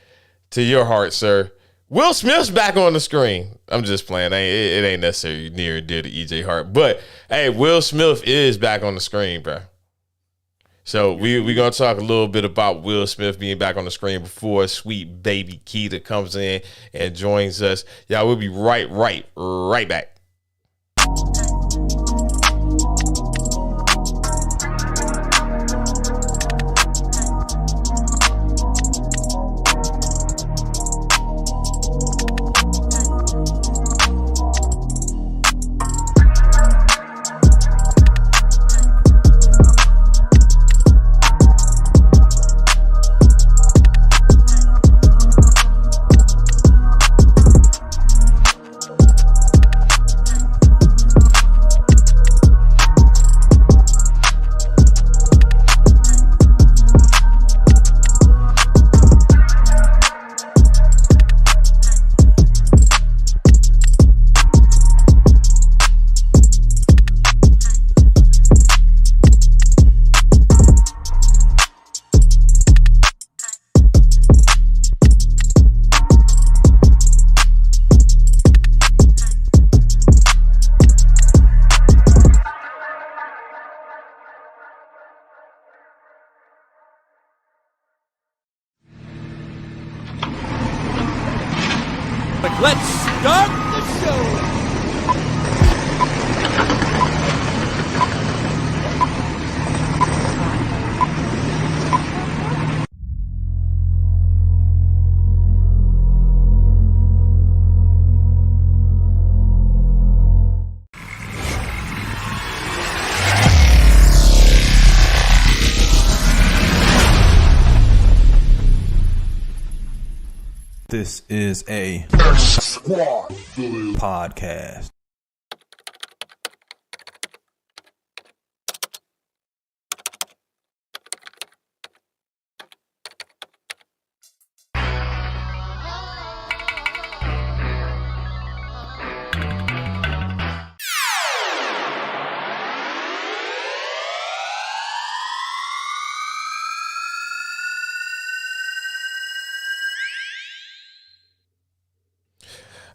to your heart, sir. Will Smith's back on the screen. I'm just playing. It ain't necessarily near and dear to EJ Hart, but hey, Will Smith is back on the screen, bro. So we gonna talk a little bit about Will Smith being back on the screen before sweet baby Keita comes in and joins us. Y'all, we'll be right back. Let's start the show. This is a Squad podcast.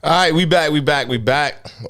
All right, we back.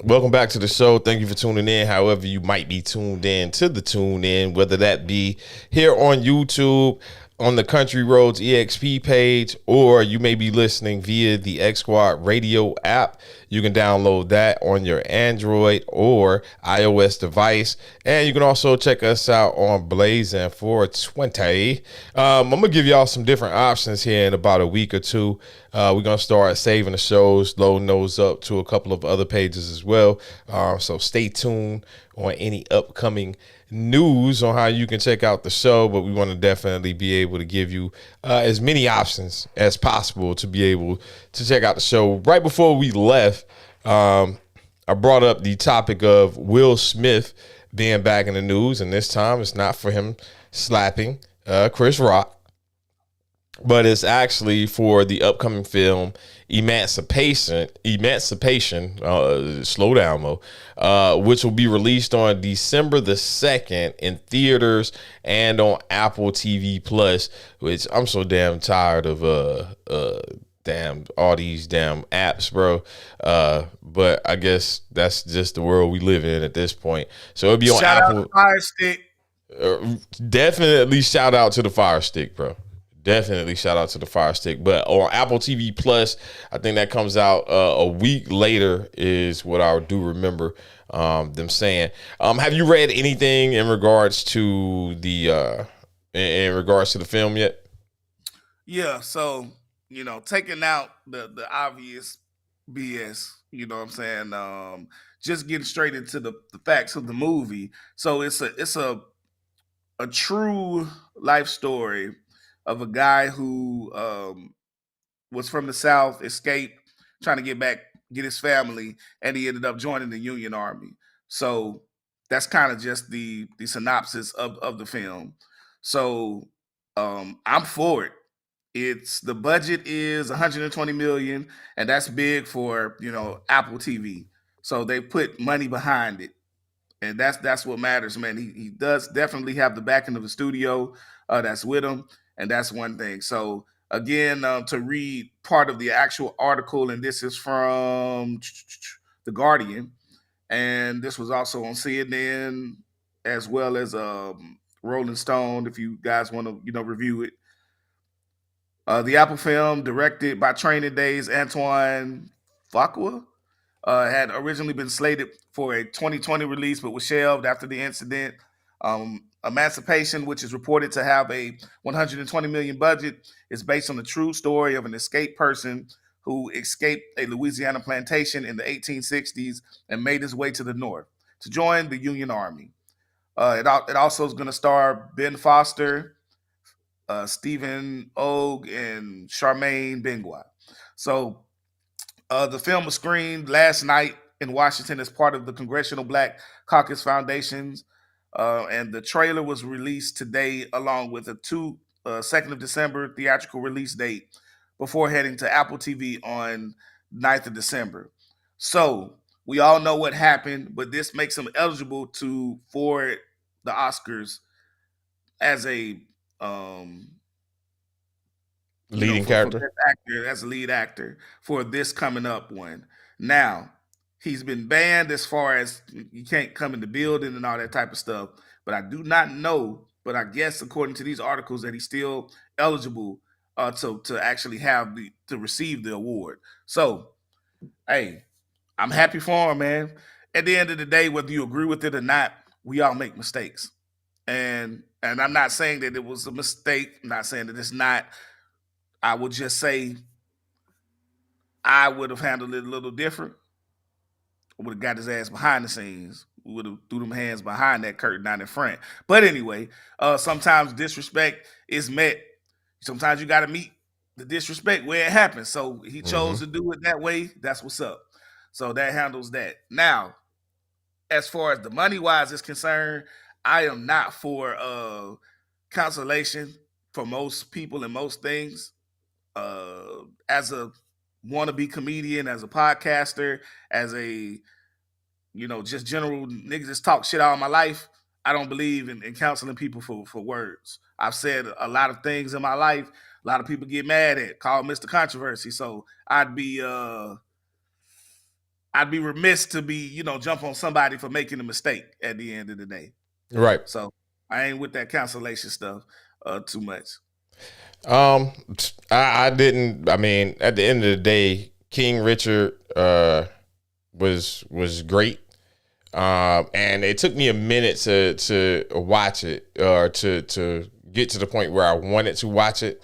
Welcome back to the show. Thank you for tuning in. However, you might be tuned in to the tune in, whether that be here on YouTube, on the Country Roads EXP page, or you may be listening via the X Squad radio app. You can download that on your Android or iOS device. And you can also check us out on Blazing 420. I'm going to give y'all some different options here in about a week or two. We're going to start saving the shows, loading those up to a couple of other pages as well. So stay tuned on any upcoming news on how you can check out the show, but we want to definitely be able to give you as many options as possible to be able to check out the show. Right before we left, I brought up the topic of Will Smith being back in the news, and this time it's not for him slapping Chris Rock, but it's actually for the upcoming film Emancipation, slow down, Mo, which will be released on December the 2nd in theaters and on Apple TV Plus, which I'm so damn tired of all these damn apps, bro. But I guess that's just the world we live in at this point. So it'll be on Apple. Out Fire Stick. Definitely shout out to the Fire Stick, bro. Definitely shout out to the Fire Stick. But on Apple TV Plus, I think that comes out a week later is what I do remember them saying. Have you read anything in regards to the film yet? Yeah, so taking out the obvious BS, you know what I'm saying? Just getting straight into the facts of the movie. So it's a true life story of a guy who was from the South, escaped, trying to get his family, and he ended up joining the Union Army. So that's kind of just the synopsis of the film. So I'm for it. It's the budget is 120 million, and that's big for Apple TV. So they put money behind it, and that's what matters, man. He does definitely have the backing of the studio that's with him, and that's one thing. So again, to read part of the actual article, and this is from the Guardian, and this was also on CNN as well as Rolling Stone. If you guys want to review it. The Apple film, directed by Training Day's Antoine Fuqua, had originally been slated for a 2020 release, but was shelved after the incident. Emancipation, which is reported to have a 120 million budget, is based on the true story of an escaped person who escaped a Louisiana plantation in the 1860s and made his way to the north to join the Union Army. It also is going to star Ben Foster, Stephen Ogg, and Charmaine Bengua. So the film was screened last night in Washington as part of the Congressional Black Caucus Foundations, and the trailer was released today along with a 2nd of December theatrical release date before heading to Apple TV on 9th of December. So we all know what happened, but this makes him eligible for the Oscars as a leading for character, best actor, as a lead actor for this coming up one. Now, he's been banned as far as you can't come in the building and all that type of stuff. But I do not know. But I guess according to these articles that he's still eligible to actually to receive the award. So, hey, I'm happy for him, man. At the end of the day, whether you agree with it or not, we all make mistakes. And I'm not saying that it was a mistake. I'm not saying that it's not. I would just say I would have handled it a little different. I would have got his ass behind the scenes. We would have threw them hands behind that curtain, not in front. But anyway, sometimes disrespect is met. Sometimes you got to meet the disrespect where it happens. So he chose to do it that way. That's what's up. So that handles that. Now, as far as the money-wise is concerned, I am not for consolation for most people and most things. As a wannabe comedian, as a podcaster, as a just general niggas just talk shit all my life, I don't believe in counseling people for words. I've said a lot of things in my life. A lot of people get mad at, call Mr. Controversy. So I'd be remiss to be jump on somebody for making a mistake at the end of the day. Right. So I ain't with that cancellation stuff too much. I didn't. I mean, at the end of the day, King Richard was great. And it took me a minute to watch it or to get to the point where I wanted to watch it.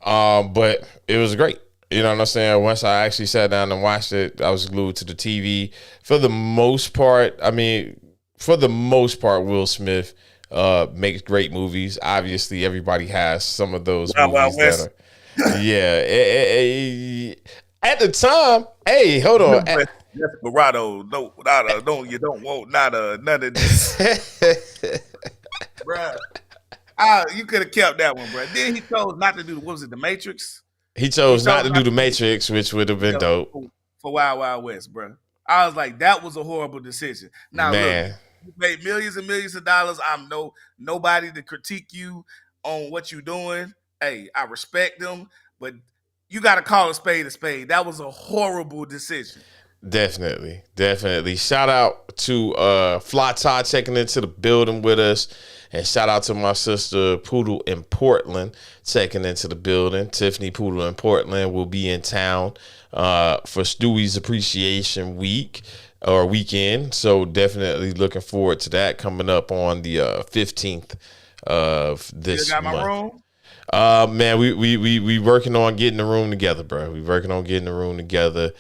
But it was great. You know what I'm saying? Once I actually sat down and watched it, I was glued to the TV. For the most part, Will Smith makes great movies. Obviously, everybody has some of those movies that are. Yeah. At the time, hey, hold on. Desperado, no, you don't want none of this. Bruh. You could have kept that one, bruh. Then he chose not to do, what was it, The Matrix? He chose not to do The Matrix, which would have been dope. For Wild Wild West, bruh. I was like, that was a horrible decision. Now, man, look, you made millions and millions of dollars. I'm nobody to critique you on what you're doing. Hey, I respect them, but you got to call a spade a spade. That was a horrible decision. Definitely. Shout out to Fly Todd checking into the building with us. And shout out to my sister Poodle in Portland checking into the building. Tiffany Poodle in Portland will be in town for Stewie's Appreciation Week or weekend. So definitely looking forward to that coming up on the 15th of this month. My room? Man, we working on getting the room together, bro. We working on getting the room together.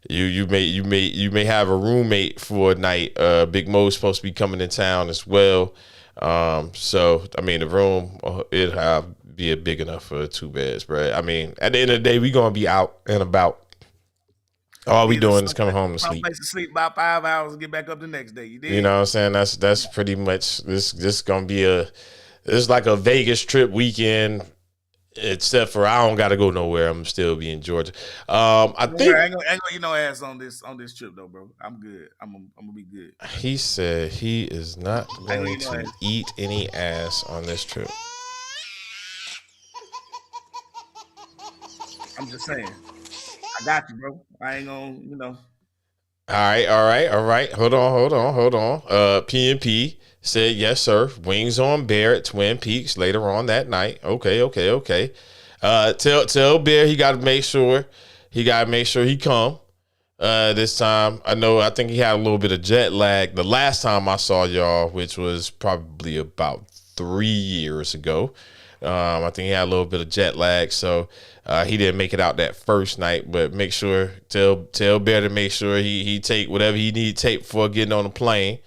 You may have a roommate for a night. Big Mo's supposed to be coming in town as well. So I mean, the room it'll be big enough for 2 beds, bro. I mean, at the end of the day, we gonna be out and about. All we doing is coming home to sleep. Place to sleep about 5 hours and get back up the next day. You know what I'm saying? That's pretty much this gonna be it's like a Vegas trip weekend Except for I don't got to go nowhere. I'm still be in Georgia. I think I ain't gonna get no ass on this trip though, bro. I'm good. I'm gonna be good. he said he is not going to eat any ass on this trip. I'm just saying. I got you, bro. I ain't gonna, All right. Hold on. PNP said yes, sir. Wings on Bear at Twin Peaks later on that night. Okay. Tell Bear he got to make sure he come. This time, I think he had a little bit of jet lag. The last time I saw y'all, which was probably about 3 years ago, I think he had a little bit of jet lag, so he didn't make it out that first night. But make sure tell Bear to make sure he take whatever he need to take before getting on the plane.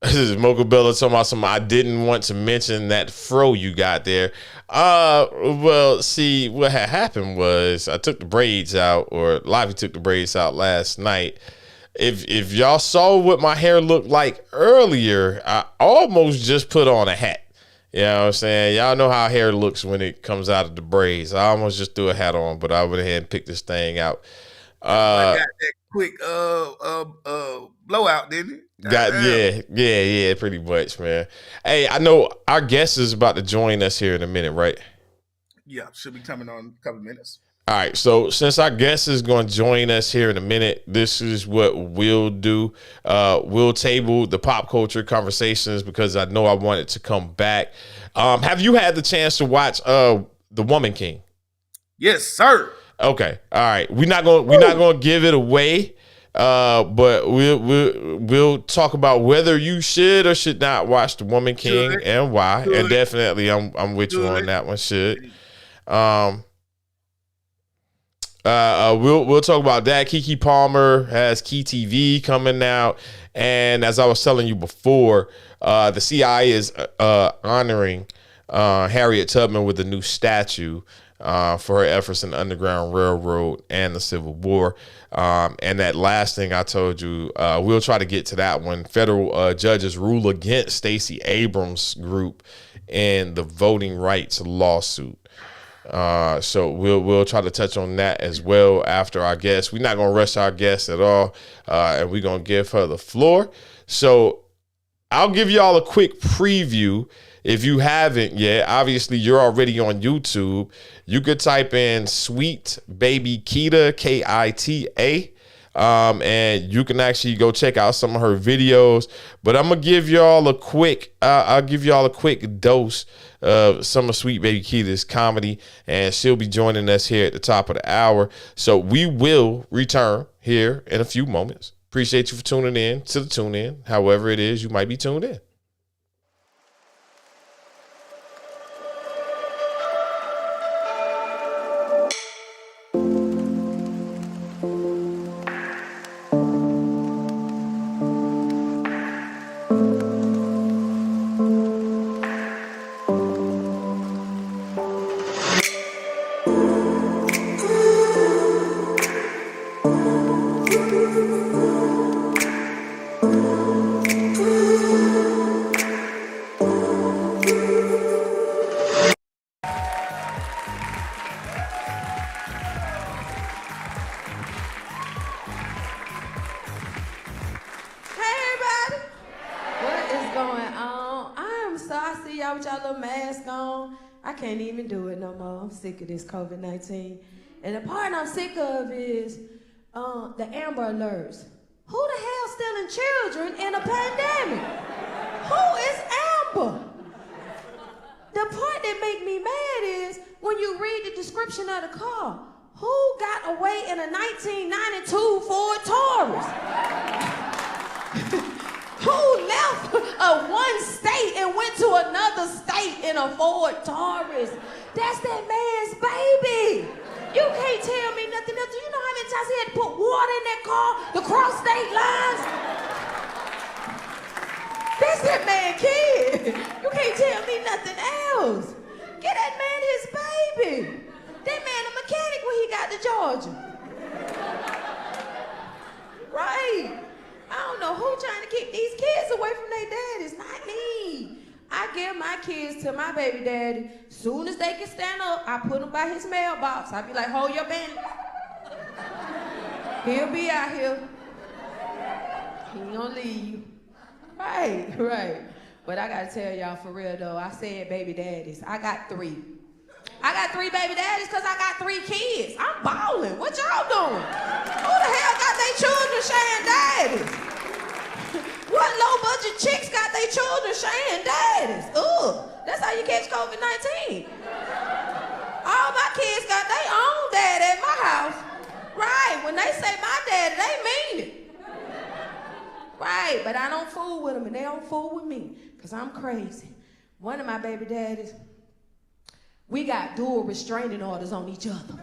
This is Mocha Bella talking about something. I didn't want to mention that fro you got there. Well, see, what had happened was I took the braids out, or Lively took the braids out last night. If y'all saw what my hair looked like earlier, I almost just put on a hat. You know what I'm saying? Y'all know how hair looks when it comes out of the braids. I almost just threw a hat on, but I went ahead and picked this thing out. I got that quick blowout, didn't it? Yeah, pretty much, man. Hey, I know our guest is about to join us here in a minute, right? Yeah, should be coming on in a couple of minutes. All right, so since our guest is going to join us here in a minute, this is what we'll do. We'll table the pop culture conversations because I know I want it to come back. Have you had the chance to watch The Woman King? Yes, sir. Okay, all right. We're not gonna give it away, but we'll talk about whether you should or should not watch The Woman King and why. And definitely, I'm with you on that one. Should. We'll talk about that. Keke Palmer has Key TV coming out, and as I was telling you before, the CIA is honoring Harriet Tubman with a new statue for her efforts in the Underground Railroad and the Civil War. And that last thing I told you, we'll try to get to that one. Federal judges rule against Stacey Abrams' group in the voting rights lawsuit. So we'll try to touch on that as well after our guest. We're not gonna rush our guest at all, and we're gonna give her the floor. So I'll give y'all a quick preview. If you haven't yet, obviously you're already on YouTube. You could type in Sweet Baby Kita, Kita, and you can actually go check out some of her videos. But I'm gonna give y'all a quick, I'll give y'all a quick dose of some of Sweet Baby Kita's comedy, and she'll be joining us here at the top of the hour. So we will return here in a few moments. Appreciate you for tuning in to the Tune In, however it is you might be tuned in. Sick of this COVID-19. And the part I'm sick of is the Amber Alerts. Who the hell stealing children in a pandemic? Who is Amber? The part that make me mad is when you read the description of the car. Who got away in a 1992 Ford Taurus? Who left one state and went to another state in a Ford Taurus? That's that man's baby. You can't tell me nothing else. Do you know how many times he had to put water in that car to cross state lines? That's that man's kid. You can't tell me nothing else. Get that man his baby. That man a mechanic when he got to Georgia. Right. I don't know who trying to keep these kids away from their daddies. Not me. I give my kids to my baby daddy. Soon as they can stand up, I put them by his mailbox. I be like, hold your business. He'll be out here. He ain't gonna leave you. Right. But I gotta tell y'all for real though, I said baby daddies. I got 3. I got 3 baby daddies because I got 3 kids. I'm balling. What y'all doing? Who the hell got their children sharing daddies? What low budget chicks got their children sharing daddies? Ugh, that's how you catch COVID-19. All my kids got their own dad at my house. Right, when they say my daddy, they mean it. Right, but I don't fool with them and they don't fool with me because I'm crazy. One of my baby daddies, we got dual restraining orders on each other.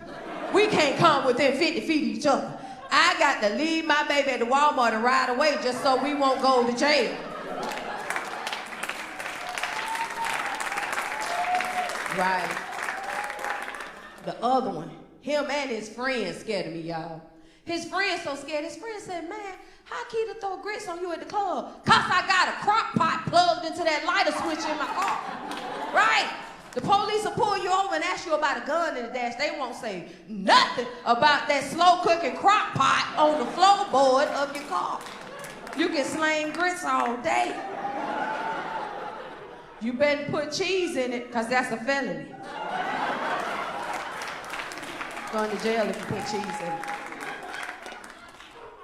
We can't come within 50 feet of each other. I got to leave my baby at the Walmart and ride away just so we won't go to jail. Right. The other one, him and his friends scared of me, y'all. His friends so scared, his friend said, man, how Keita throw grits on you at the club? Cause I got a crock pot plugged into that lighter switch in my car. Right? The police will pull you over and ask you about a gun in the dash. They won't say nothing about that slow cooking crock pot on the floorboard of your car. You can slang grits all day. You better put cheese in it, cause that's a felony. Going to jail if you put cheese in it.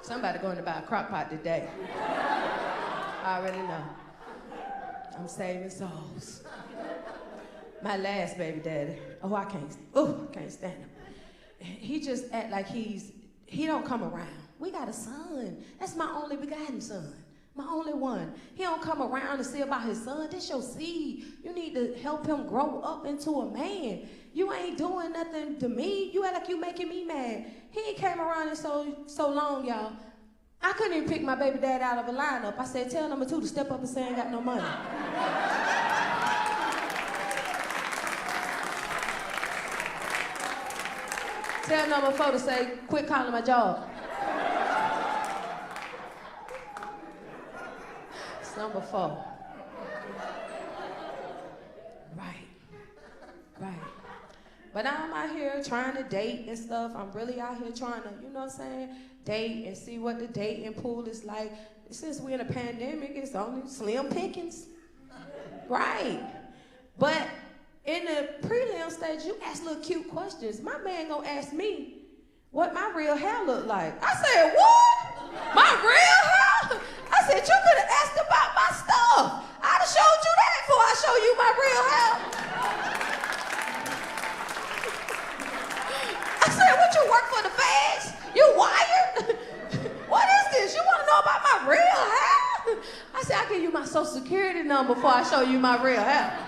Somebody going to buy a crock pot today. I already know. I'm saving souls. My last baby daddy, I can't stand him. He just act like he don't come around. We got a son. That's my only begotten son. My only one. He don't come around to see about his son. That's your seed. You need to help him grow up into a man. You ain't doing nothing to me. You act like you making me mad. He ain't came around in so long, y'all. I couldn't even pick my baby dad out of a lineup. I said, tell number 2 to step up and say I ain't got no money. Tell number 4 to say, quit calling my job. It's number 4. Right. But I'm out here trying to date and stuff. I'm really out here trying to, you know what I'm saying, date and see what the dating pool is like. Since we're in a pandemic, it's only slim pickings. Right. But in the prelim stage, you ask little cute questions. My man gonna ask me what my real hair look like. I said, what? My real hair? I said, you could have asked about my stuff. I'd have showed you that before I show you my real hair. I said, what, you work for the feds? You wired? What is this? You want to know about my real hair? I said, I'll give you my social security number before I show you my real hair.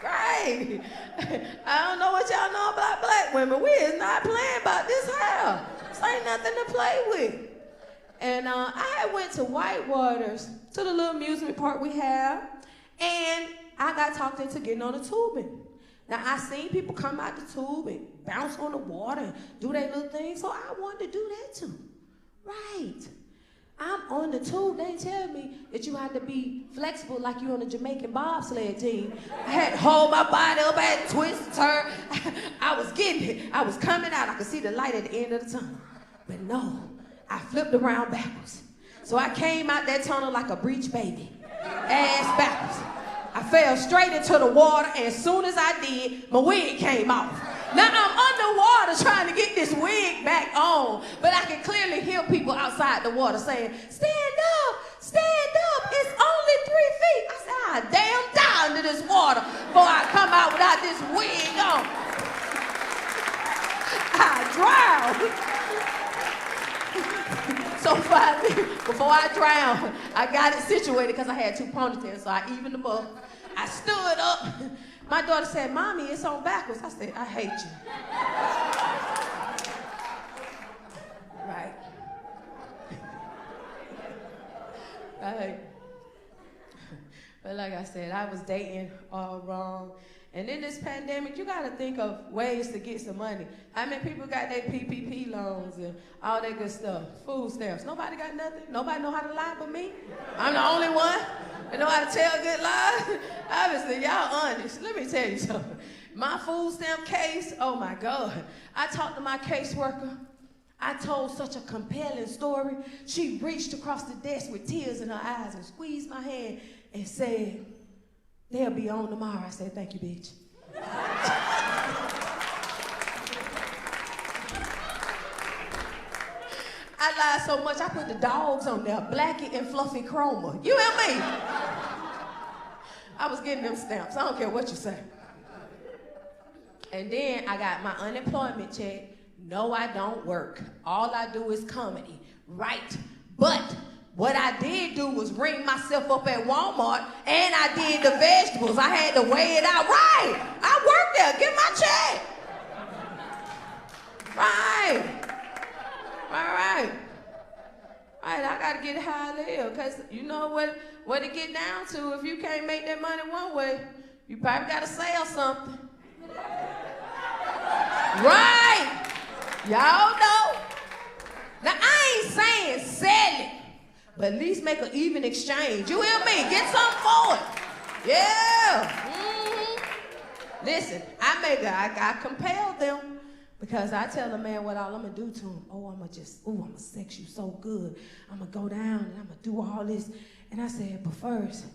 Right. I don't know what y'all know about black women. We is not playing about this hair. This ain't nothing to play with. And I went to Whitewaters, to the little amusement park we have, and I got talked into getting on the tubing. Now, I seen people come out the tube and bounce on the water and do their little thing, so I wanted to do that too. Right. I'm on the tube. They tell me that you have to be flexible like you on a Jamaican bobsled team. I had to hold my body up, I had to twist, turn. I was getting it. I was coming out. I could see the light at the end of the tunnel. But no, I flipped around backwards. So I came out that tunnel like a breech baby, ass backwards. I fell straight into the water, and as soon as I did, my wig came off. Now I'm underwater trying to get this wig back on, but I can clearly hear people outside the water saying, stand up, it's only 3 feet. I said, I damn down to this water before I come out without this wig on. I drowned. So finally, before I drowned, I got it situated because I had 2 ponytails, so I evened them up. I stood up. My daughter said, Mommy, it's on backwards. I said, I hate you. Right. Right. But like I said, I was dating all wrong. And in this pandemic, you got to think of ways to get some money. How many people got their PPP loans and all that good stuff? Food stamps. Nobody got nothing. Nobody know how to lie but me. I'm the only one that know how to tell good lies. Obviously, y'all honest. Let me tell you something. My food stamp case, oh my God. I talked to my caseworker. I told such a compelling story. She reached across the desk with tears in her eyes and squeezed my hand and said, "They'll be on tomorrow." I said, "Thank you, bitch." I lied so much, I put the dogs on there, Blackie and Fluffy Chroma. You hear me? I was getting them stamps. I don't care what you say. And then I got my unemployment check. No, I don't work. All I do is comedy. Right. But what I did do was ring myself up at Walmart, and I did the vegetables. I had to weigh it out. Right. I worked there. Get my check. Right. Right. Right. I got to get how I live, because you know what it get down to. If you can't make that money one way, you probably got to sell something. Right. Y'all know. Now, I ain't saying sell it, but at least make an even exchange. You hear me? Get something for it. Yeah. Mm-hmm. Listen, I compel them, because I tell a man what all I'm going to do to him. I'm going to sex you so good. I'm going to go down and I'm going to do all this. And I said, but first,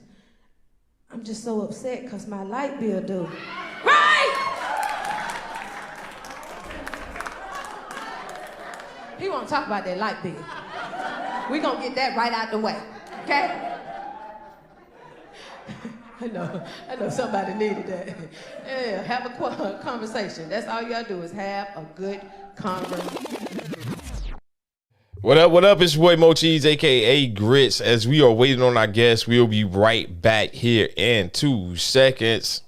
I'm just so upset because my light bill due. Right? He won't talk about that light bill. We gonna get that right out the way, okay? I know somebody needed that. Yeah, have a conversation. That's all you gotta do is have a good conversation. What up? It's your boy Moe Cheeze, aka Grits. As we are waiting on our guests, we'll be right back here in 2 seconds.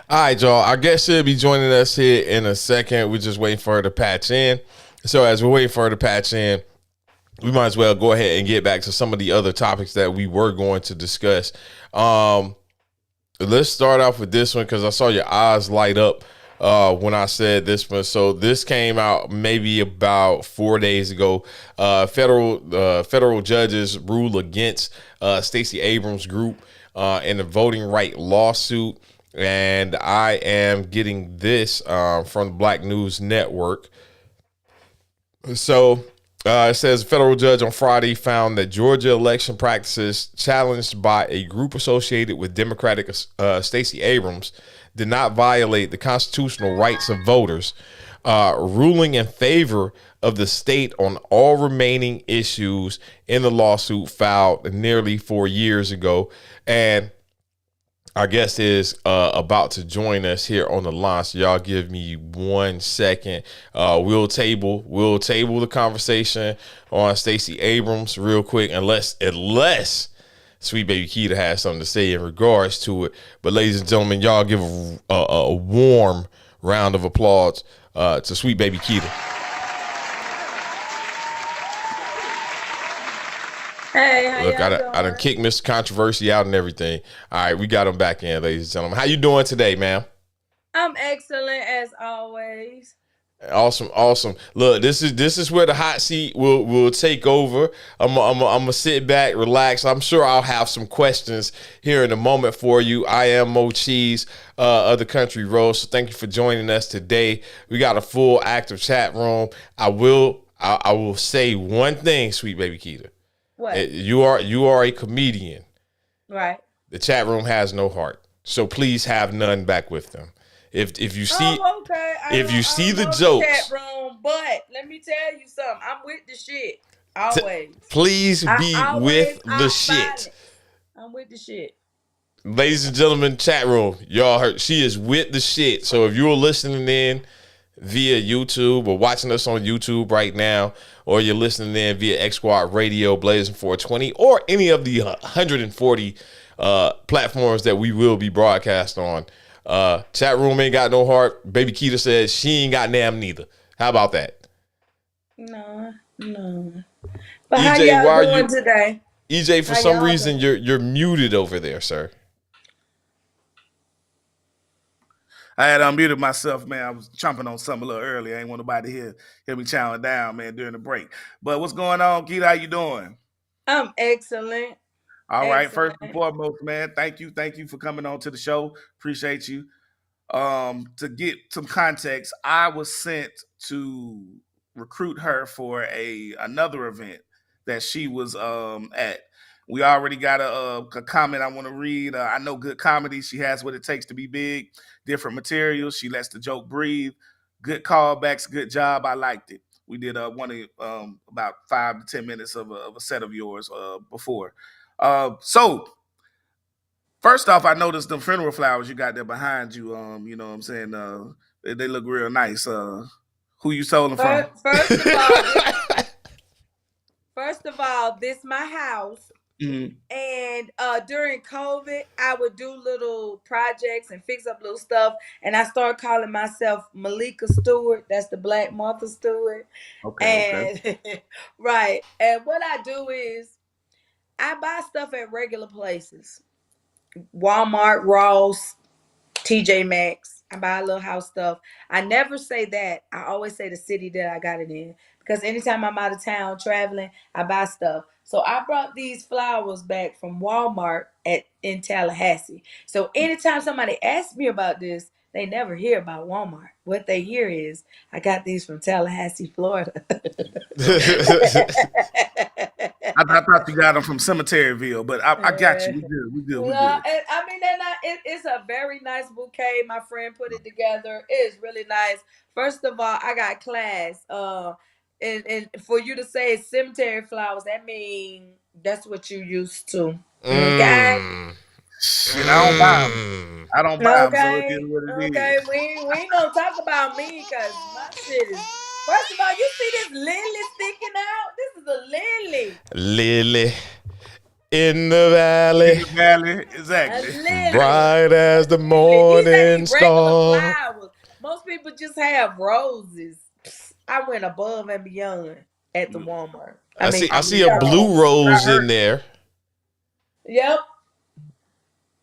All right, y'all. Our guest should be joining us here in a second. We're just waiting for her to patch in. So as we're waiting for her to patch in, we might as well go ahead and get back to some of the other topics that we were going to discuss. Let's start off with this one, because I saw your eyes light up when I said this one. So this came out maybe about 4 days ago. Federal judges rule against Stacey Abrams' group in a voting right lawsuit. And I am getting this from the Black News Network. So it says a federal judge on Friday found that Georgia election practices challenged by a group associated with Democratic Stacey Abrams did not violate the constitutional rights of voters, ruling in favor of the state on all remaining issues in the lawsuit filed nearly 4 years ago. And our guest is about to join us here on the line. So y'all give me 1 second. We'll table the conversation on Stacey Abrams real quick, unless Sweet Baby Keita has something to say in regards to it. But ladies and gentlemen, y'all give a warm round of applause to Sweet Baby Keita. Hey, how Look, y'all I done kicked Mr. Controversy out and everything. All right, we got him back in, ladies and gentlemen. How you doing today, ma'am? I'm excellent as always. Awesome. Look, this is where the hot seat will take over. I'm gonna sit back, relax. I'm sure I'll have some questions here in a moment for you. I am Moe Cheeze of the Country Road. So thank you for joining us today. We got a full active chat room. I will say one thing, Sweet Baby Keita. What? You are a comedian. Right. The chat room has no heart, so please have none back with them. If you see if you see the jokes, chat room, but let me tell you something. I'm with the shit always. please be with the shit. I'm with the shit. Ladies and gentlemen, chat room, y'all heard she is with the shit. So if you're listening in via YouTube or watching us on YouTube right now, or you're listening in via X Squad Radio, Blazing 420, or any of the 140 platforms that we will be broadcast on, chat room ain't got no heart. Baby Keita says she ain't got nam neither. How about that? No. But how EJ, y'all why are doing you today? EJ, for How some y'all reason doing? you're muted over there, sir. I had unmuted myself, man. I was chomping on something a little earlier. I ain't want nobody to hear me chowing down, man, during the break. But what's going on, Keita? How you doing? I'm excellent. All right. First and Excellent. foremost, man, thank you for coming on to the show. Appreciate you. To get some context, I was sent to recruit her for another event that she was at. We already got a comment I want to read. I know good comedy. She has what it takes to be big. Different materials. She lets the joke breathe. Good callbacks. Good job. I liked it. We did one of about 5 to 10 minutes of a set of yours before. So first off, I noticed the funeral flowers you got there behind you. You know what I'm saying? They look real nice. Who you stole them from? First of all, this my house. Mhm. And during COVID, I would do little projects and fix up little stuff. And I started calling myself Malika Stewart. That's the Black Martha Stewart. Okay. And right. And what I do is I buy stuff at regular places. Walmart, Ross, TJ Maxx. I buy a little house stuff. I never say that. I always say the city that I got it in. Because anytime I'm out of town traveling, I buy stuff. So I brought these flowers back from Walmart in Tallahassee. So anytime somebody asks me about this, they never hear about Walmart. What they hear is, I got these from Tallahassee, Florida. I thought you got them from Cemeteryville, but I got you. We good. Well, I mean, it's a very nice bouquet. My friend put it together. It's really nice. First of all, I got class. And for you to say cemetery flowers, that means that's what you used to. Okay. Shit, I don't buy them. I don't buy them, so it is what it is. Okay. We ain't gonna talk about me because my shit is. First of all, you see this lily sticking out? This is a lily. Lily in the valley. In the valley, exactly. Bright as the These morning ain't regular star. flowers. Most people just have roses. I went above and beyond at the Walmart. I see a blue rose in there. Yep.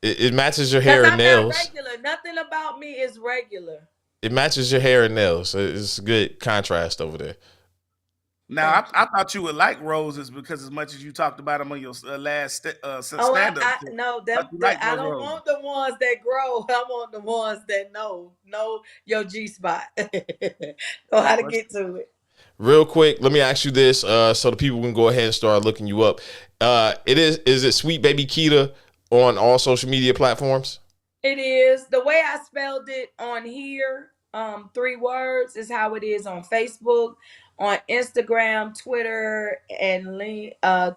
It matches your hair and I'm nails. not regular. Nothing about me is regular. It matches your hair and nails. It's good contrast over there. Now, I thought you would like roses because as much as you talked about them on your last stand-up. I don't want the ones that grow. I want the ones that know your G spot. Know how to get to it. Real quick, let me ask you this, so the people can go ahead and start looking you up. Is it Sweet Baby Keita on all social media platforms? It is. The way I spelled it on here, 3 words, is how it is on Facebook, on Instagram, Twitter, and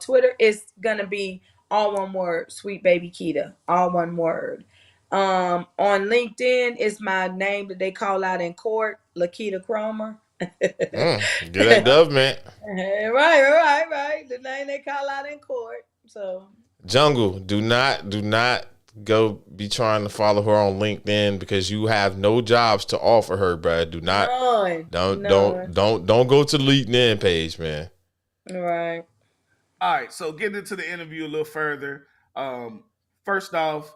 Twitter is gonna be all one word, Sweet Baby Keita, all one word. On LinkedIn, it's my name that they call out in court, Lakita Cromer. Get that government. Right. The name they call out in court. So Jungle, do not go be trying to follow her on LinkedIn because you have no jobs to offer her, bruh. Do not. Don't go to the LinkedIn page, man. Right. All right. So getting into the interview a little further. First off,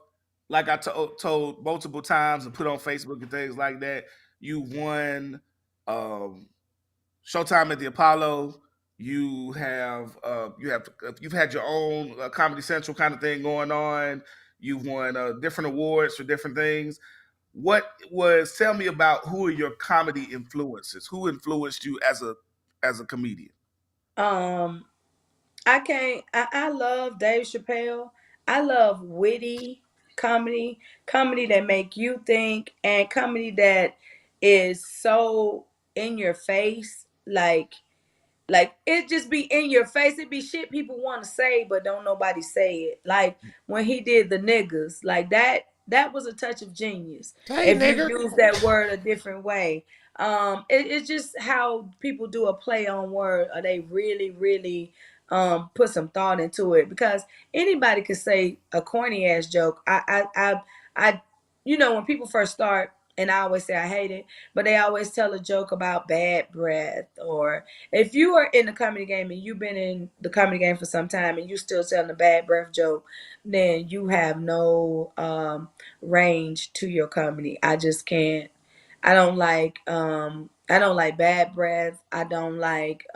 like I told multiple times and put on Facebook and things like that, you won Showtime at the Apollo. You've had your own Comedy Central kind of thing going on. You've won different awards for different things. Tell me about who are your comedy influences? Who influenced you as a comedian? I love Dave Chappelle. I love witty comedy that make you think, and comedy that is so in your face. Like Like it just be in your face. It be shit people want to say, but don't nobody say it. Like when he did the niggas, like that was a touch of genius. Hey, If you nigga. use that word a different way. It's just how people do a play on word, or they really, really put some thought into it, because anybody could say a corny ass joke. I when people first start, and I always say I hate it, but they always tell a joke about bad breath, or if you are in the comedy game and you've been in the comedy game for some time and you still telling a bad breath joke, then you have no range to your comedy. I just can't. I don't like bad breath. I don't like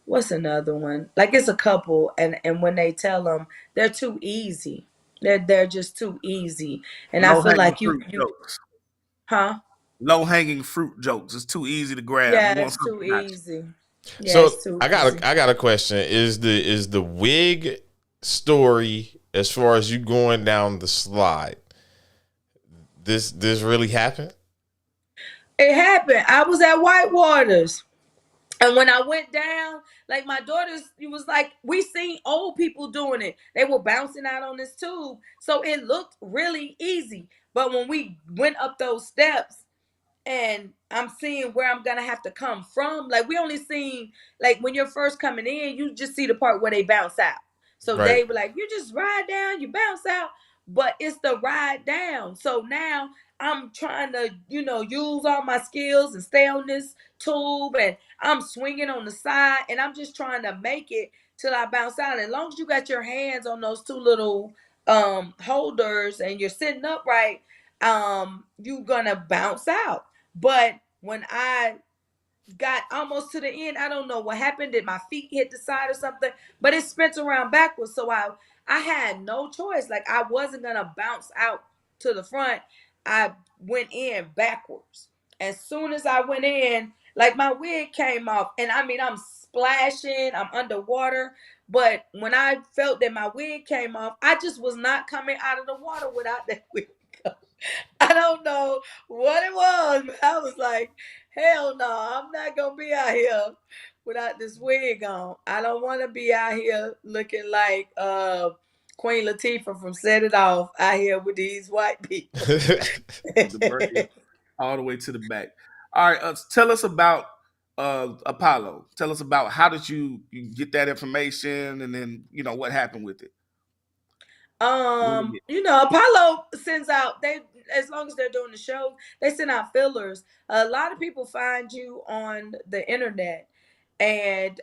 what's another one? Like it's a couple, and when they tell them, they're too easy. They're just too easy. And I Low feel hanging like fruit you jokes. huh? Low hanging fruit jokes. It's too easy to grab. Yeah, You want it's something too gotcha. easy. Yeah, So it's too I got easy. a question. Is the wig story, as far as you going down the slide, this really happened? It happened. I was at Whitewaters. And when I went down, like my daughters, it was like we seen old people doing it. They were bouncing out on this tube. So it looked really easy. But when we went up those steps, and I'm seeing where I'm gonna have to come from. Like we only seen, like when you're first coming in, you just see the part where they bounce out. So Right. they were like, you just ride down, you bounce out, but it's the ride down. So now I'm trying to, use all my skills and stay on this tube, and I'm swinging on the side, and I'm just trying to make it till I bounce out. And as long as you got your hands on those two little holders and you're sitting upright, you gonna bounce out. But when I got almost to the end, I don't know what happened. Did my feet hit the side or something? But it spins around backwards. So I had no choice. Like I wasn't gonna bounce out to the front. I went in backwards. As soon as I went in, like my wig came off. And I mean I'm splashing, I'm underwater. But when I felt that my wig came off, I just was not coming out of the water without that wig. I don't know what it was, but I was like, hell no, I'm not gonna be out here without this wig on. I don't wanna be out here looking like Queen Latifah from Set It Off out here with these white people. The braid all the way to the back. All right, tell us about Apollo. Tell us about how did you get that information, and then what happened with it. Apollo sends out, they as long as they're doing the show, they send out fillers. A lot of people find you on the internet, and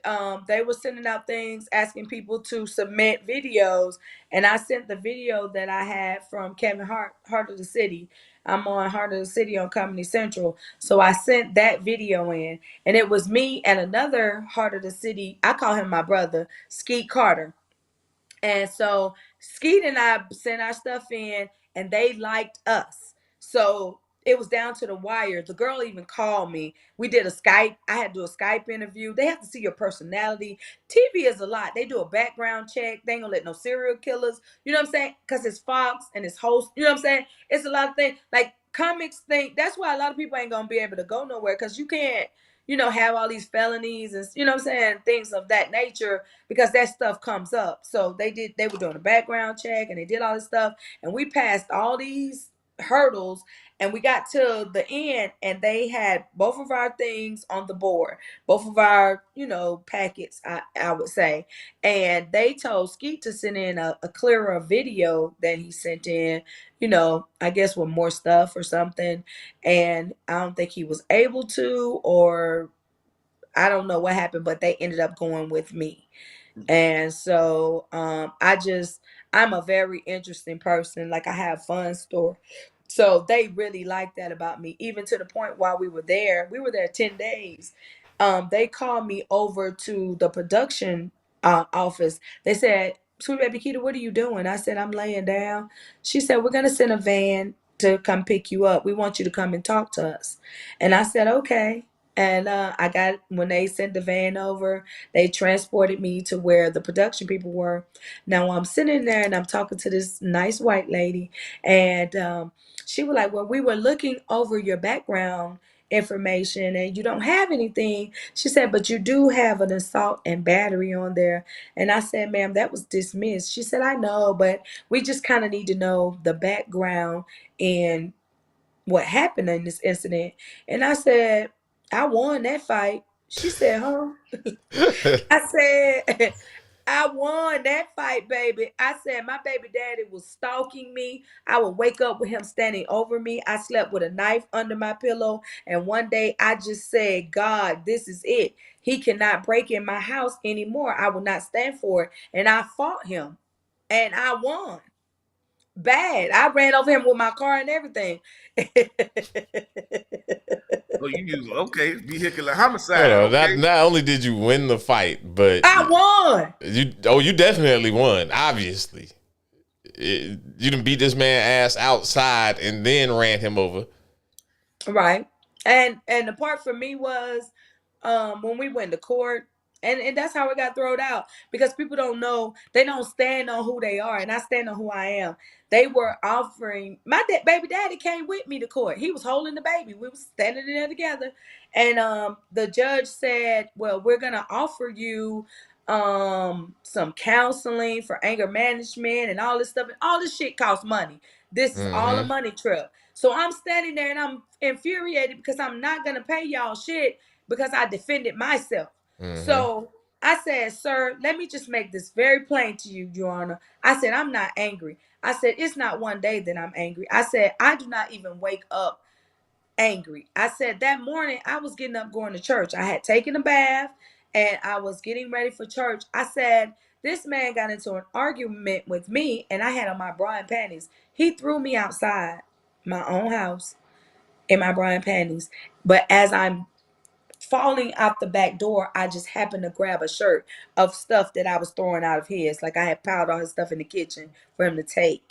they were sending out things asking people to submit videos, and I sent the video that I had from Kevin Hart, Heart of the City. I'm on Heart of the City on Comedy Central, so I sent that video in, and it was me and another Heart of the City. I call him my brother, Skeet Carter. And so Skeet and I sent our stuff in, and they liked us. So it was down to the wire. The girl even called me. We did a Skype. I had to do a Skype interview. They have to see your personality. TV is a lot. They do a background check. They ain't gonna let no serial killers. You know what I'm saying? Because it's Fox and it's host. You know what I'm saying? It's a lot of things. Like comics think that's why a lot of people ain't gonna be able to go nowhere, because you can't, have all these felonies and you know what I'm saying, things of that nature, because that stuff comes up. So they were doing a background check and they did all this stuff, and we passed all these hurdles, and we got to the end, and they had both of our things on the board, both of our packets, I would say. And they told Skeet to send in a clearer video that he sent in, I guess with more stuff or something. And I don't think he was able to, or I don't know what happened, but they ended up going with me. And so I'm a very interesting person. Like I have fun story. So they really like that about me. Even to the point while we were there 10 days. They called me over to the production office. They said, "Sweet baby Keita, what are you doing?" I said, "I'm laying down." She said, "We're gonna send a van to come pick you up. We want you to come and talk to us." And I said, "Okay." And when they sent the van over, they transported me to where the production people were. Now I'm sitting there and I'm talking to this nice white lady, and she was like, "Well, we were looking over your background, information and you don't have anything. She said, but you do have an assault and battery on there. And I said, ma'am, that was dismissed. She said, I know, but we just kind of need to know the background and what happened in this incident. And I said, I won that fight. She said, huh? I said, I won that fight, baby. I said, my baby daddy was stalking me. I would wake up with him standing over me. I slept with a knife under my pillow. And one day I just said, God, this is it. He cannot break in my house anymore. I will not stand for it. And I fought him and I won. Bad. I ran over him with my car and everything. Oh, you use vehicular homicide. Hold on. Okay. Not only did you win the fight, but I won. You definitely won. Obviously, you done beat this man ass outside and then ran him over. Right. And the part for me was when we went to court, and that's how it got thrown out, because people don't know, they don't stand on who they are, and I stand on who I am. They were offering my baby daddy came with me to court. He was holding the baby. We was standing there together, and the judge said, well, we're gonna offer you some counseling for anger management and all this stuff, and all this shit costs money. This is all a money trip. So I'm standing there and I'm infuriated because I'm not gonna pay y'all shit because I defended myself. So I said, sir, let me just make this very plain to you, Your Honor. I said, I'm not angry. I said, it's not one day that I'm angry. I said, I do not even wake up angry. I said, that morning I was getting up going to church. I had taken a bath and I was getting ready for church. I said, this man got into an argument with me and I had on my bra and panties. He threw me outside my own house in my bra and panties. But as I'm falling out the back door, I just happened to grab a shirt of stuff that I was throwing out of his. Like I had piled all his stuff in the kitchen for him to take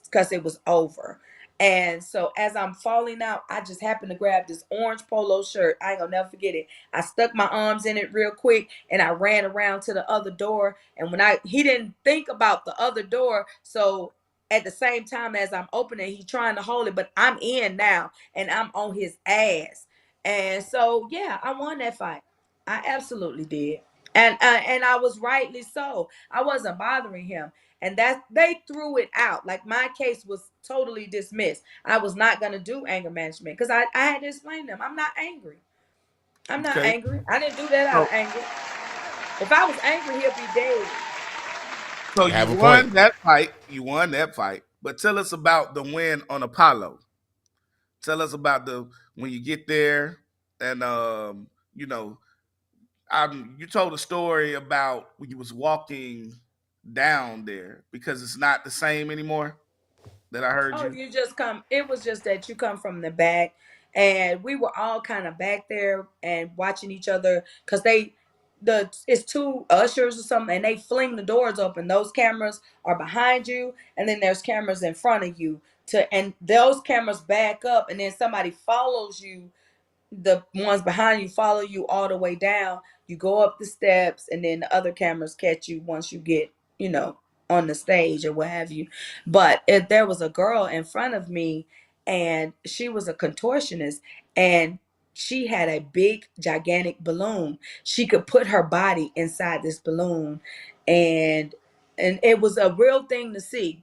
because it was over. And so as I'm falling out, I just happened to grab this orange polo shirt. I ain't gonna never forget it. I stuck my arms in it real quick and I ran around to the other door. And he didn't think about the other door. So at the same time as I'm opening, he's trying to hold it, but I'm in now and I'm on his ass. And so, yeah, I won that fight. I absolutely did. And I was rightly so. I wasn't bothering him. And that they threw it out. Like my case was totally dismissed. I was not going to do anger management because I had to explain to them, I'm not angry. I'm not angry. I didn't do that out of anger. If I was angry, he'll be dead. So you won that fight. You won that fight. But tell us about the win on Apollo. Tell us about when you get there, and you know, you told a story about when you was walking down there because it's not the same anymore. That I heard you. You just come. It was just that you come from the back, and we were all kind of back there and watching each other because it's two ushers or something, and they fling the doors open. Those cameras are behind you, and then there's cameras in front of you. And those cameras back up, and then somebody follows you. The ones behind you follow you all the way down. You go up the steps, and then the other cameras catch you once you get, on the stage or what have you. But if there was a girl in front of me, and she was a contortionist, and she had a big, gigantic balloon. She could put her body inside this balloon, and it was a real thing to see.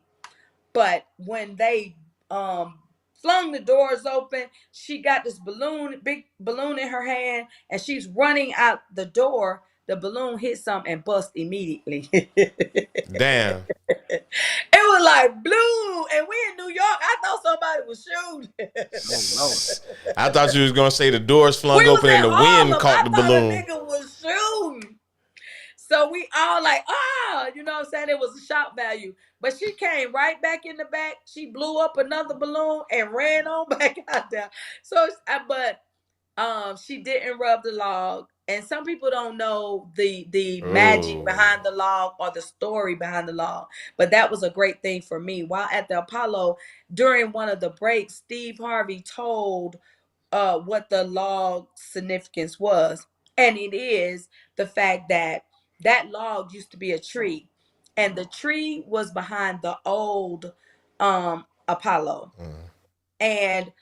But when they flung the doors open, she got this big balloon in her hand, and she's running out the door. The balloon hit something and bust immediately. Damn. It was like blue, and we in New York. I thought somebody was shooting. I thought you was gonna say the doors flung open and the wind caught the balloon. A nigga was shooting. So we all like, you know what I'm saying? It was a shock value. But she came right back in the back. She blew up another balloon and ran on back out there. So, but she didn't rub the log. And some people don't know the magic behind the log or the story behind the log. But that was a great thing for me. While at the Apollo, during one of the breaks, Steve Harvey told what the log significance was. And it is the fact that log used to be a tree, and the tree was behind the old Apollo. And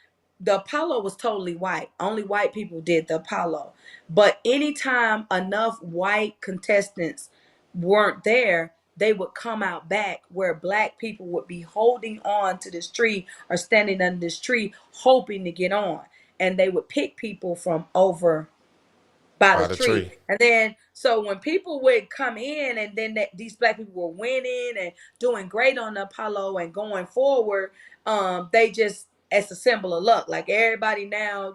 the Apollo was totally white. Only white people did the Apollo. But anytime enough white contestants weren't there, they would come out back where black people would be holding on to this tree or standing under this tree hoping to get on. And they would pick people from over by By the the tree. tree. And then, so when people would come in and then these black people were winning and doing great on the Apollo and going forward, they just, it's a symbol of luck. Like everybody now,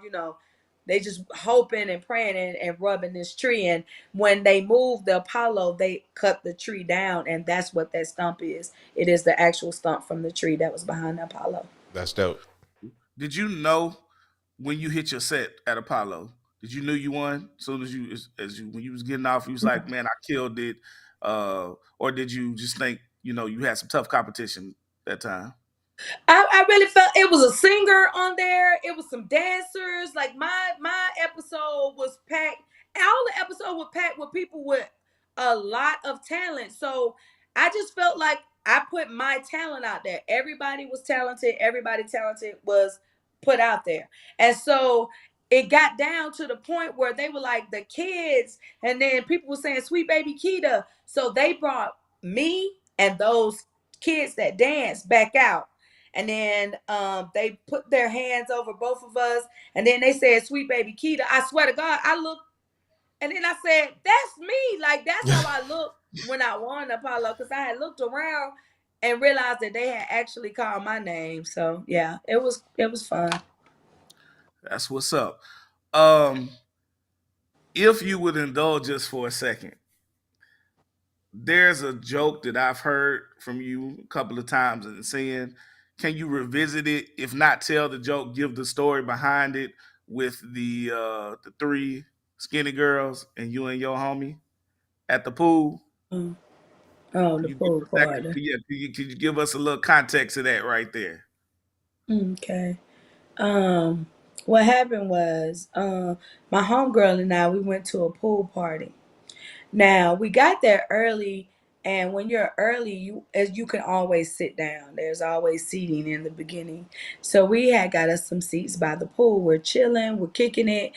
they just hoping and praying and rubbing this tree. And when they moved the Apollo, they cut the tree down. And that's what that stump is. It is the actual stump from the tree that was behind the Apollo. That's dope. Did you know when you hit your set at Apollo? Did you knew you won as soon as you when you was getting off? You was like, man, I killed it, or did you just think you had some tough competition that time? I really felt it was a singer on there. It was some dancers. Like my episode was packed. All the episode was packed with people with a lot of talent. So I just felt like I put my talent out there. Everybody was talented. Everybody talented was put out there. And so it got down to the point where they were like the kids, and then people were saying "Sweet Baby Keita." So they brought me and those kids that danced back out. And then they put their hands over both of us. And then they said, "Sweet Baby Keita." I swear to God, I looked. And then I said, "That's me." Like, that's how I looked when I won Apollo. Because I had looked around and realized that they had actually called my name. So, yeah, it was fun. That's what's up. Um, if you would indulge us for a second, there's a joke that I've heard from you a couple of times and saying, can you revisit it? If not, tell the joke, give the story behind it with the three skinny girls and you and your homie at the pool. Mm. Oh, Can the you give pool us that? party. Can you give us a little context of that right there? Okay. What happened was, my homegirl and I, we went to a pool party. Now we got there early, and when you're early, you can always sit down. There's always seating in the beginning. So we had got us some seats by the pool. We're chilling, we're kicking it.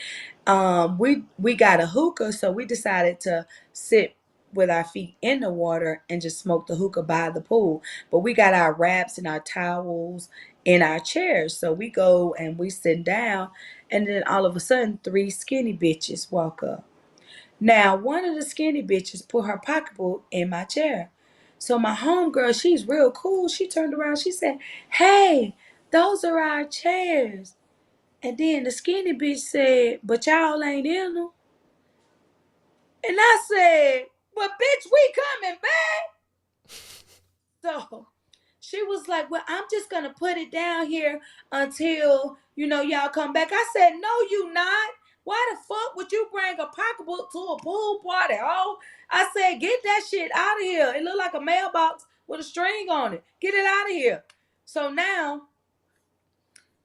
We got a hookah, so we decided to sit with our feet in the water and just smoke the hookah by the pool. But we got our wraps and our towels in our chairs. So we go and we sit down, and then all of a sudden, three skinny bitches walk up. Now, one of the skinny bitches put her pocketbook in my chair. So my homegirl, she's real cool. She turned around. She said, "Hey, those are our chairs." And then the skinny bitch said, "But y'all ain't in them." And I said, "But bitch, we coming back." So she was like, "Well, I'm just gonna put it down here until y'all come back." I said, "No, you not. Why the fuck would you bring a pocketbook to a pool party, oh?" I said, "Get that shit out of here. It look like a mailbox with a string on it. Get it out of here." So now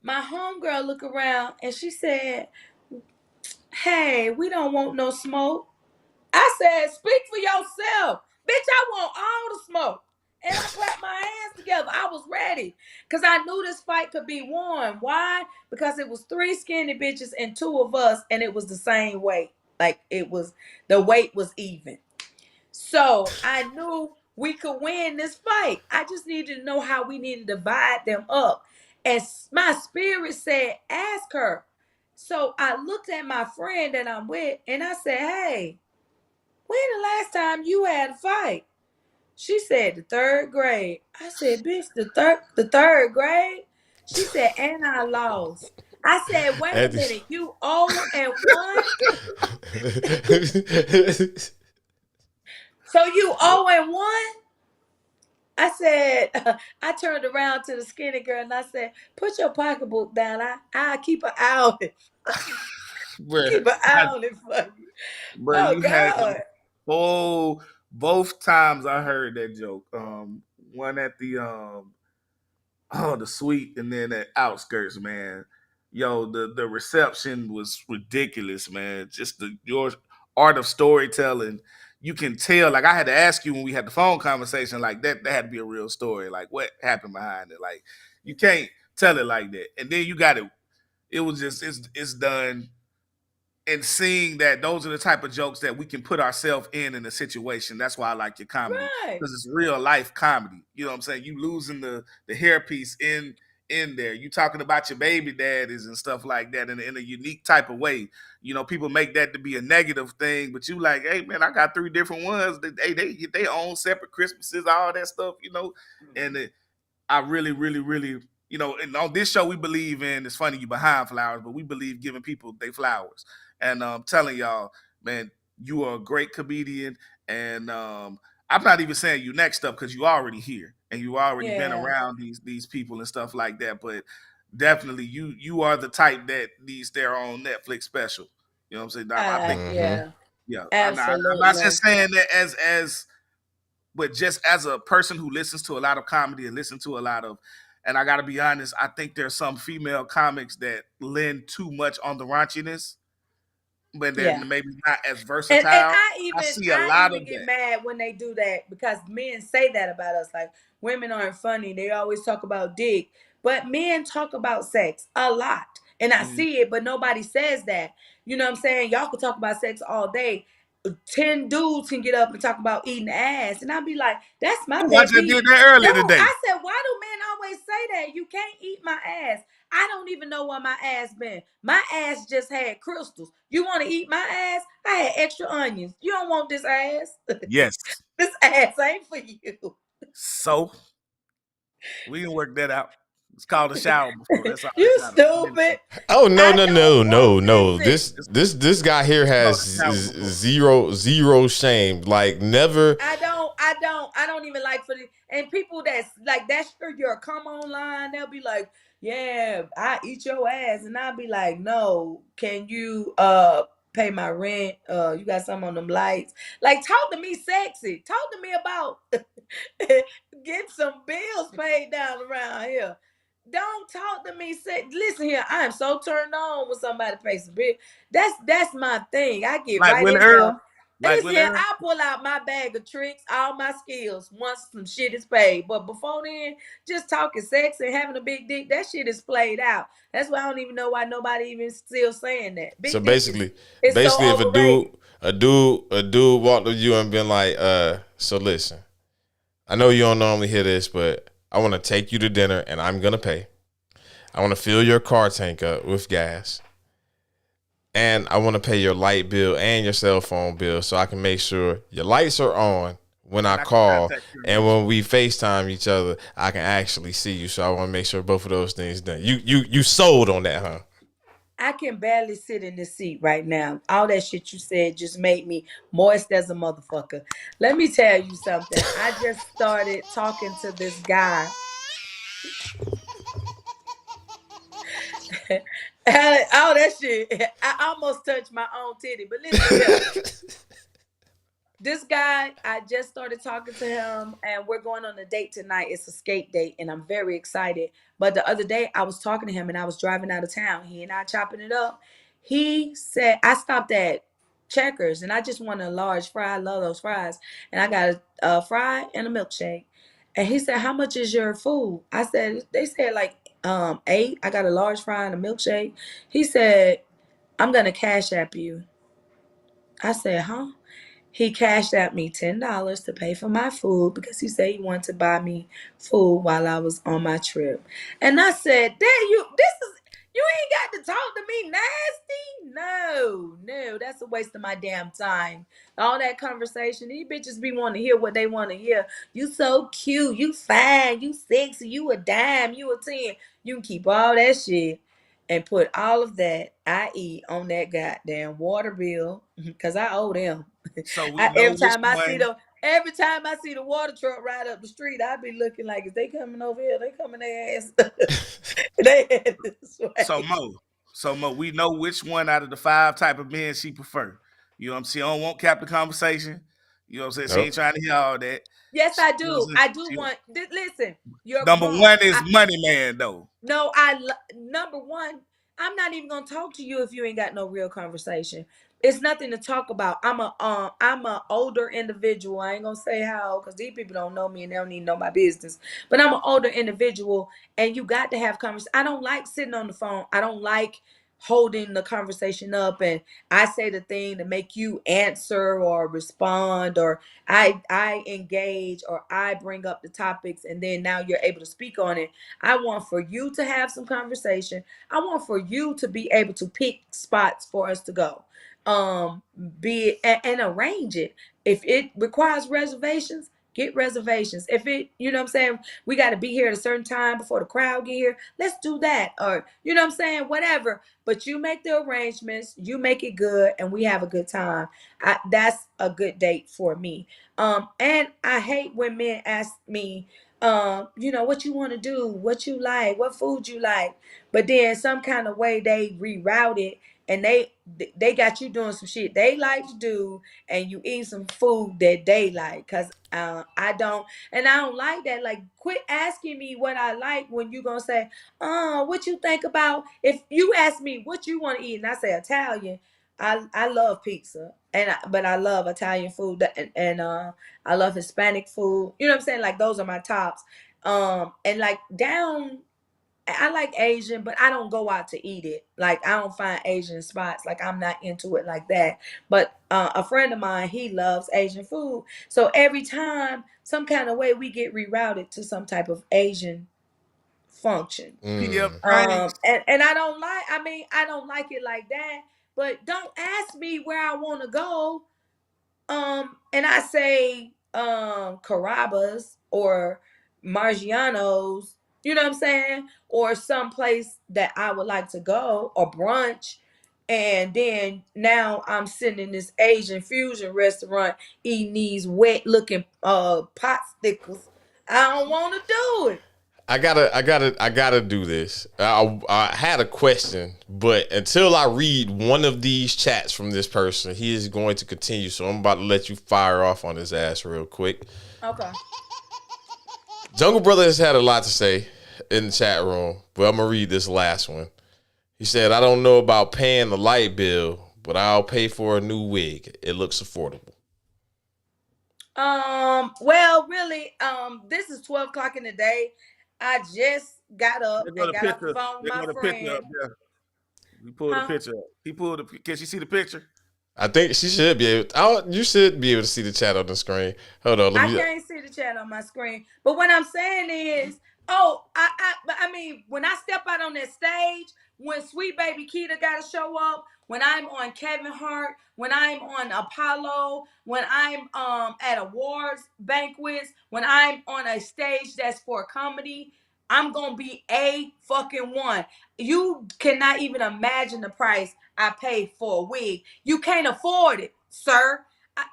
my homegirl look around and she said, "Hey, we don't want no smoke." I said, "Speak for yourself. Bitch, I want all the smoke." And I clapped my hands together. I was ready. Because I knew this fight could be won. Why? Because it was three skinny bitches and two of us, and it was the same weight. Like, the weight was even. So I knew we could win this fight. I just needed to know how we needed to divide them up. And my spirit said, "Ask her." So I looked at my friend that I'm with, and I said, "Hey, when the last time you had a fight?" She said, "The third grade." I said, "Bitch, the third grade?" She said, "And I lost." I said, "Wait a At minute, you 0-1? So you 0-1?" I said, I turned around to the skinny girl and I said, "Put your pocketbook down. I keep an eye on it. Bruh, Keep an eye on it for you." bruh, Oh you had the God. whole both times I heard that joke. One at the suite and then at outskirts, man. Yo, the reception was ridiculous, man. Just your art of storytelling. You can tell. Like I had to ask you when we had the phone conversation, like that had to be a real story. Like what happened behind it? Like you can't tell it like that. And then you got it. it was just it's done. And seeing that those are the type of jokes that we can put ourselves in a situation. That's why I like your comedy, Right. because it's real life comedy. You know what I'm saying? You losing the hairpiece in there. You talking about your baby daddies and stuff like that in a unique type of way. You know, people make that to be a negative thing, but you like, hey man, I got 3 different ones. They get their own separate Christmases, all that stuff. You know, and I really, really, really, and on this show we believe in. It's funny you behind flowers, but we believe giving people their flowers. And I'm telling y'all, man, you are a great comedian, and I'm not even saying you next up because you already here and you already been Yeah. around these people and stuff like that. But definitely, you are the type that needs their own Netflix special. You know what I'm saying? I think, Yeah. yeah. I'm not Absolutely. just saying that as but just as a person who listens to a lot of comedy and listen to a lot of, and I got to be honest, I think there's some female comics that lend too much on the raunchiness, but they're Yeah. maybe not as And versatile. I I even see a I lot even of get that. mad when they do that because men say that about us. Like women aren't funny. They always talk about dick. But men talk about sex a lot. And I Mhm. see it, but nobody says that. You know what I'm saying? Y'all could talk about sex all day. 10 dudes can get up and talk about eating ass. And I'd be like, that's my I pet just peeve. did that No, earlier today. I said, why do men always say that? You can't eat my ass. I don't even know where my ass been. My ass just had crystals. You want to eat my ass? I had extra onions. You don't want this ass? Yes. This ass ain't for you. So we can work that out. It's called a shower before. That's all You that matters. stupid. Oh no I no don't no want no no! listen. This guy here Called has a shower before. zero shame. Like never. I don't even like for the and people that's like that's your come on line, they'll be like, yeah, I eat your ass. And I'll be like, no, can you pay my rent? You got something on them lights. Like talk to me sexy. Talk to me about get some bills paid down around here. Don't talk to me. Say, listen here. I am so turned on when somebody pays a bill. That's my thing. I get Like right Willie in there. Earl. Like Listen Willie here. Earl. I pull out my bag of tricks, all my skills once some shit is paid. But before then, just talking sex and having a big dick, that shit is played out. That's why I don't even know why nobody even still saying that. So Big dick basically, is so if overrated. a dude walked up to you and been like, so listen, I know you don't normally hear this, but I want to take you to dinner and I'm gonna pay. I want to fill your car tank up with gas. And I want to pay your light bill and your cell phone bill so I can make sure your lights are on when I call. And when we FaceTime each other, I can actually see you. So I want to make sure both of those things done. You sold on that, huh? I can barely sit in this seat right now. All that shit you said just made me moist as a motherfucker. Let me tell you something. I just started talking to this guy. All that shit. I almost touched my own titty. But listen here. This guy, I just started talking to him, and we're going on a date tonight. It's a skate date, and I'm very excited. But the other day, I was talking to him, and I was driving out of town. He and I chopping it up. He said, I stopped at Checkers, and I just wanted a large fry. I love those fries. And I got a fry and a milkshake. And he said, how much is your food? I said, they said like 8. I got a large fry and a milkshake. He said, I'm going to cash app you. I said, huh? He cashed out me $10 to pay for my food because he said he wanted to buy me food while I was on my trip. And I said, you ain't got to talk to me nasty. No, that's a waste of my damn time. All that conversation, these bitches be wanting to hear what they want to hear. You so cute, you fine, you sexy, you a dime, you a 10. You can keep all that shit and put all of that, i.e., on that goddamn water bill, because I owe them. So we know which one. Every time I see the water truck ride up the street, I be looking like, is they coming over here? They coming their ass. They head this So way. Mo, we know which one out of the 5 type of men she prefer. You know what I'm saying? She don't want cap the conversation. You know what I'm saying? She ain't Nope. trying to hear all that. Yes, I You know what do. I'm I do saying? want. Listen, you're Number wrong. 1 is money man though. No, number one, I'm not even gonna talk to you if you ain't got no real conversation. it's nothing to talk about. I'm a older individual. I ain't gonna say how because these people don't know me and they don't need to know my business. But I'm an older individual, and you got to have conversation. I don't like sitting on the phone. I don't like holding the conversation up and I say the thing to make you answer or respond, or I engage, or I bring up the topics and then now you're able to speak on it. I want for you to have some conversation. I want for you to be able to pick spots for us to go. Be it and arrange it. If it requires reservations, get reservations. If it, you know what I'm saying, we got to be here at a certain time before the crowd get here, let's do that. Or, you know what I'm saying, whatever. But you make the arrangements, you make it good, and we have a good time. That's a good date for me. And I hate when men ask me, you know, what you want to do, what you like, what food you like, but then some kind of way they reroute it and they got you doing some shit they like to do, and you eat some food that they like. Cause I don't, and I don't like that. Like, quit asking me what I like when you gonna say, what you think about, if you ask me what you want to eat and I say Italian, I love pizza, but I love Italian food, and I love Hispanic food. You know what I'm saying? Like, those are my tops. And like down, I like Asian, but I don't go out to eat it. Like, I don't find Asian spots. Like, I'm not into it like that. But a friend of mine, he loves Asian food. So every time, some kind of way, we get rerouted to some type of Asian function. And I don't like. I mean, I don't like it like that. But don't ask me where I want to go. And I say Carrabba's or Margiano's, you know what I'm saying? Or someplace that I would like to go, or brunch. And then now I'm sitting in this Asian fusion restaurant eating these wet looking pot stickers. I don't want to do it. I gotta do this. I had a question, but until I read one of these chats from this person, he is going to continue. So I'm about to let you fire off on his ass real quick. Okay. Jungle Brother has had a lot to say in the chat room, but I'm gonna read this last one. He said, "I don't know about paying the light bill, but I'll pay for a new wig. It looks affordable." Well, really, this is 12 o'clock in the day. I just got up and got off the phone with my friend. You pulled the picture up. He pulled the. Can she see the picture? I think she should be able. You should be able to see the chat on the screen. Hold on, I can't see the chat on my screen. But what I'm saying is, I mean, when I step out on that stage, when Sweet Baby Keita got to show up, when I'm on Kevin Hart, when I'm on Apollo, when I'm at awards banquets, when I'm on a stage that's for comedy, I'm gonna be a fucking one. You cannot even imagine the price I paid for a wig. You can't afford it, sir.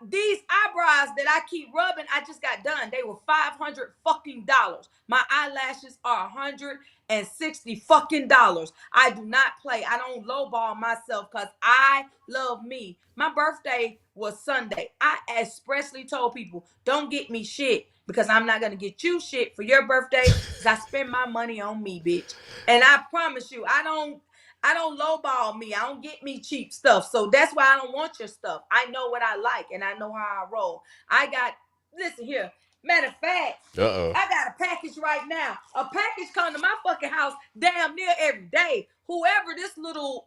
These eyebrows that I keep rubbing, I just got done. They were $500 fucking dollars. My eyelashes are $160 fucking dollars. I do not play. I don't lowball myself because I love me. My birthday was Sunday. I expressly told people, don't get me shit because I'm not gonna get you shit for your birthday because I spend my money on me, bitch. And I promise you, I don't lowball me. I don't get me cheap stuff. So that's why I don't want your stuff. I know what I like and I know how I roll. Listen here. Matter of fact, I got a package right now. A package come to my fucking house damn near every day. Whoever this little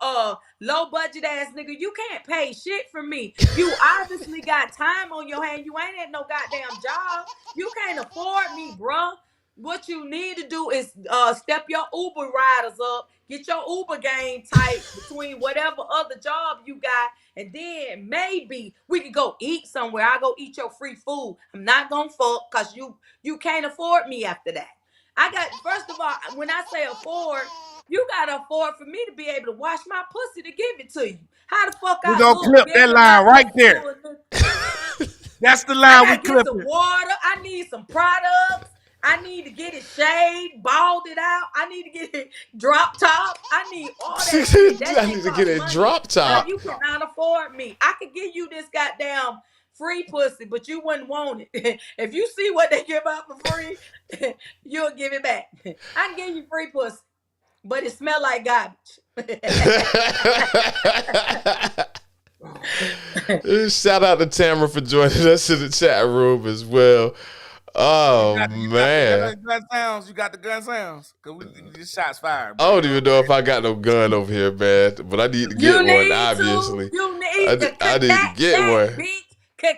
low budget ass nigga, you can't pay shit for me. You obviously got time on your hand. You ain't at no goddamn job. You can't afford me, bruh. What you need to do is step your Uber riders up, get your Uber game tight between whatever other job you got, and then maybe we could go eat somewhere. I'll go eat your free food. I'm not gonna fuck because you can't afford me after that. First of all, when I say afford, you gotta afford for me to be able to wash my pussy to give it to you. How the fuck We I gonna look? clip that line right there. That's the line we I gotta get some clipping. water. I need some products. I need to get it shaved, bald it out. I need to get it drop top. I need all that shit. That I need to get a drop top. Now, you cannot afford me. I could give you this goddamn free pussy, but you wouldn't want it. If you see what they give out for free, you'll give it back. I can give you free pussy, but it smell like garbage. Shout out to Tamara for joining us in the chat room as well. Oh You got the man. gun sounds. You got the gun sounds. Cause these shots fired, I bro. don't even know if I got no gun over here, man. But I need to get You one, need to. obviously. You need the I cat need to get cat, one. bitch. Cat.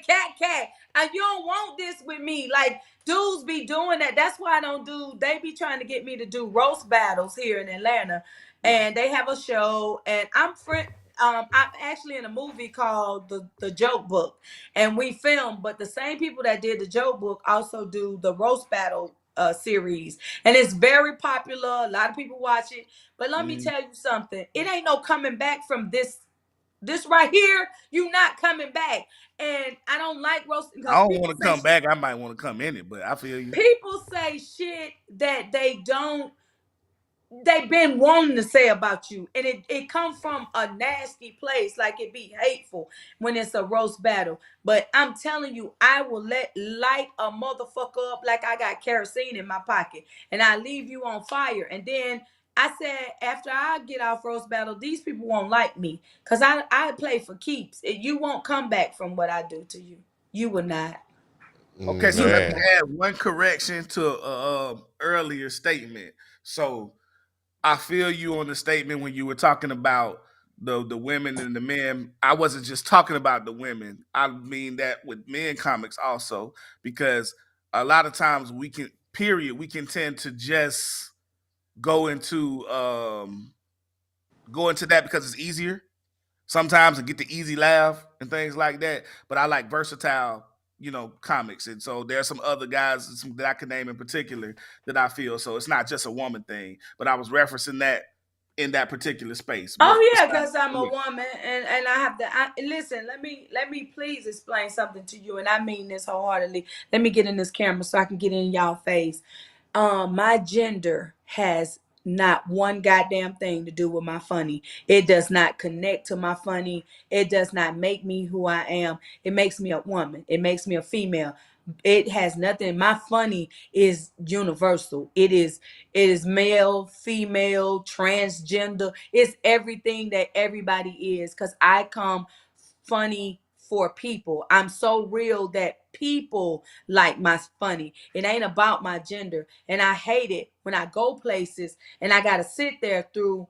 And you don't want this with me. Like, dudes be doing that. That's why I don't do. They be trying to get me to do roast battles here in Atlanta, and they have a show. And I'm actually in a movie called the Joke Book, and we film. But the same people that did the Joke Book also do the roast battle series, and it's very popular. A lot of people watch it. But let me tell you something. It ain't no coming back from this right here. You not coming back. And I don't like roasting I because don't want to come back. I might want to come in it, but I feel you. people say shit that they've been wanting to say about you, and it comes from a nasty place, like it be hateful when it's a roast battle. But I'm telling you, I will light a motherfucker up like I got kerosene in my pocket, and I leave you on fire. And then I said, after I get off roast battle, these people won't like me because I play for keeps. You won't come back from what I do to you. You will not. Okay, so You let will me not. add one correction to earlier statement. So I feel you on the statement when you were talking about the women and the men. I wasn't just talking about the women. I mean that with men comics also, because a lot of times we can tend to just go into that because it's easier sometimes and get the easy laugh and things like that. But I like versatile, comics. And so there's some other guys that I can name in particular that I feel. So it's not just a woman thing, but I was referencing that in that particular space. But Oh yeah, besides, because I'm a yeah. woman, and I have to listen. Let me please explain something to you, and I mean this wholeheartedly. Let me get in this camera so I can get in y'all face. My gender has not one goddamn thing to do with my funny. It does not connect to my funny. It does not make me who I am. It makes me a woman. It makes me a female. It has nothing. My funny is universal. It is male, female, transgender. It's everything that everybody is. Cause I come funny for people. I'm so real that people like my funny. It ain't about my gender. And I hate it when I go places and I gotta sit there through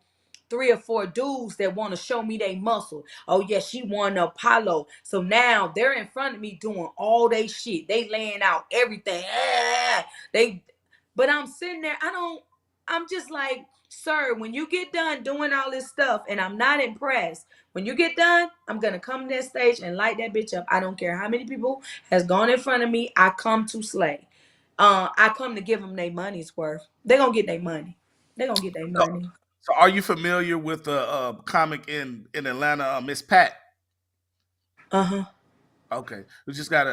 3 or 4 dudes that want to show me they muscle. Oh yeah, she won the Apollo. So now they're in front of me doing all they shit. They laying out everything. They but I'm sitting there, I'm just like, sir, when you get done doing all this stuff and I'm not impressed, when you get done, I'm gonna come to that stage and light that bitch up. I don't care how many people has gone in front of me. I come to slay. I come to give them their money's worth. They gonna get their money. They gonna get their So, money. so are you familiar with the comic in Atlanta, Miss Pat? Uh-huh. Okay, we just had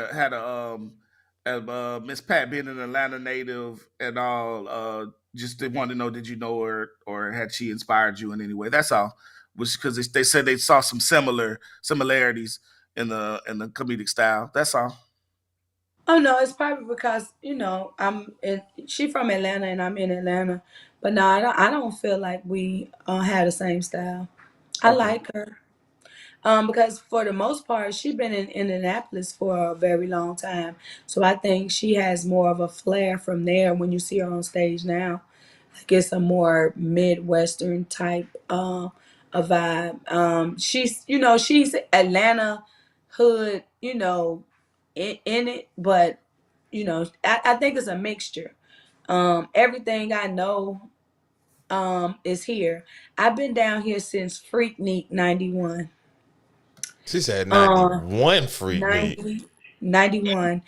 Miss Pat being an Atlanta native and all. Just they wanted to know, did you know her or had she inspired you in any way? That's all. Was because they said they saw some similarities in the comedic style. That's all. Oh no, it's probably because she from Atlanta and I'm in Atlanta. But no, I don't feel like we had the same style. I Okay. like her. Because for the most part, she's been in Indianapolis for a very long time. So I think she has more of a flair from there when you see her on stage now. Like it's a more Midwestern type a vibe. She's Atlanta hood, in it, but I think it's a mixture. Everything I know is here. I've been down here since Freaknik '91. She said Uh, 91 freak need. 90, 91.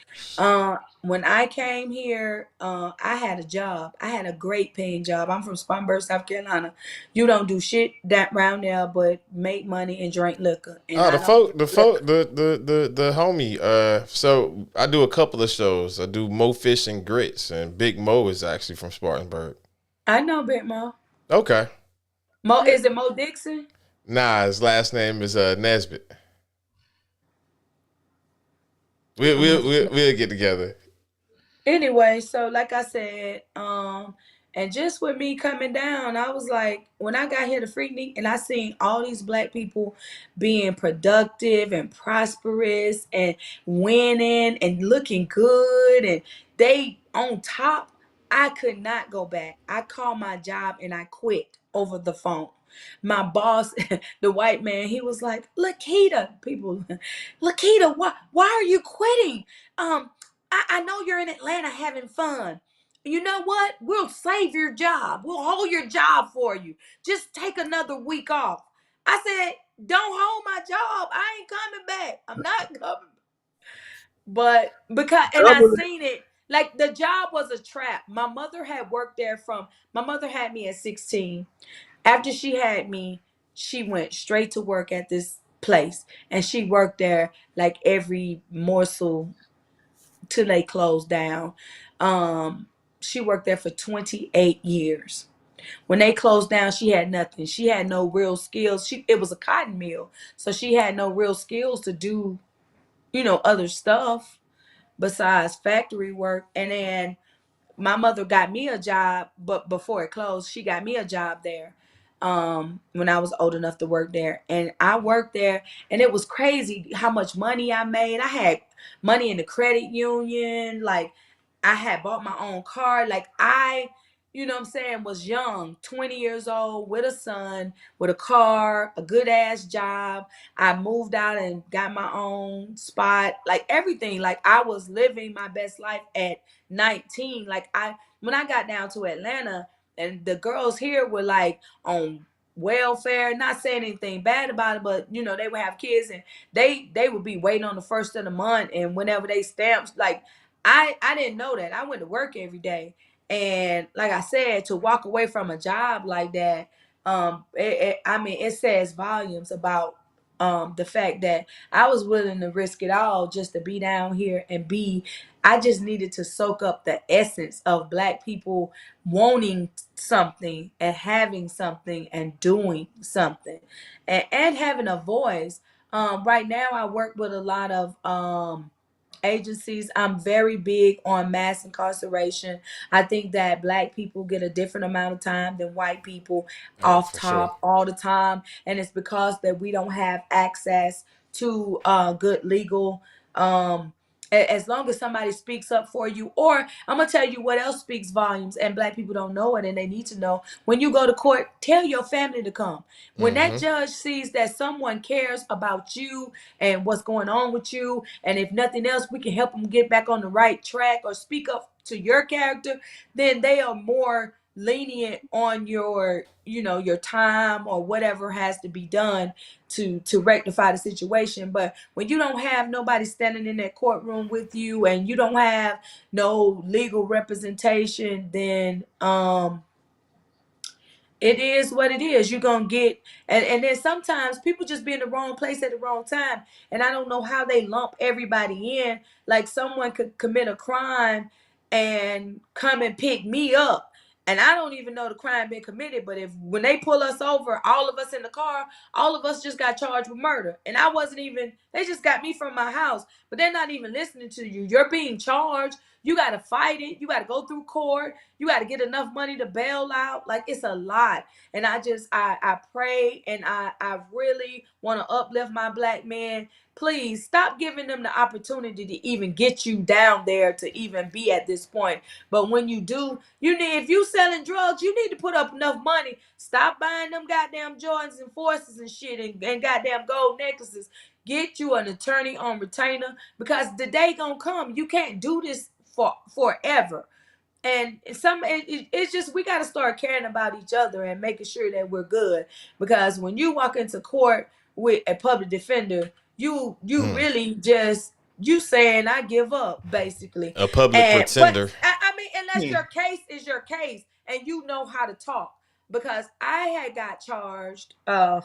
When I came here, I had a job. I had a great paying job. I'm from Spartanburg, South Carolina. You don't do shit that round there but make money and drink liquor. And Oh, I don't drink liquor. the homie. So I do a couple of shows. I do Mo Fish and Grits, and Big Mo is actually from Spartanburg. I know Big Mo. Okay. Is it Mo Dixon? Nah, his last name is Nesbitt. We'll get together. Anyway, so like I said, And just with me coming down, I was like, when I got here to Freaknik and I seen all these black people being productive and prosperous and winning and looking good and they on top, I could not go back. I called my job and I quit over the phone. My boss, the white man, he was like, Lakita, people, Lakita, why are you quitting? I know you're in Atlanta having fun. You know what? We'll save your job. We'll hold your job for you. Just take another week off. I said, don't hold my job. I ain't coming back. I'm not coming. But because, and I seen it, like the job was a trap. My mother had me at 16. After she had me, she went straight to work at this place. And she worked there like every morsel till they closed down. Um, she worked there for 28 years. When they closed down, she had nothing. She had no real skills. It was a cotton mill, so she had no real skills to do, other stuff besides factory work. And then my mother got me a job, but before it closed, she got me a job there when I was old enough to work there. And I worked there, and it was crazy how much money I made. I had money in the credit union. Like, I had bought my own car. Like, what I'm saying, was young, 20 years old, with a son, with a car, a good ass job. I moved out and got my own spot, like everything. Like, I was living my best life at 19. Like, when I got down to Atlanta, and the girls here were like on welfare, not saying anything bad about it, but they would have kids and they would be waiting on the first of the month, and whenever they stamps, like I didn't know that. I went to work every day. And like I said, to walk away from a job like that, it says volumes about the fact that I was willing to risk it all just to be down here and I just needed to soak up the essence of black people wanting something and having something and doing something and having a voice. Right now I work with a lot of agencies. I'm very big on mass incarceration. I think that black people get a different amount of time than white people off For sure. top all the time. And it's because that we don't have access to good legal as long as somebody speaks up for you. Or I'm gonna tell you what else speaks volumes and black people don't know it and they need to know. When you go to court, tell your family to come. When that judge sees that someone cares about you and what's going on with you, and if nothing else, we can help them get back on the right track or speak up to your character, then they are more lenient on your time or whatever has to be done to rectify the situation. But when you don't have nobody standing in that courtroom with you and you don't have no legal representation, then it is what it is. You're gonna get, and then sometimes people just be in the wrong place at the wrong time. And I don't know how they lump everybody in. Like, someone could commit a crime and come and pick me up. And I don't even know the crime been committed. But when they pull us over, all of us in the car, all of us just got charged with murder. And I wasn't even, they just got me from my house. But they're not even listening to you. You're being charged. You got to fight it. You got to go through court. You got to get enough money to bail out. Like, it's a lot. And I pray and I really want to uplift my black men. Please stop giving them the opportunity to even get you down there to even be at this point. But when you do, if you selling drugs, you need to put up enough money. Stop buying them goddamn Jordans and Forces and shit and goddamn gold necklaces. Get you an attorney on retainer, because the day gonna come. You can't do this for forever. And it's just, we got to start caring about each other and making sure that we're good. Because when you walk into court with a public defender, you really just, you saying I give up, basically. A public But pretender. I mean, unless your case is your case and you know how to talk. Because I had got charged. I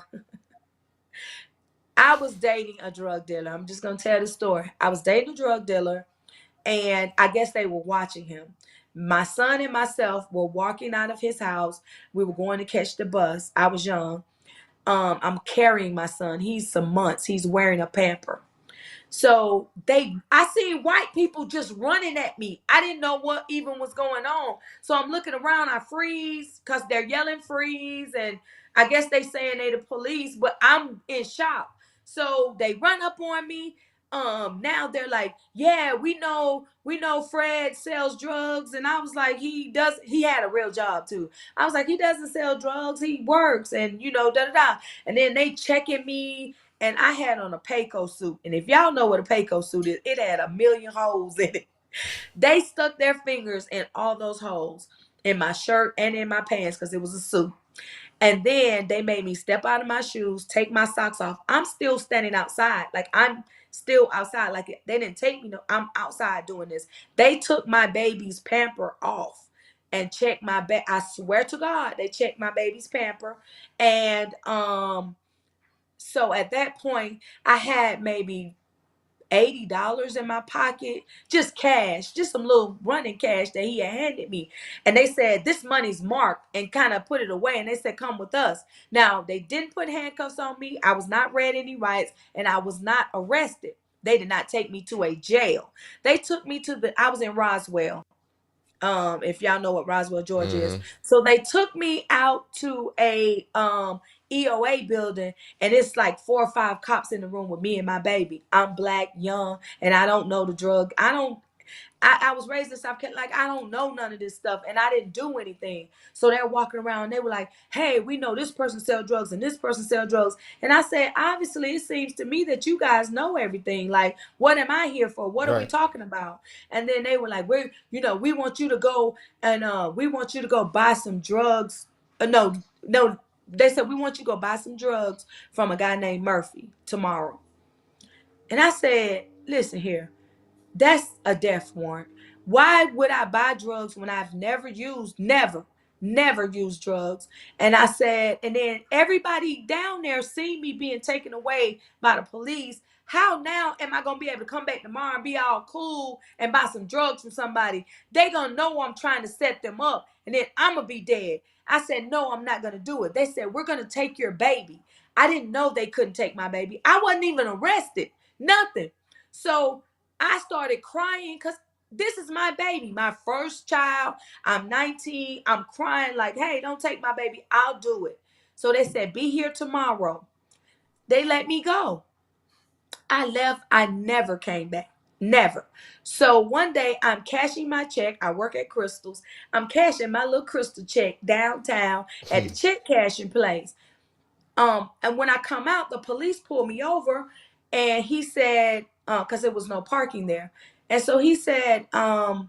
was dating a drug dealer. I'm just gonna tell the story. I was dating a drug dealer, and I guess they were watching him. My son and myself were walking out of his house. We were going to catch the bus. I was young. I'm carrying my son. He's some months. He's wearing a pamper. So I seen white people just running at me. I didn't know what even was going on. So I'm looking around, I freeze because they're yelling freeze. And I guess they saying they the police, but I'm in shock. So they run up on me. Now they're like, yeah, we know Fred sells drugs. And I was like, he had a real job too. I was like, he doesn't sell drugs, he works, and da da da. And then they checking me, and I had on a Payco suit. And if y'all know what a Payco suit is, it had a million holes in it. They stuck their fingers in all those holes in my shirt and in my pants because it was a suit. And then they made me step out of my shoes, take my socks off. I'm still standing outside. Like, I'm still outside. Like, they didn't take me. No, I'm outside doing this. They took my baby's pamper off and checked my back. I swear to God, they checked my baby's pamper. And so at that point, I had maybe $80 in my pocket, just cash, just some little running cash that he had handed me. And they said, this money's marked, and kind of put it away. And they said, come with us. Now, they didn't put handcuffs on me. I was not read any rights, and I was not arrested. They did not take me to a jail. They took me I was in Roswell. If y'all know what Roswell, Georgia is. So they took me out to a EOA building, and it's like 4 or 5 cops in the room with me and my baby. I'm black, young, and I don't know the drug. I was raised in South Carolina. Like, I don't know none of this stuff, and I didn't do anything. So they're walking around, and they were like, hey, we know this person sell drugs and this person sell drugs. And I said, obviously, it seems to me that you guys know everything. Like, what am I here for? What are we talking about? And then they were like, we want you to go, and we want you to go buy some drugs. No, they said, we want you to go buy some drugs from a guy named Murphy tomorrow. And I said, listen here. That's a death warrant. Why would I buy drugs when I've never used drugs? And I said, and then everybody down there seen me being taken away by the police. How now am I going to be able to come back tomorrow and be all cool and buy some drugs from somebody? They going to know I'm trying to set them up, and then I'm going to be dead. I said, no, I'm not going to do it. They said, we're going to take your baby. I didn't know they couldn't take my baby. I wasn't even arrested. Nothing. So I started crying because this is my baby, my first child. I'm 19. I'm crying like, hey, don't take my baby. I'll do it. So they said, be here tomorrow. They let me go. I left. I never came back. Never. So one day I'm cashing my check. I work at Crystal's. I'm cashing my little Crystal check downtown at the check cashing place. And when I come out, the police pulled me over, and he said, because there was no parking there. And so he said, I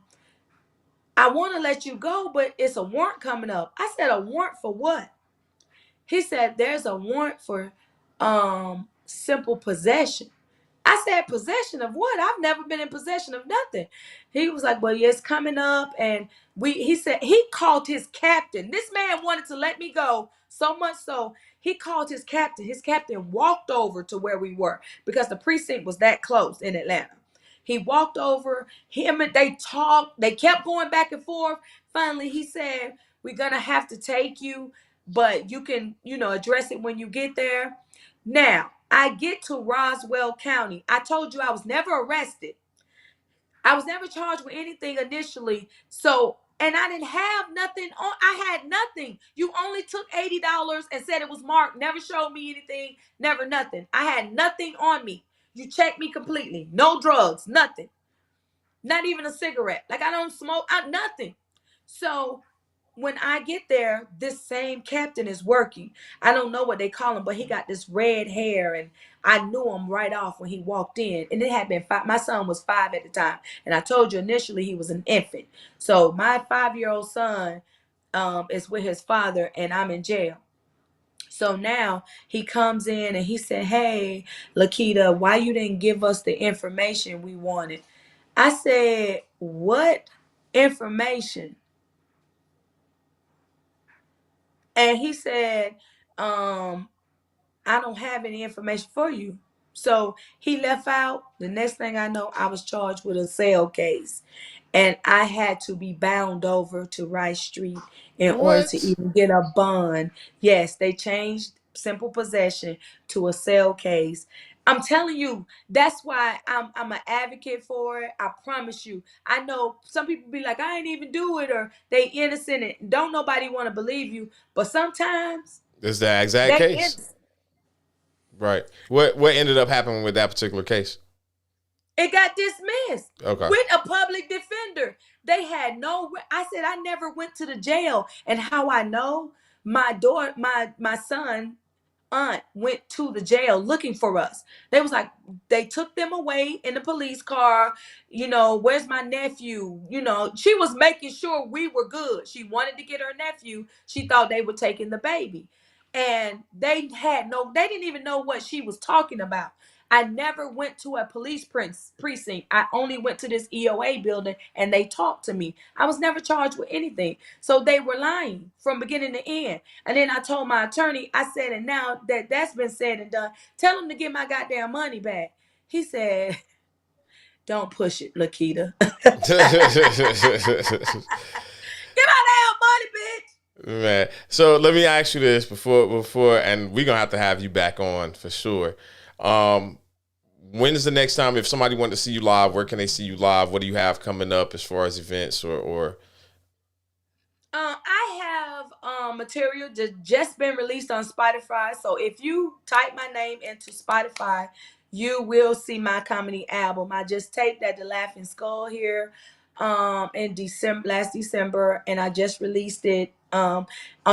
want to let you go, but it's a warrant coming up. I said, a warrant for what? He said, there's a warrant for simple possession. I said, possession of what? I've never been in possession of nothing. He was like, well, yeah, it's coming up. And he said he called his captain. This man wanted to let me go so much so he called his captain. His captain walked over to where we were because the precinct was that close in Atlanta. He walked over, him and they talked. They kept going back and forth. Finally, he said, we're going to have to take you, but you can, address it when you get there. Now, I get to Roswell County. I told you I was never arrested. I was never charged with anything initially. So, and I didn't have nothing on. I had nothing. You only took $80 and said it was marked. Never showed me anything. Never nothing. I had nothing on me. You checked me completely. No drugs. Nothing. Not even a cigarette. Like, I don't smoke. Nothing. So when I get there, this same captain is working. I don't know what they call him, but he got this red hair, and I knew him right off when he walked in. And it had been 5. My son was 5 at the time, and I told you initially he was an infant. So my 5-year-old son is with his father, and I'm in jail. So now he comes in and he said, hey, Lakita, why you didn't give us the information we wanted? I said, what information? And he said, I don't have any information for you. So he left out. The next thing I know, I was charged with a sale case. And I had to be bound over to Rice Street in order to even get a bond. Yes, they changed simple possession to a sale case. I'm telling you, that's why I'm an advocate for it. I promise you. I know some people be like, I ain't even do it, or they innocent and don't nobody want to believe you. But sometimes It's the exact they case. innocent. Right. What ended up happening with that particular case? It got dismissed Okay. with a public defender. They had no. I said I never went to the jail, and how I know my daughter, my son aunt went to the jail looking for us. They was like, they took them away in the police car. You know, where's my nephew? You know, she was making sure we were good. She wanted to get her nephew. She thought they were taking the baby. And they didn't even know what she was talking about. I never went to a police precinct. I only went to this EOA building and they talked to me. I was never charged with anything. So they were lying from beginning to end. And then I told my attorney, I said, and now that that's been said and done, tell them to get my goddamn money back. He said, don't push it, Lakita. Get my damn money, bitch. Man, so let me ask you this before, and we're gonna have to have you back on for sure. When is the next time, if somebody wanted to see you live, where can they see you live? What do you have coming up as far as events or? I have material just been released on Spotify. So if you type my name into Spotify, you will see my comedy album. I just taped at the Laughing Skull here in last December, and I just released it on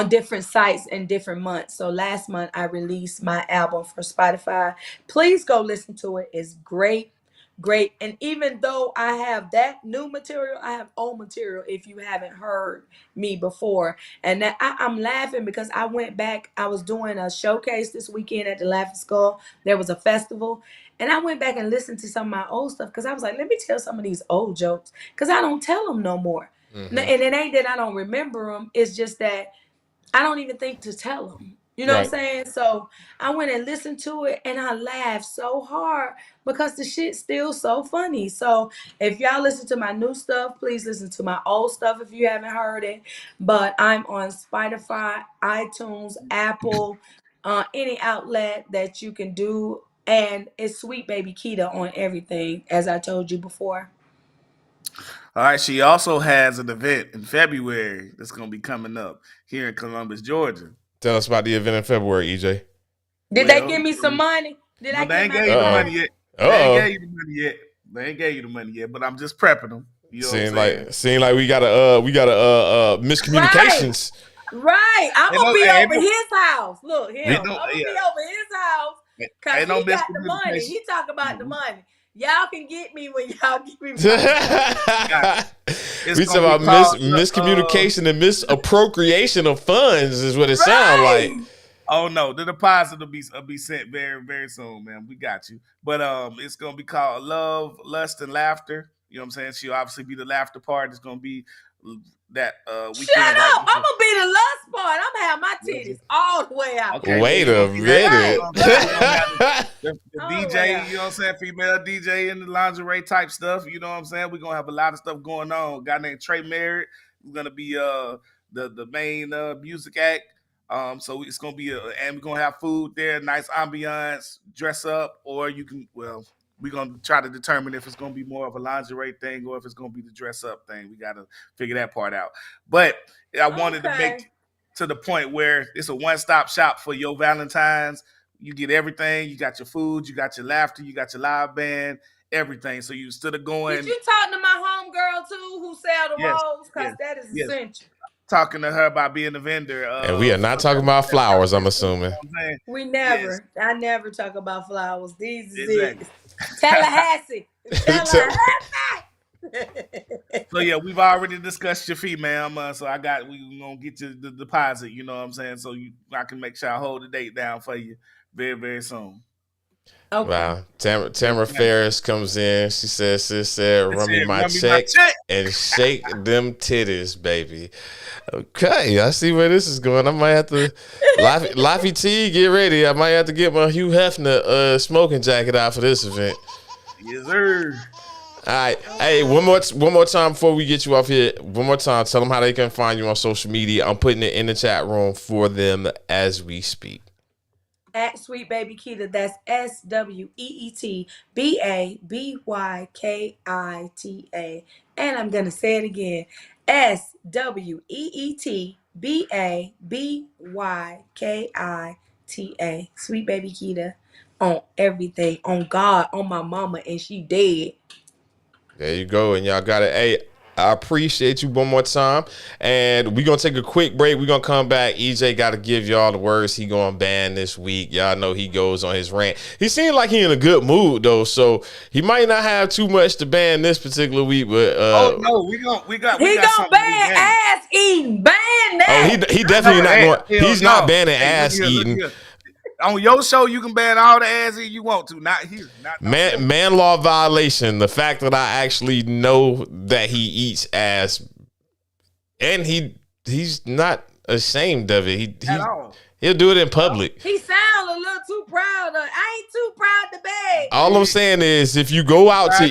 different sites in different months. So last month I released my album for Spotify. Please go listen to it. It's great. And even though I have that new material, I have old material if you haven't heard me before. And that I'm laughing because I went back. I was doing a showcase this weekend at the Laughing Skull. There was a festival. And I went back and listened to some of my old stuff because I was like, let me tell some of these old jokes because I don't tell them no more. Mm-hmm. And it ain't that I don't remember them. It's just that I don't even think to tell them. You know what I'm saying? So I went and listened to it and I laughed so hard because the shit's still so funny. So if y'all listen to my new stuff, please listen to my old stuff if you haven't heard it. But I'm on Spotify, iTunes, Apple, any outlet that you can do. And it's Sweet Baby Keita on everything, as I told you before. All right, she also has an event in February that's going to be coming up here in Columbus, Georgia. Tell us about the event in February, EJ. Did they give me some money? Did I they get ain't my gave you the money yet. They ain't gave you the money yet. They ain't gave you the money yet, but I'm just prepping them. You know Seem like we got a miscommunications. Right. I'm gonna be over his house. Look, him. I'm gonna be over his house because he got the money. He talk about the money. Y'all can get me when y'all give me money. We talk about miscommunication and misappropriation of funds is what it sounds like. Oh no, the deposit will be sent very, very soon, man. We got you. But it's gonna be called Love, Lust, and Laughter. You know what I'm saying? She'll obviously be the laughter part. It's gonna be that weekend. Shut up! I'm gonna be the lust part. I'm gonna have my titties all the way out. Okay, wait a minute. The DJ, you know what I'm saying? Female DJ in the lingerie type stuff. You know what I'm saying? We're gonna have a lot of stuff going on. A guy named Trey Merritt is gonna be the main music act. So it's gonna be and we're gonna have food there, nice ambiance, dress up, or you can we're gonna try to determine if it's gonna be more of a lingerie thing or if it's gonna be the dress up thing. We gotta figure that part out. But I wanted to make to the point where it's a one-stop shop for your Valentine's. You get everything. You got your food, you got your laughter, you got your live band, everything. So you instead of going. Did you talk to my homegirl too, who sell the rolls? Because that is essential. Talking to her about being a vendor. And we are not talking about flowers, I'm assuming. We never. I never talk about flowers. These is it. Tallahassee. So yeah, we've already discussed your fee, ma'am. So we gonna get you the deposit. You know what I'm saying? So I can make sure I hold the date down for you very, very soon. Okay. Wow. Tamara Ferris comes in. She says, "Sis said, run me my check and shake them titties, baby." Okay, I see where this is going. I might have to, Laffy T, get ready. I might have to get my Hugh Hefner smoking jacket out for this event. Yes, sir. All right. Hey, one more time before we get you off here. One more time. Tell them how they can find you on social media. I'm putting it in the chat room for them as we speak. At Sweet Baby Keita. That's SWEETBABYKITA. And I'm going to say it again. SWEETBABYKITA. Sweet Baby Keita. On everything. On God. On my mama. And she dead. There you go. And y'all got it. Hey, I appreciate you one more time. And we're going to take a quick break. We're going to come back. EJ got to give y'all the words he going to ban this week. Y'all know he goes on his rant. He seemed like he in a good mood, though. So he might not have too much to ban this particular week. But oh, no. We got He gonna ban ass eating. Ban that. Oh, he definitely not going. He's not banning Hey, ass look eating. here. On your show, you can ban all the ass eating you want to. Not here. Man law violation. The fact that I actually know that he eats ass, and he's not ashamed of it. He'll do it in public. He sound a little too proud of. I ain't too proud to beg. All I'm saying is, if you go out to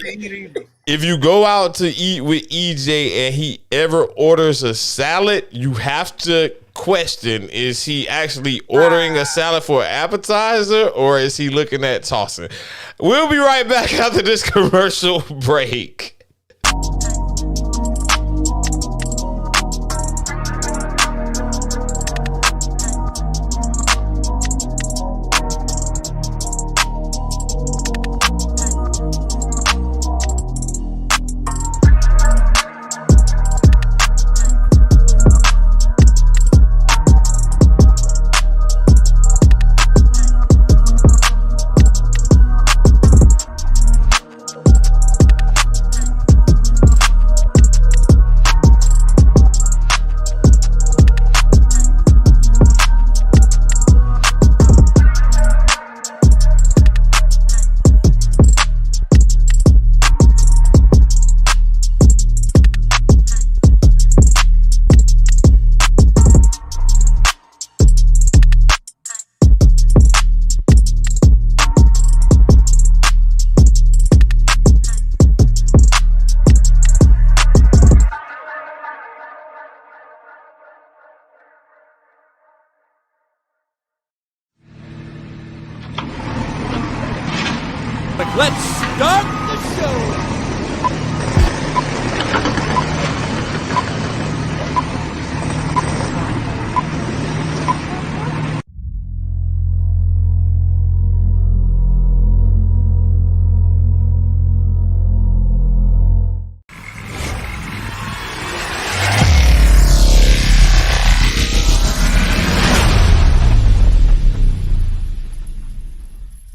eat with EJ and he ever orders a salad, you have to question: is he actually ordering a salad for an appetizer, or is he looking at tossing? We'll be right back after this commercial break. Let's start the show.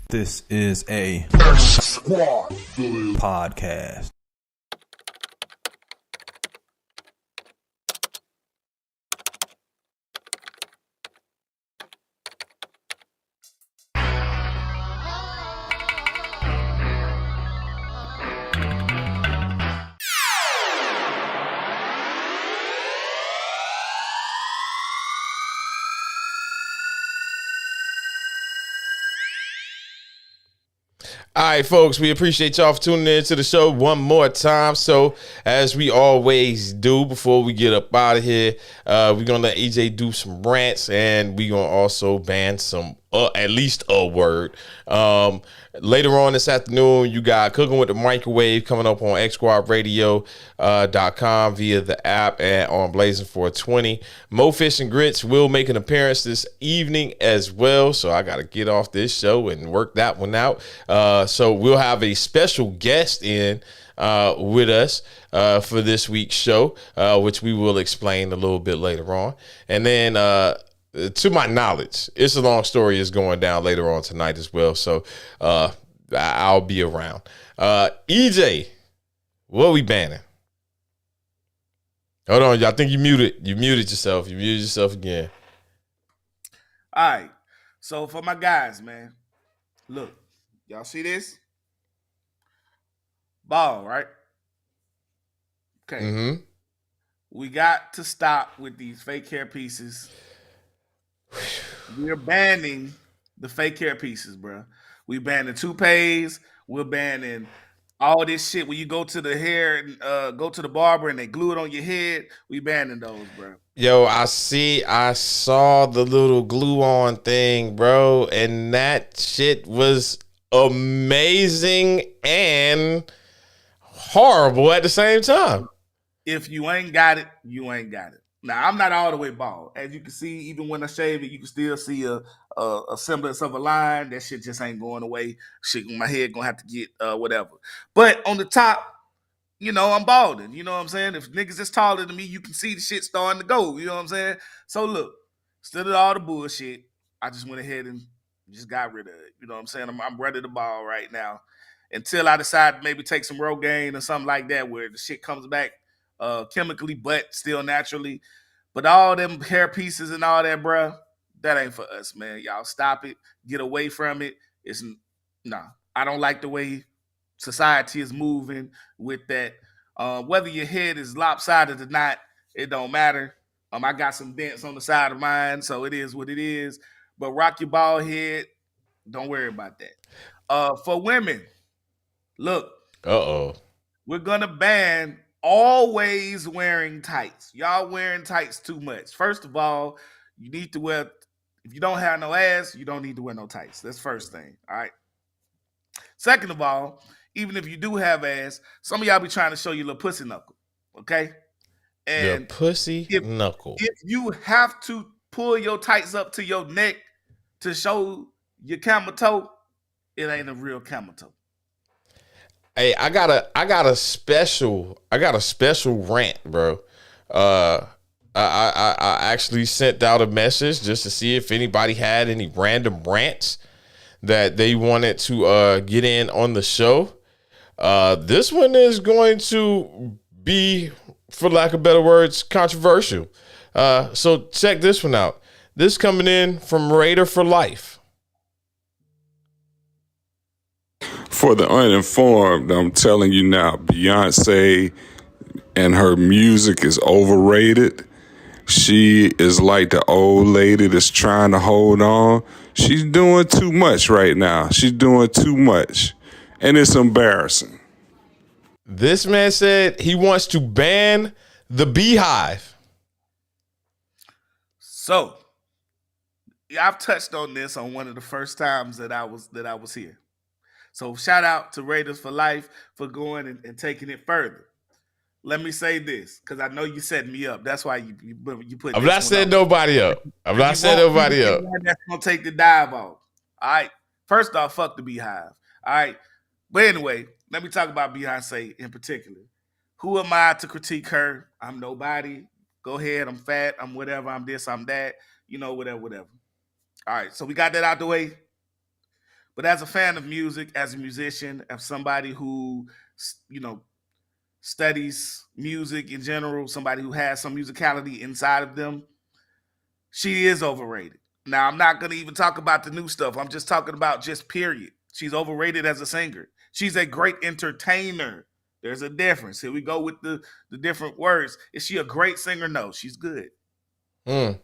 This is a podcast. All right, folks, we appreciate y'all for tuning in to the show one more time. So, as we always do before we get up out of here, we're going to let EJ do some rants, and we're going to also ban some, at least a word. Later on this afternoon, you got Cooking with the Microwave coming up on xsquadradio.com via the app and on Blazing 420. Mo Fish and Grits will make an appearance this evening as well, so I got to get off this show and work that one out. So we'll have a special guest in with us for this week's show, which we will explain a little bit later on. And then to my knowledge, It's a Long Story is going down later on tonight as well. So I'll be around. EJ, what are we banning? Hold on, I think you muted. You muted yourself. You muted yourself again. All right. So for my guys, man, look, y'all see this? Ball, right? Okay. Mm-hmm. We got to stop with these fake hair pieces. We're banning the fake hair pieces, bro. We banning toupees. We're banning All this shit when you go to the hair and go to the barber and they glue it on your head, we banning those, bro. Yo, I saw the little glue on thing, bro, and that shit was amazing and horrible at the same time. If you ain't got it, you ain't got it. Now I'm not all the way bald. As you can see, even when I shave it, you can still see a semblance of a line. That shit just ain't going away. Shit, my head gonna have to get whatever. But on the top, you know, I'm balding. You know what I'm saying? If niggas is taller than me, you can see the shit starting to go. You know what I'm saying? So look, instead of all the bullshit, I just went ahead and just got rid of it. You know what I'm saying? I'm ready to ball right now until I decide to maybe take some Rogaine or something like that where the shit comes back chemically but still naturally. But all them hair pieces and all that, bruh, that ain't for us, man. Y'all stop it. Get away from it. It's nah. I don't like the way society is moving with that. Whether your head is lopsided or not, it don't matter. I got some dents on the side of mine, so it is what it is. But rock your bald head. Don't worry about that. For women, look. Uh-oh. We're gonna ban always wearing tights. Y'all wearing tights too much. First of all, you need to wear. If you don't have no ass, you don't need to wear no tights. That's first thing. All right. Second of all, even if you do have ass, some of y'all be trying to show your little pussy knuckle. Okay. The And pussy knuckle. if you have to pull your tights up to your neck to show your camel toe, it ain't a real camel toe. Hey, I got a special rant, bro. I actually sent out a message just to see if anybody had any random rants that they wanted to get in on the show. This one is going to be, for lack of better words, controversial. So check this one out. This coming in from Raider for Life. For the uninformed, I'm telling you now, Beyonce and her music is overrated. She is like the old lady that's trying to hold on. She's doing too much right now. She's doing too much. And it's embarrassing. This man said he wants to ban the Beehive. So, yeah, I've touched on this on one of the first times that I was here. So shout out to Raiders for Life for going and taking it further. Let me say this, because I know you set me up. That's why you put. I'm not setting nobody up. I'm not setting nobody up. That's gonna take the dive off. All right. First off, fuck the Beehive. All right. But anyway, let me talk about Beyonce in particular. Who am I to critique her? I'm nobody. Go ahead. I'm fat. I'm whatever. I'm this. I'm that. You know, whatever. All right. So we got that out the way. But as a fan of music, as a musician, as somebody who, you know, studies music in general, somebody who has some musicality inside of them, she is overrated. Now, I'm not going to even talk about the new stuff. I'm just talking about just period. She's overrated as a singer. She's a great entertainer. There's a difference. Here we go with the different words. Is she a great singer? No, she's good. But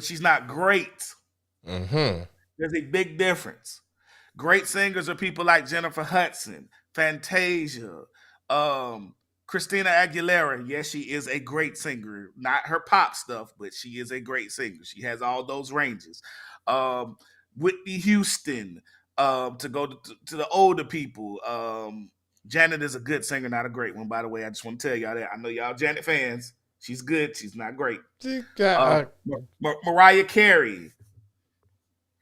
she's not great. There's a big difference. Great singers are people like Jennifer Hudson, Fantasia, Christina Aguilera. Yes, she is a great singer. Not her pop stuff, but she is a great singer. She has all those ranges. Whitney Houston, to go to the older people. Janet is a good singer, not a great one, by the way. I just want to tell y'all that. I know y'all Janet fans. She's good. She's not great. Mariah Carey.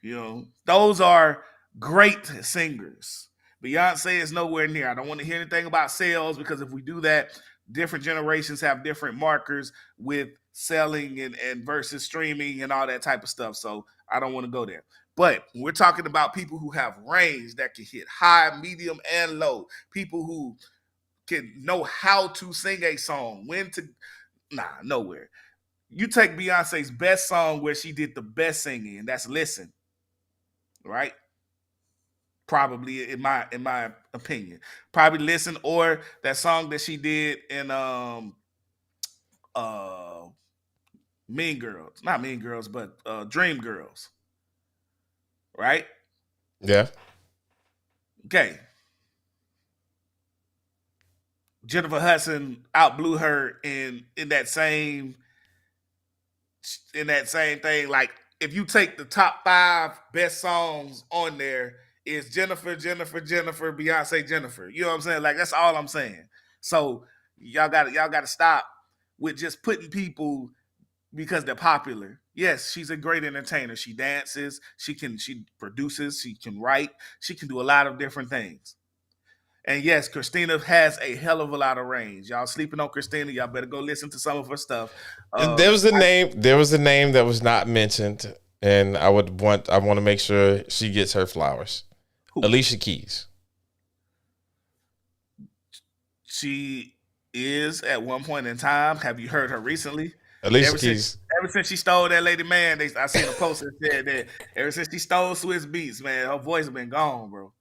You know, those are great singers. Beyonce is nowhere near. I don't want to hear anything about sales, because if we do that, different generations have different markers with selling and versus streaming and all that type of stuff. So I don't want to go there. But we're talking about people who have range that can hit high, medium, and low. People who can know how to sing a song, nowhere. You take Beyonce's best song where she did the best singing, and that's Listen. Right? Probably in my opinion. Probably Listen, or that song that she did in Mean Girls. Not Mean Girls, but Dream Girls. Right? Yeah. Okay. Jennifer Hudson outblew her in that same thing. Like if you take the top 5 best songs on there, is Jennifer, Jennifer, Jennifer, Beyonce, Jennifer. You know what I'm saying? Like that's all I'm saying. So y'all gotta stop with just putting people because they're popular. Yes, she's a great entertainer. She dances, she produces, she can write, she can do a lot of different things. And yes, Christina has a hell of a lot of range. Y'all sleeping on Christina, y'all better go listen to some of her stuff. There was a name. There was a name that was not mentioned, and I want to make sure she gets her flowers. Who? Alicia Keys. She is at one point in time. Have you heard her recently? Alicia Keys. Ever since she stole that lady, man, I seen a post that said that ever since she stole Swiss Beats, man, her voice been gone, bro.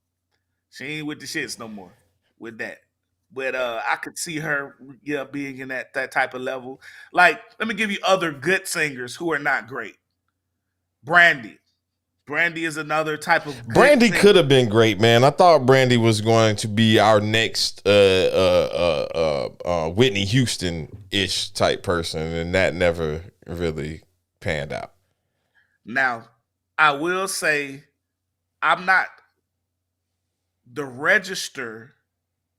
She ain't with the shits no more with that. But I could see her, being in that type of level. Like, let me give you other good singers who are not great. Brandy. Brandy is another type of good Brandy singer. could have been great, man. I thought Brandy was going to be our next Whitney Houston-ish type person, and that never really panned out. Now, I will say, the register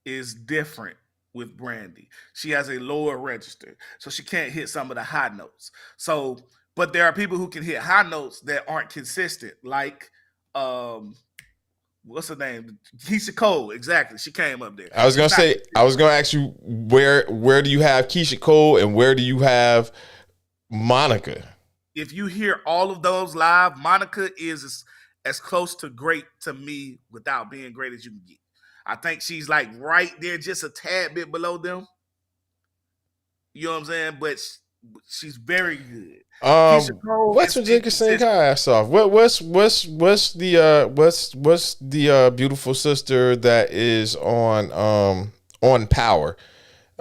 is different with Brandy. She has a lower register, so she can't hit some of the high notes. So, but there are people who can hit high notes that aren't consistent, like what's her name? Keisha Cole. Exactly. She came up there. I was gonna ask you where do you have Keisha Cole and where do you have Monica? If you hear all of those live, Monica is as close to great to me without being great as you can get. I think she's like right there, just a tad bit below them. You know what I'm saying? But she's very good. Keisha Cole What's Virginia sing her ass off? What's the beautiful sister that is on Power?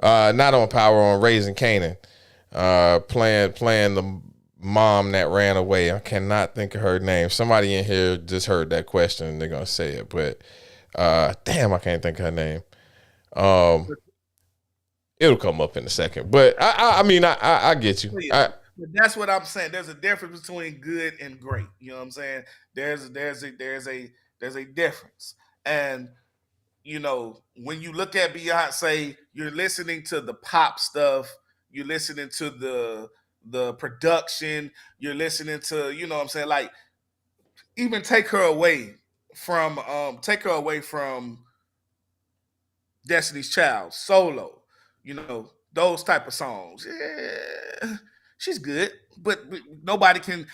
Not on Power, on Raising Canaan. Playing the mom that ran away. I cannot think of her name. Somebody in here just heard that question and they're gonna say it, but damn, I can't think of her name. It'll come up in a second, but I get you. But that's what I'm saying. There's a difference between good and great. You know what I'm saying? There's a difference, and when you look at Beyonce, you're listening to the pop stuff. You're listening to the production. You're listening to, what I'm saying, like even take her away from Destiny's Child, Solo, those type of songs. Yeah, she's good, but nobody can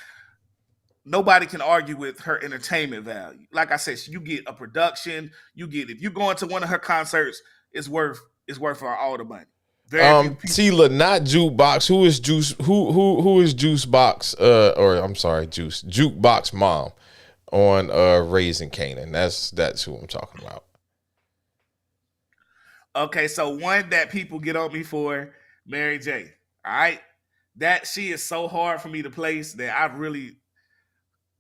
argue with her entertainment value. Like I said, you get a production, if you go into one of her concerts, it's worth her all the money. Tila, not Jukebox. Who is Juice? Who is Juicebox? Jukebox mom on Raising Canaan. That's who I'm talking about. Okay, so one that people get on me for, Mary J. All right, that she is so hard for me to place that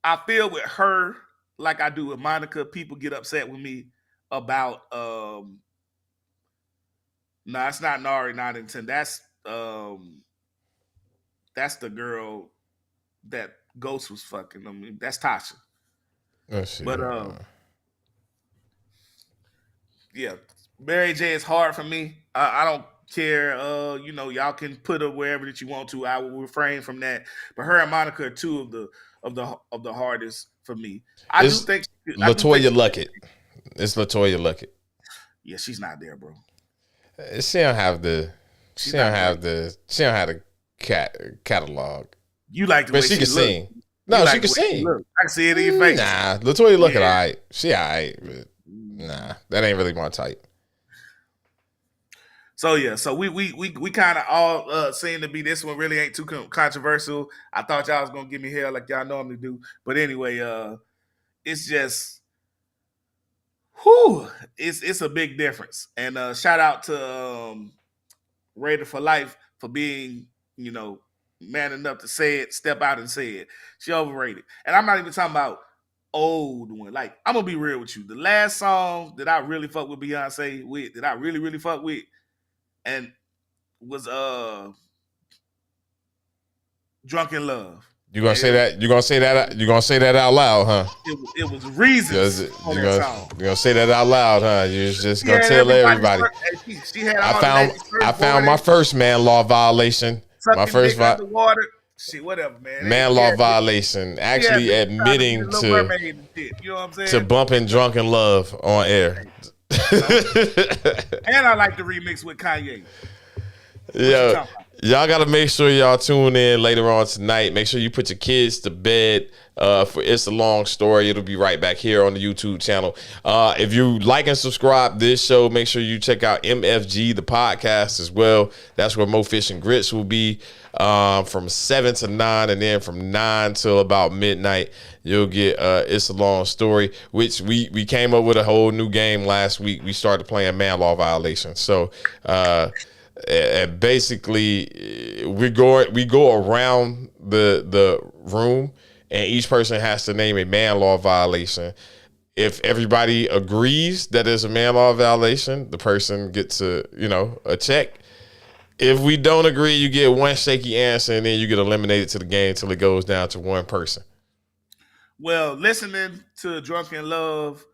I feel with her like I do with Monica. People get upset with me about no, it's not Nari Noddington. That's the girl that Ghost was fucking. I mean, that's Tasha. Let's see. But yeah, Mary J is hard for me. I don't care. Y'all can put her wherever that you want to. I will refrain from that. But her and Monica are two of the hardest for me. I do think LaToya Luckett. It's LaToya Luckett. Yeah, she's not there, bro. She don't have the catalog. You like the way she can sing. No, she can sing. I can see it in your face. Nah, LaToya Luckett, all right. She all right, but nah, that ain't really my type. So yeah, so we kind of all seem to be, this one really ain't too controversial. I thought y'all was gonna give me hell like y'all normally do, but anyway, it's just, it's a big difference. And shout out to Raider for Life for being, man enough to say it, step out and say it. She overrated, and I'm not even talking about old one. Like, I'm gonna be real with you. The last song that I really fuck with Beyonce with, that I really really fuck with, and was Drunk in Love. You gonna say that? You gonna say that? You gonna say that out loud, huh? It was reasons for You that song. gonna say that out loud, huh? You're just gonna Yeah, tell everybody. She had I all found the I found my first man law violation. My sucking first dick underwater. Shit, whatever, man. man law viation. Actually admitting Little Mermaid and shit. You know what I'm saying? to bumping Drunken Love on air. And I like the remix with Kanye. Yeah, y'all got to make sure y'all tune in later on tonight. Make sure you put your kids to bed for It's a Long Story. It'll be right back here on the YouTube channel. If you like and subscribe this show, make sure you check out MFG, the podcast as well. That's where Mo Fish and Grits will be from 7 to 9, and then from 9 till about midnight, you'll get It's a Long Story, which we came up with a whole new game last week. We started playing man law violation. So, and basically we go around the room, and each person has to name a man law violation. If everybody agrees that it's a man law violation, the person gets a check. If we don't agree, you get one shaky answer, and then you get eliminated to the game until it goes down to one person. Well, listening to Drunken Love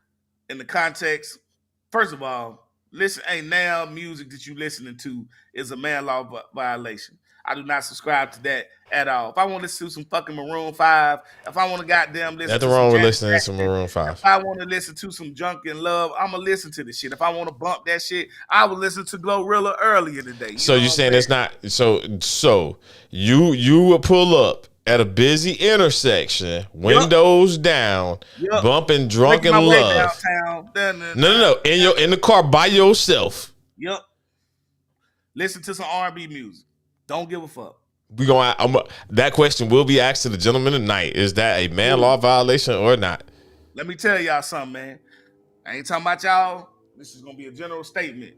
in the context, first of all, ain't now music that you listening to is a man law violation. I do not subscribe to that at all. If I want to listen to some fucking Maroon 5, if I want to goddamn listen Nothing to wrong some with Janet listening to some Jackson, Maroon 5. if I want to listen to some Drunken Love, I'm going to listen to this shit. If I want to bump that shit, I will listen to Glorilla earlier today. So you're saying it's not so you will pull up at a busy intersection, windows down, bumping Drunken Love. No. In the car by yourself. Yep. Listen to some R&B music. Don't give a fuck. We that question will be asked to the gentleman tonight. Is that a man law violation or not? Let me tell y'all something, man. I ain't talking about y'all. This is gonna be a general statement.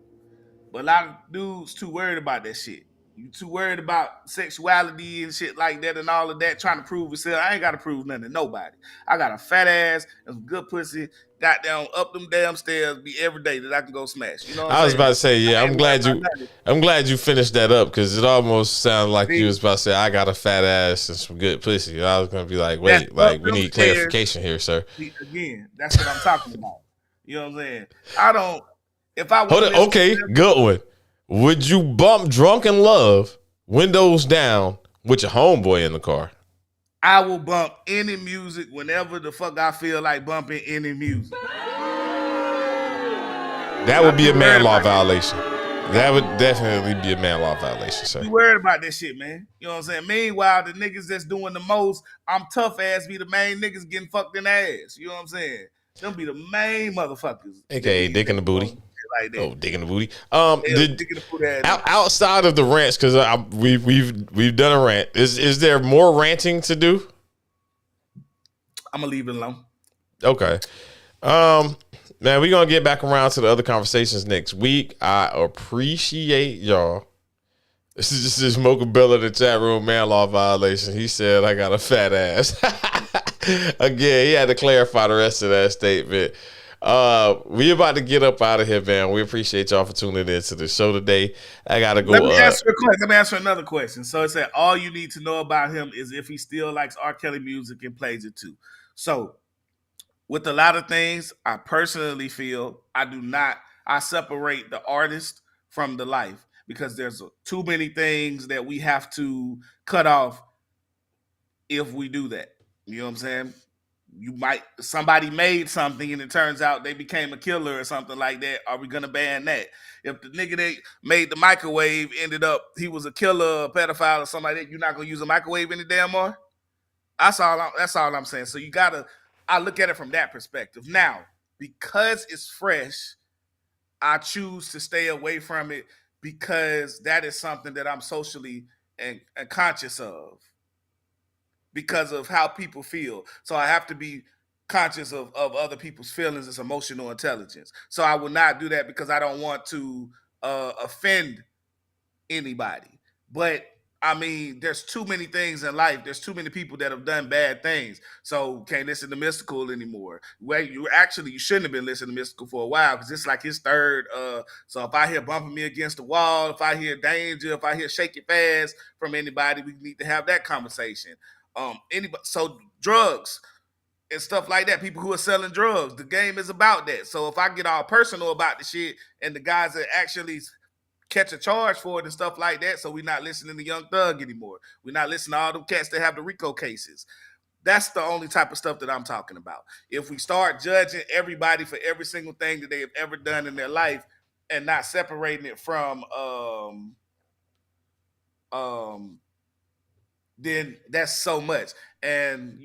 But a lot of dudes too worried about that shit. You too worried about sexuality and shit like that and all of that, trying to prove yourself. I ain't got to prove nothing to nobody. I got a fat ass and some good pussy, goddamn up them damn stairs be every day that I can go smash. You know what I was about to say, yeah, I'm glad you finished that up, because it almost sounded like you was about to say, I got a fat ass and some good pussy. I was gonna be like, wait, we need clarification here, sir. Again, that's what I'm talking about. You know what I'm saying? If I hold it, okay, good one. Would you bump Drunken Love, windows down, with your homeboy in the car? I will bump any music whenever the fuck I feel like bumping any music. That would be a man law violation. That would definitely be a man law violation, sir. You worried about that shit, man. You know what I'm saying? Meanwhile, the niggas that's doing the most, I'm tough ass, be the main niggas getting fucked in the ass. You know what I'm saying? Them be the main motherfuckers. AKA dick in the booty. Like that. Oh, dick in the booty. Outside of the rants, because we've done a rant. Is there more ranting to do? I'm gonna leave it alone. Okay. Man, we're gonna get back around to the other conversations next week. I appreciate y'all. This is just Mocha Bill in the chat room, man law violation. He said I got a fat ass. Again, he had to clarify the rest of that statement. We about to get up out of here, man. We appreciate y'all for tuning in to the show today. I gotta go. Let me answer another question. So it said all you need to know about him is if he still likes R. Kelly music and plays it too. So with a lot of things, I personally feel I separate the artist from the life, because there's too many things that we have to cut off if we do that. You know what I'm saying? Somebody made something and it turns out they became a killer or something like that. Are we gonna ban that? If the nigga that made the microwave ended up, he was a killer, a pedophile, or something like that, you're not gonna use a microwave any damn more? That's all I'm saying. So I look at it from that perspective. Now, because it's fresh, I choose to stay away from it, because that is something that I'm socially and conscious of, because of how people feel. So I have to be conscious of other people's feelings. It's emotional intelligence. So I will not do that, because I don't want to offend anybody. But I mean, there's too many things in life. There's too many people that have done bad things. So can't listen to Mystical anymore. Well, you shouldn't have been listening to Mystical for a while because it's like his third. So if I hear Bumping Me Against the Wall, if I hear Danger, if I hear Shake It Fast from anybody, we need to have that conversation. Anybody. So drugs and stuff like that. People who are selling drugs. The game is about that. So if I get all personal about the shit and the guys that actually catch a charge for it and stuff like that, so we're not listening to Young Thug anymore. We're not listening to all them cats that have the RICO cases. That's the only type of stuff that I'm talking about. If we start judging everybody for every single thing that they have ever done in their life and not separating it from then that's so much. And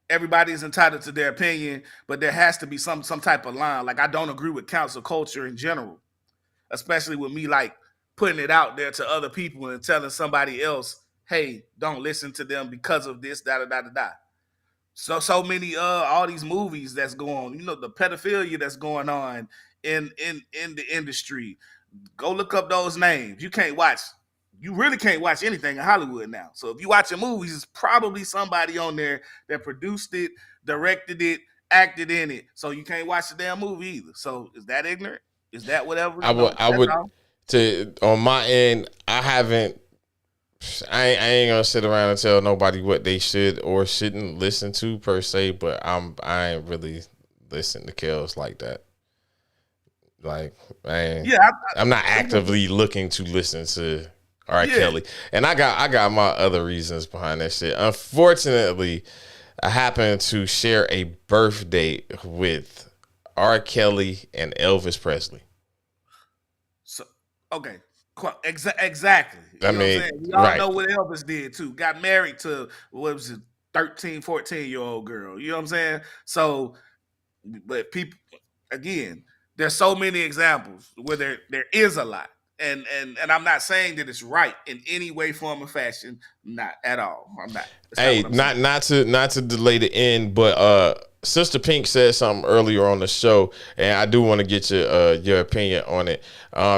everybody's entitled to their opinion, but there has to be some type of line. Like I don't agree with council culture in general, especially with me like putting it out there to other people and telling somebody else, hey, don't listen to them because of this, da da da da da. So many all these movies that's going, the pedophilia that's going on in the industry. Go look up those names. You really can't watch anything in Hollywood now. So if you watching movies, it's probably somebody on there that produced it, directed it, acted in it. So you can't watch the damn movie either. So is that ignorant? Is that whatever? I would on my end, I ain't gonna sit around and tell nobody what they should or shouldn't listen to per se, but I ain't really listen to Kels like that. Like, I'm not actively looking to listen to R. Kelly, and I got my other reasons behind that shit. Unfortunately, I happen to share a birthday with R. Kelly and Elvis Presley. So okay, exactly. I mean, we all know what Elvis did too. Got married to what was it, 13, 14-year-old girl. You know what I'm saying? So, but people, again, there's so many examples where there is a lot. And I'm not saying that it's right in any way, form, or fashion. Not at all. I'm not. Hey, not to delay the end, but Sister Pink said something earlier on the show, and I do want to get your opinion on it.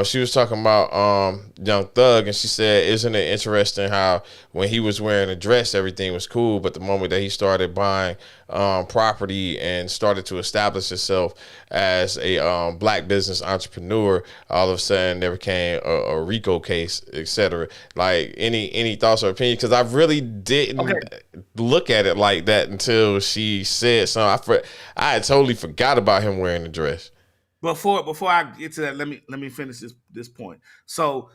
She was talking about Young Thug, and she said, "Isn't it interesting how when he was wearing a dress, everything was cool, but the moment that he started buying property and started to establish himself as a black business entrepreneur, all of a sudden there became a RICO case, etc." Like, any thoughts or opinions? Because I really didn't look at it like that until she said something. I had totally forgot about him wearing the dress. Before I get to that, let me finish this point. So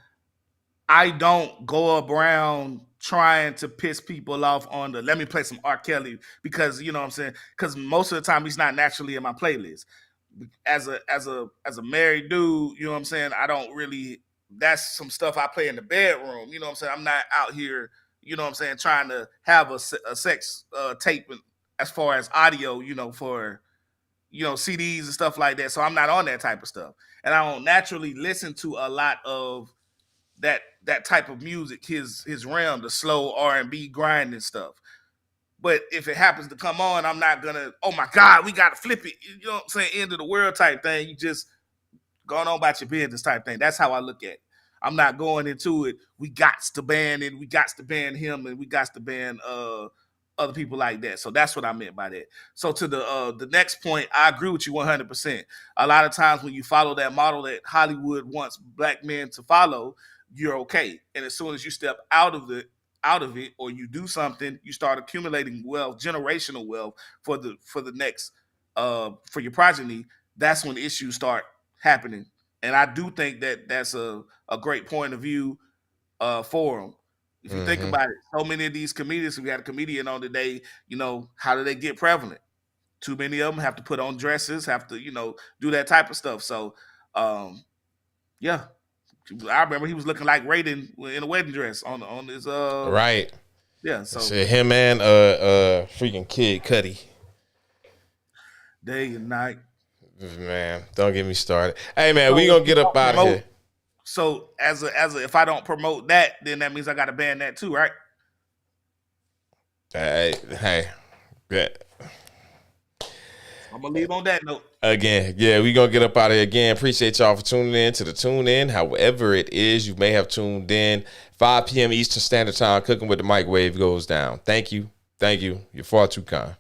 I don't go around trying to piss people off on let me play some R. Kelly because you know what I'm saying. Because most of the time he's not naturally in my playlist. As a married dude, you know what I'm saying. I don't really. That's some stuff I play in the bedroom. You know what I'm saying. I'm not out here. You know what I'm saying. Trying to have a sex tape as far as audio. For CDs and stuff like that. So I'm not on that type of stuff. And I don't naturally listen to a lot of that type of music, his realm, the slow R&B grind and stuff. But if it happens to come on, I'm not gonna, oh my God, we gotta flip it. You know what I'm saying? End of the world type thing. You just going on about your business type thing. That's how I look at it. I'm not going into it. We got to ban it. We got to ban him, and we got to ban other people like that. So that's what I meant by that. So to the next point, I agree with you 100%. A lot of times when you follow that model that Hollywood wants black men to follow, you're okay. And as soon as you step out of it, or you do something, you start accumulating wealth, generational wealth for the next for your progeny. That's when issues start happening. And I do think that that's a great point of view for them. If you think about it, so many of these comedians, we had a comedian on today, how do they get prevalent? Too many of them have to put on dresses, have to, do that type of stuff. So, yeah. I remember he was looking like Raiden in a wedding dress on his right. Yeah, so him and freaking Kid Cudi. Day and night. Man, don't get me started. Hey man, we gonna get up out of here. So as a if I don't promote that, then that means I gotta ban that too, right? Hey. Yeah. I'm gonna leave on that note. Again, yeah, we gonna get up out of here again. Appreciate y'all for tuning in to the Tune In. However it is you may have tuned in, 5 p.m. Eastern Standard Time. Cooking with the Microwave goes down. Thank you. Thank you. You're far too kind.